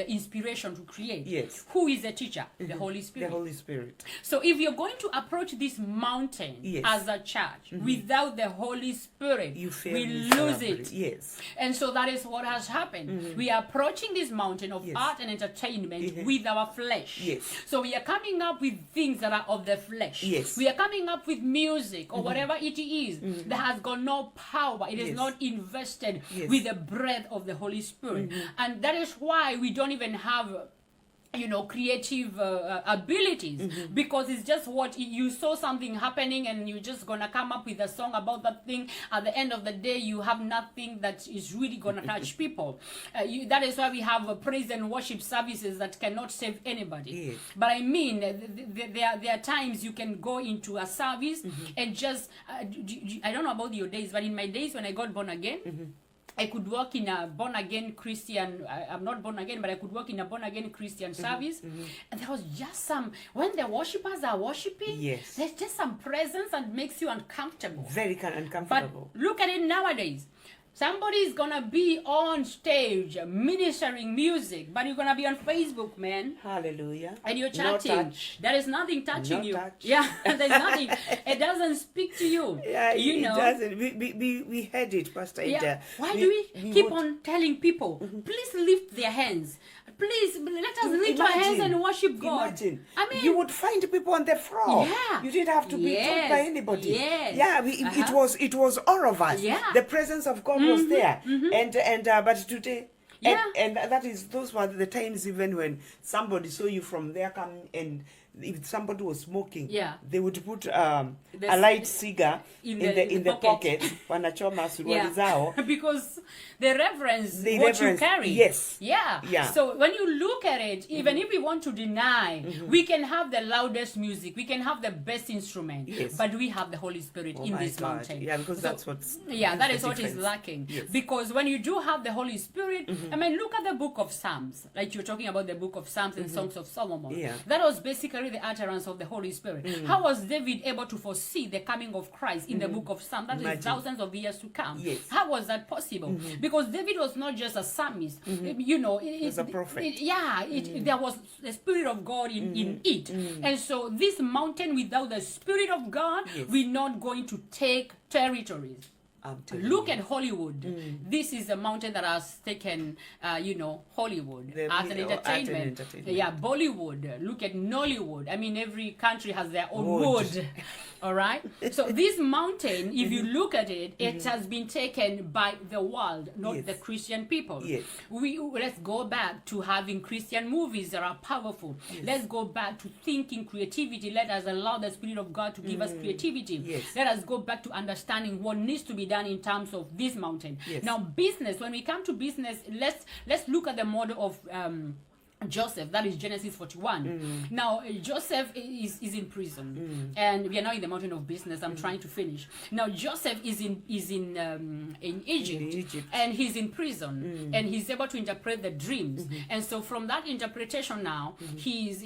inspiration to create. Yes. Who is the teacher? The Holy Spirit. The Holy Spirit. So if you're going to approach this mountain as a church without the Holy Spirit, we lose it. Yes. And so that is what has happened. We are approaching this mountain of art and entertainment with our flesh. Yes. So we are coming up with things that are of the flesh. Yes. We are coming up with music or whatever it is that has got no power. It is not invested with the breath of the Holy Spirit. And that is why we don't even have creative abilities, because it's just what you saw something happening and you're just gonna come up with a song about that thing. At the end of the day, you have nothing that is really gonna touch people. That is why we have praise and worship services that cannot save anybody. But I mean, there are times you can go into a service and just I don't know about your days, but in my days when I got born again, I could work in a born-again Christian, I'm not born again, but I could work in a born-again Christian service. And there was just when the worshippers are worshiping, there's just some presence that makes you uncomfortable. Very uncomfortable. But look at it nowadays. Somebody is gonna be on stage ministering music, but you're gonna be on Facebook, man. Hallelujah. And you're chatting. No touch. There is nothing touching No you. touch. Yeah, there's nothing. It doesn't speak to you. Yeah, it doesn't. We had it, Pastor Ida. Why do we keep on telling people, please lift their hands? Please, let us lift our hands and worship God. Imagine. I mean, you would find people on the floor. Yeah. You didn't have to be told by anybody. Yes. Yeah, it was all of us. Yeah. The presence of God was there. And but today, and those were the times even when somebody saw you from there coming, and if somebody was smoking, they would put a light cigar in the pocket. Wanachoma suruali zao. Because they reverence what you carry. Yes. Yeah. So when you look at it, even if we want to deny, we can have the loudest music, we can have the best instrument, but we have the Holy Spirit in this mountain. Yeah, because that's what's that is what is lacking. Yes. Because when you do have the Holy Spirit, I mean, look at the book of Psalms. Like you're talking about the book of Psalms and Songs of Solomon. Yeah. That was basically the utterance of the Holy Spirit. How was David able to foresee the coming of Christ in the book of Psalms? That is thousands of years to come. Yes. How was that possible? Because David was not just a psalmist. He was a prophet. There was the Spirit of God in it. And so this mountain without the Spirit of God, we're not going to take territories. Look at Hollywood. This is a mountain that has taken, Hollywood, art and entertainment. Yeah, Bollywood. Look at Nollywood. I mean, every country has their own wood. All right. So this mountain, if you look at it, it has been taken by the world, not the Christian people. Yes. Let's go back to having Christian movies that are powerful. Let's go back to thinking creativity. Let us allow the Spirit of God to give us creativity. Let us go back to understanding what needs to be done in terms of this mountain. Now, business. When we come to business, let's look at the model of Joseph. That is Genesis 41. Now Joseph is in prison, and we are now in the mountain of business. I'm trying to finish. Now Joseph is in Egypt, and he's in prison, and he's able to interpret the dreams. And so from that interpretation now, he's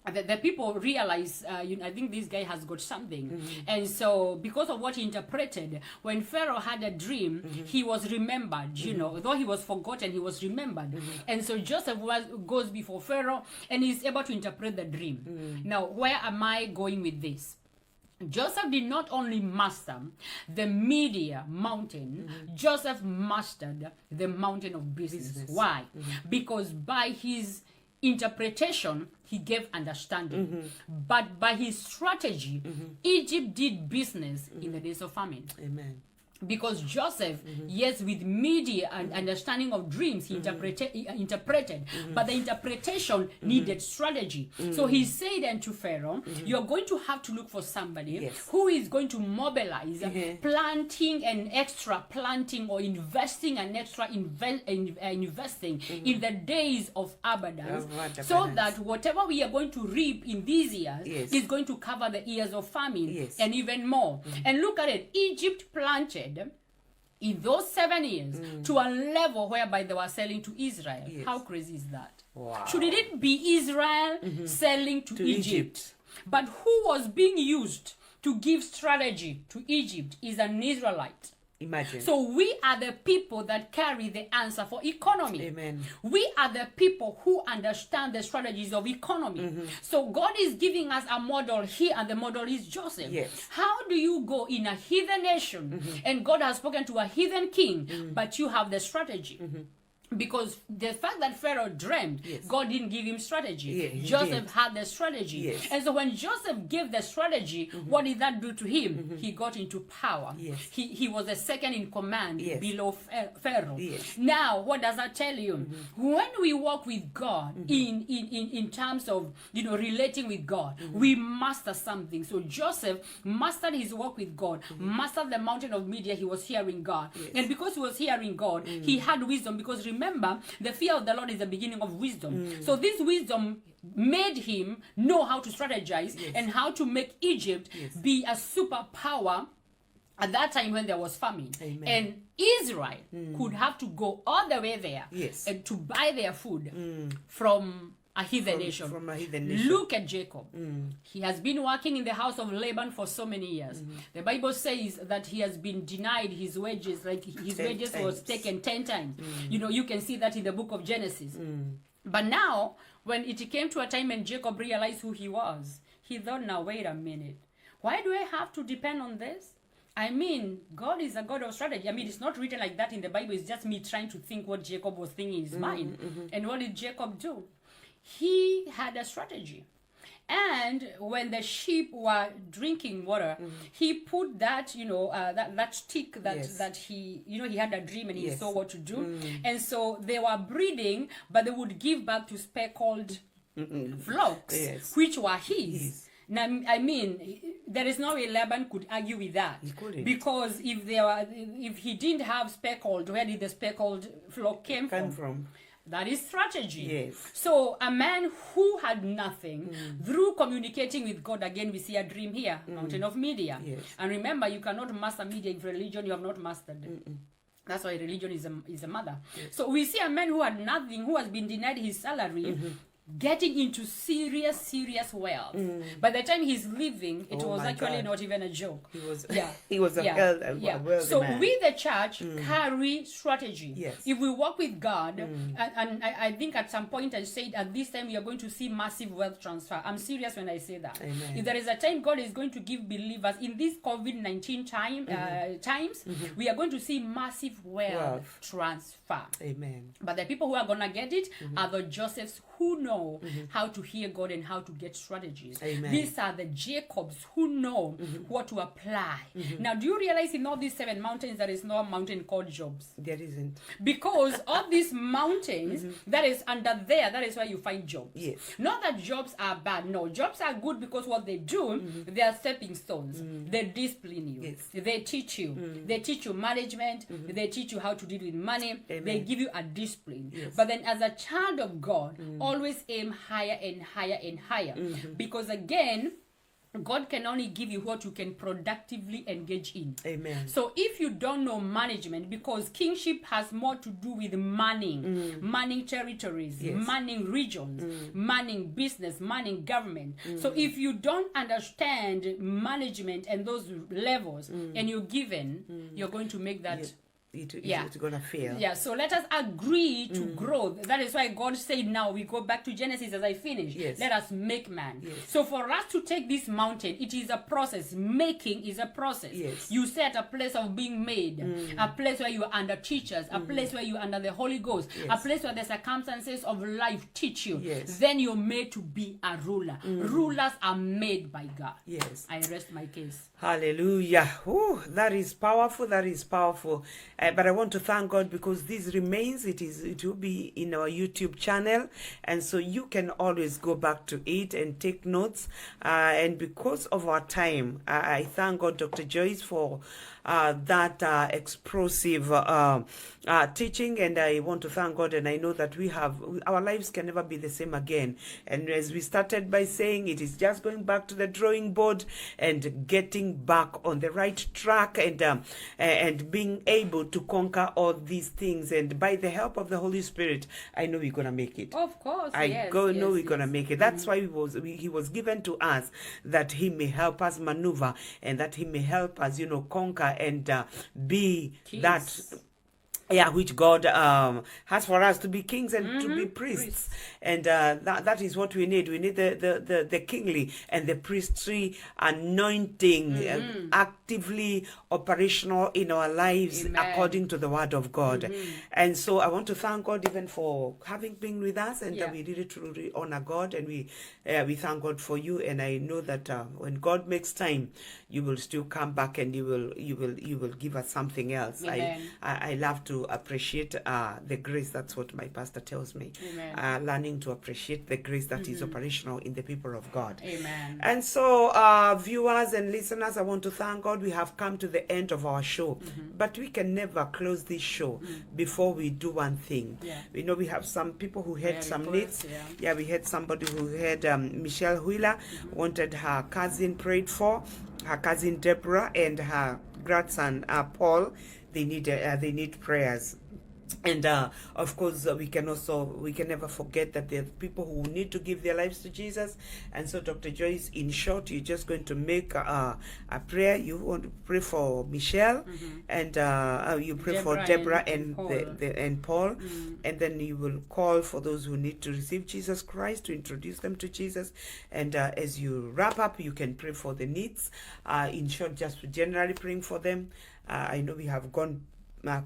the people realize, I think this guy has got something. And so because of what he interpreted, when Pharaoh had a dream, he was remembered, though he was forgotten, he was remembered. And so Joseph goes before Pharaoh and he's able to interpret the dream. Now, where am I going with this? Joseph did not only master the media mountain, Joseph mastered the mountain of business. Why? Because by his interpretation, he gave understanding. But by his strategy, Egypt did business in the days of famine. Amen. Because Joseph, yes, with media and understanding of dreams, he interpreted, but the interpretation needed strategy. So he said unto Pharaoh, you're going to have to look for somebody who is going to mobilize planting and extra planting or investing and extra investing in the days of abundance, so that whatever we are going to reap in these years is going to cover the years of famine and even more. And look at it, Egypt planted in those 7 years to a level whereby they were selling to Israel. How crazy is that? Wow. Should it be Israel selling to Egypt? But who was being used to give strategy to Egypt is an Israelite. Imagine. So we are the people that carry the answer for economy. Amen. We are the people who understand the strategies of economy. So God is giving us a model here, and the model is Joseph. Yes. How do you go in a heathen nation and God has spoken to a heathen king, but you have the strategy? Because the fact that Pharaoh dreamed, God didn't give him strategy. Joseph had the strategy. And so when Joseph gave the strategy, what did that do to him? He got into power. He was the second in command below Pharaoh. Now, what does that tell you? When we walk with God in terms of relating with God, we master something. So Joseph mastered his walk with God, mastered the mountain of media. He was hearing God. And because he was hearing God, he had wisdom, because remember, the fear of the Lord is the beginning of wisdom. So this wisdom made him know how to strategize and how to make Egypt be a superpower at that time when there was famine. Amen. And Israel could have to go all the way there and to buy their food from a heathen nation. From a heathen nation. Look at Jacob. He has been working in the house of Laban for so many years. The Bible says that he has been denied his wages, like his wages was taken 10 times. You can see that in the book of Genesis. But now, when it came to a time when Jacob realized who he was, he thought, now wait a minute. Why do I have to depend on this? I mean, God is a God of strategy. I mean, it's not written like that in the Bible. It's just me trying to think what Jacob was thinking in his mind. And what did Jacob do? He had a strategy. And when the sheep were drinking water, he put that, that stick that he, he had a dream and he saw what to do. And so they were breeding, but they would give back to speckled flocks, which were his. Now, I mean, there is no way Laban could argue with that. He couldn't. Because if he didn't have speckled, where did the speckled flock came from? That is strategy. So a man who had nothing, through communicating with God, again we see a dream here, mountain of media. And remember, you cannot master media if religion you have not mastered. That's why religion is a mother. So we see a man who had nothing, who has been denied his salary, getting into serious wealth. By the time he's leaving, it was actually not even a joke. He was a wealthy so man. we, the church, carry strategy. If we walk with God, and I think at some point I said at this time we are going to see massive wealth transfer. I'm serious when I say that. Amen. If there is a time God is going to give believers in this COVID-19 times, we are going to see massive wealth transfer. Amen. But the people who are going to get it are the Josephs who know how to hear God and how to get strategies. Amen. These are the Jacobs who know what to apply. Now, do you realize in all these 7 mountains there is no mountain called Jobs? There isn't. Because all these mountains that is under there, that is where you find jobs. Not that jobs are bad. No, jobs are good because what they do, they are stepping stones. They discipline you. They teach you. They teach you management. They teach you how to deal with money. Amen. They give you a discipline. But then as a child of God, always aim higher and higher and higher. Because again, God can only give you what you can productively engage in. Amen. So if you don't know management, because kingship has more to do with manning, manning territories, manning regions, manning business, manning government. So if you don't understand management and those levels, and you're given, you're going to make that... It's going to fail. Yeah, so let us agree to grow. That is why God said, now we go back to Genesis as I finish. Yes. Let us make man. Yes. So for us to take this mountain, it is a process. Making is a process. Yes. You set a place of being made, a place where you are under teachers, a place where you are under the Holy Ghost, a place where the circumstances of life teach you. Yes. Then you're made to be a ruler. Rulers are made by God. Yes. I rest my case. Hallelujah. Oh, that is powerful. That is powerful. But I want to thank God because this remains. It will be in our YouTube channel, and so you can always go back to it and take notes. And because of our time, I thank God, Dr. Joyce, for that explosive teaching, and I want to thank God, and I know that our lives can never be the same again. And as we started by saying, it is just going back to the drawing board and getting back on the right track, and being able to conquer all these things. And by the help of the Holy Spirit, I know we're gonna make it. Of course, I know we're gonna make it. That's why he was given to us, that he may help us maneuver, and that he may help us, conquer and be Kings. that. Yeah, which God has for us, to be kings and to be priests. And that is what we need. We need the kingly and the priestly anointing actively operational in our lives. Amen. According to the word of God. And so I want to thank God even for having been with us, and we really truly honor God, and we thank God for you. And I know that when God makes time, you will still come back and you will give us something else. Amen. I love to appreciate the grace. That's what my pastor tells me. Learning to appreciate the grace that is operational in the people of God. Amen. And so viewers and listeners, I want to thank God. We have come to the end of our show, but we can never close this show before we do one thing. We know we have some people who had some needs. We had somebody who had Michelle Wheeler wanted her cousin prayed for, her cousin Deborah, and her grandson Paul. They need prayers. And of course, we can never forget that there are people who need to give their lives to Jesus. And so, Dr. Joyce, in short, you're just going to make a prayer. You want to pray for Michelle, and you pray for Deborah and Paul, and then you will call for those who need to receive Jesus Christ, to introduce them to Jesus. And as you wrap up, you can pray for the needs. In short, just generally praying for them. I know we have gone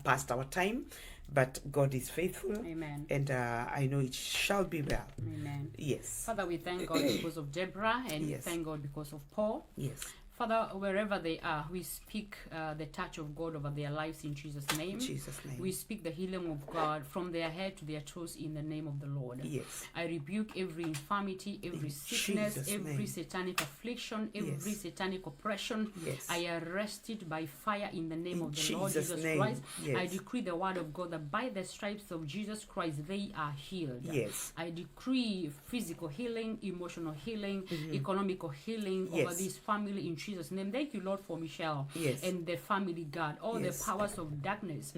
past our time, but God is faithful. Amen. And I know it shall be well. Amen. Yes. Father, we thank God because of Deborah, and we thank God because of Paul. Yes. Father, wherever they are, we speak the touch of God over their lives in Jesus' name. In Jesus' name. We speak the healing of God from their head to their toes in the name of the Lord. Yes. I rebuke every infirmity, every sickness, Jesus' every name. satanic affliction, every satanic oppression. Yes. I arrest it by fire in the name of the Lord Jesus' Jesus name. Christ. Yes. I decree the word of God that by the stripes of Jesus Christ they are healed. Yes. I decree physical healing, emotional healing, economical healing over this family in Jesus' name. Thank you, Lord, for Michelle and the family, God. All the powers of darkness.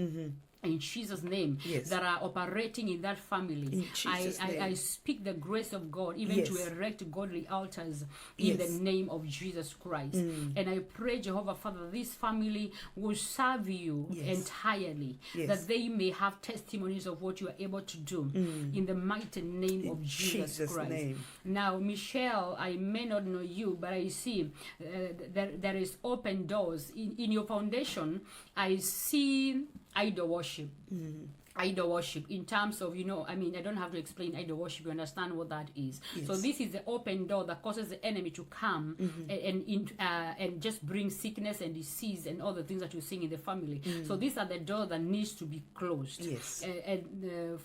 In Jesus' name, that are operating in that family. I speak the grace of God even to erect godly altars in the name of Jesus Christ. And I pray, Jehovah Father, this family will serve you entirely, that they may have testimonies of what you are able to do in the mighty name of Jesus Christ. Name. Now, Michelle, I may not know you, but I see there is open doors. In your foundation, I see idol worship. Idol worship, in terms of, I don't have to explain idol worship. You understand what that is. So this is the open door that causes the enemy to come and just bring sickness and disease and all the things that you're seeing in the family. So these are the doors that needs to be closed.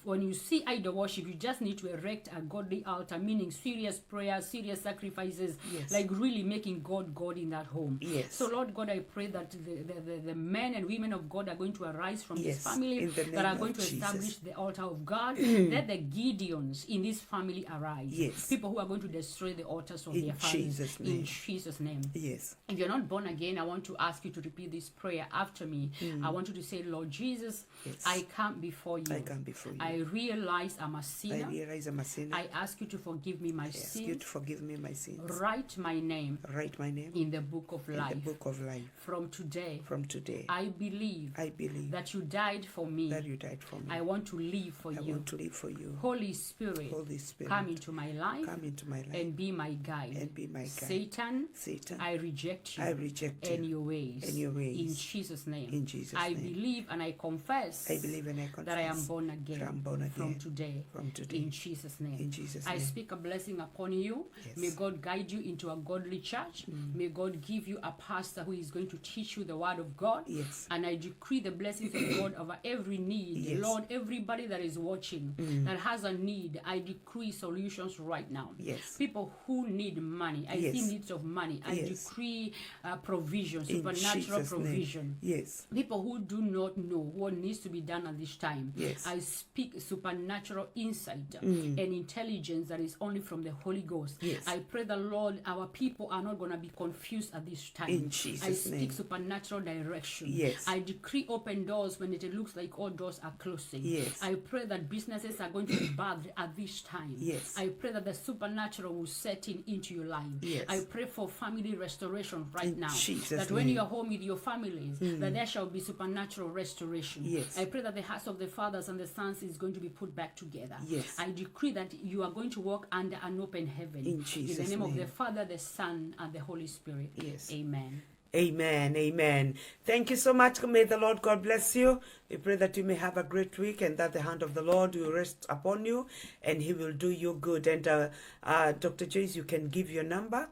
When you see idol worship, you just need to erect a godly altar, meaning serious prayers, serious sacrifices, like really making God in that home. So Lord God, I pray that the men and women of God are going to arise from this family, that are going to establish the altar of God. Mm. Let the Gideons in this family arise. Yes. People who are going to destroy the altars of In their families. Jesus' name. In Jesus' name. Yes. If you're not born again, I want to ask you to repeat this prayer after me. I want you to say, Lord Jesus, Yes. I come before you. I come before you. I realize I'm a sinner. I realize I'm a sinner. I ask you to forgive me my I ask you sins. to forgive me my sins. Write my name Write my name in the book of in life. the book of life. From today, From today, I believe I believe that you died for me. that you died for me. I want to live for I you. want to live for you. Holy Spirit, Holy Spirit, come into my life come into my life and be my guide. and be my guide. Satan, Satan, I reject you I reject and you your ways. and your ways. In Jesus' name. In Jesus' I name. believe and I confess I believe and I confess that I am born again. that I'm born From again today. from today. In Jesus' name. In Jesus' I name. speak a blessing upon you. Yes. May God guide you into a godly church. May God give you a pastor who is going to teach you the word of God. Yes. And I decree the blessings of God over every need. Yes. Lord, everybody that is watching that has a need, I decree solutions right now. Yes. People who need money, I Yes. see needs of money. I Yes. decree provision, In supernatural Jesus' name. provision. Yes. People who do not know what needs to be done at this time, Yes. I speak supernatural insight and intelligence that is only from the Holy Ghost. Yes. I pray the Lord, our people are not going to be confused at this time. In Jesus' I speak name. supernatural direction. Yes. I decree open doors when it looks like all doors are closing. Yes. I pray that businesses are going to be birthed at this time. Yes. I pray that the supernatural will set in into your life. Yes. I pray for family restoration right In now. Jesus' That when name. you're home with your families, that there shall be supernatural restoration. Yes. I pray that the hearts of the fathers and the sons is going to be put back together. Yes. I decree that you are going to walk under an open heaven. In Jesus' the name of the name. Father, the Son, and the Holy Spirit. Yes. Amen. Amen. Amen. Thank you so much. May the Lord God bless you. We pray that you may have a great week and that the hand of the Lord will rest upon you and he will do you good. And Dr. Joyce, you can give your number.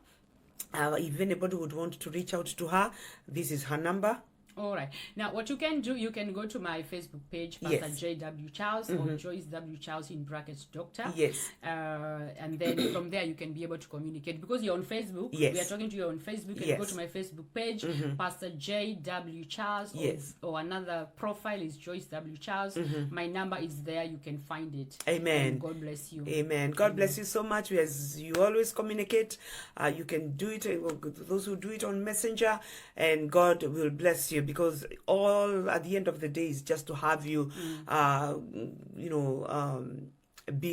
If anybody would want to reach out to her, this is her number. All right. Now, what you can do, you can go to my Facebook page, Pastor Yes. J.W.Charles, or Joyce W.Charles in brackets, Doctor. Yes. And then from there, you can be able to communicate. Because you're on Facebook, Yes. we are talking to you on Facebook, and Yes. go to my Facebook page, Pastor J.W.Charles, Yes. or another profile is Joyce W.Charles. My number is there. You can find it. Amen. And God bless you. Amen. God bless you so much. As you always communicate, you can do it, those who do it on Messenger, and God will bless you, because all at the end of the day is just to have you, be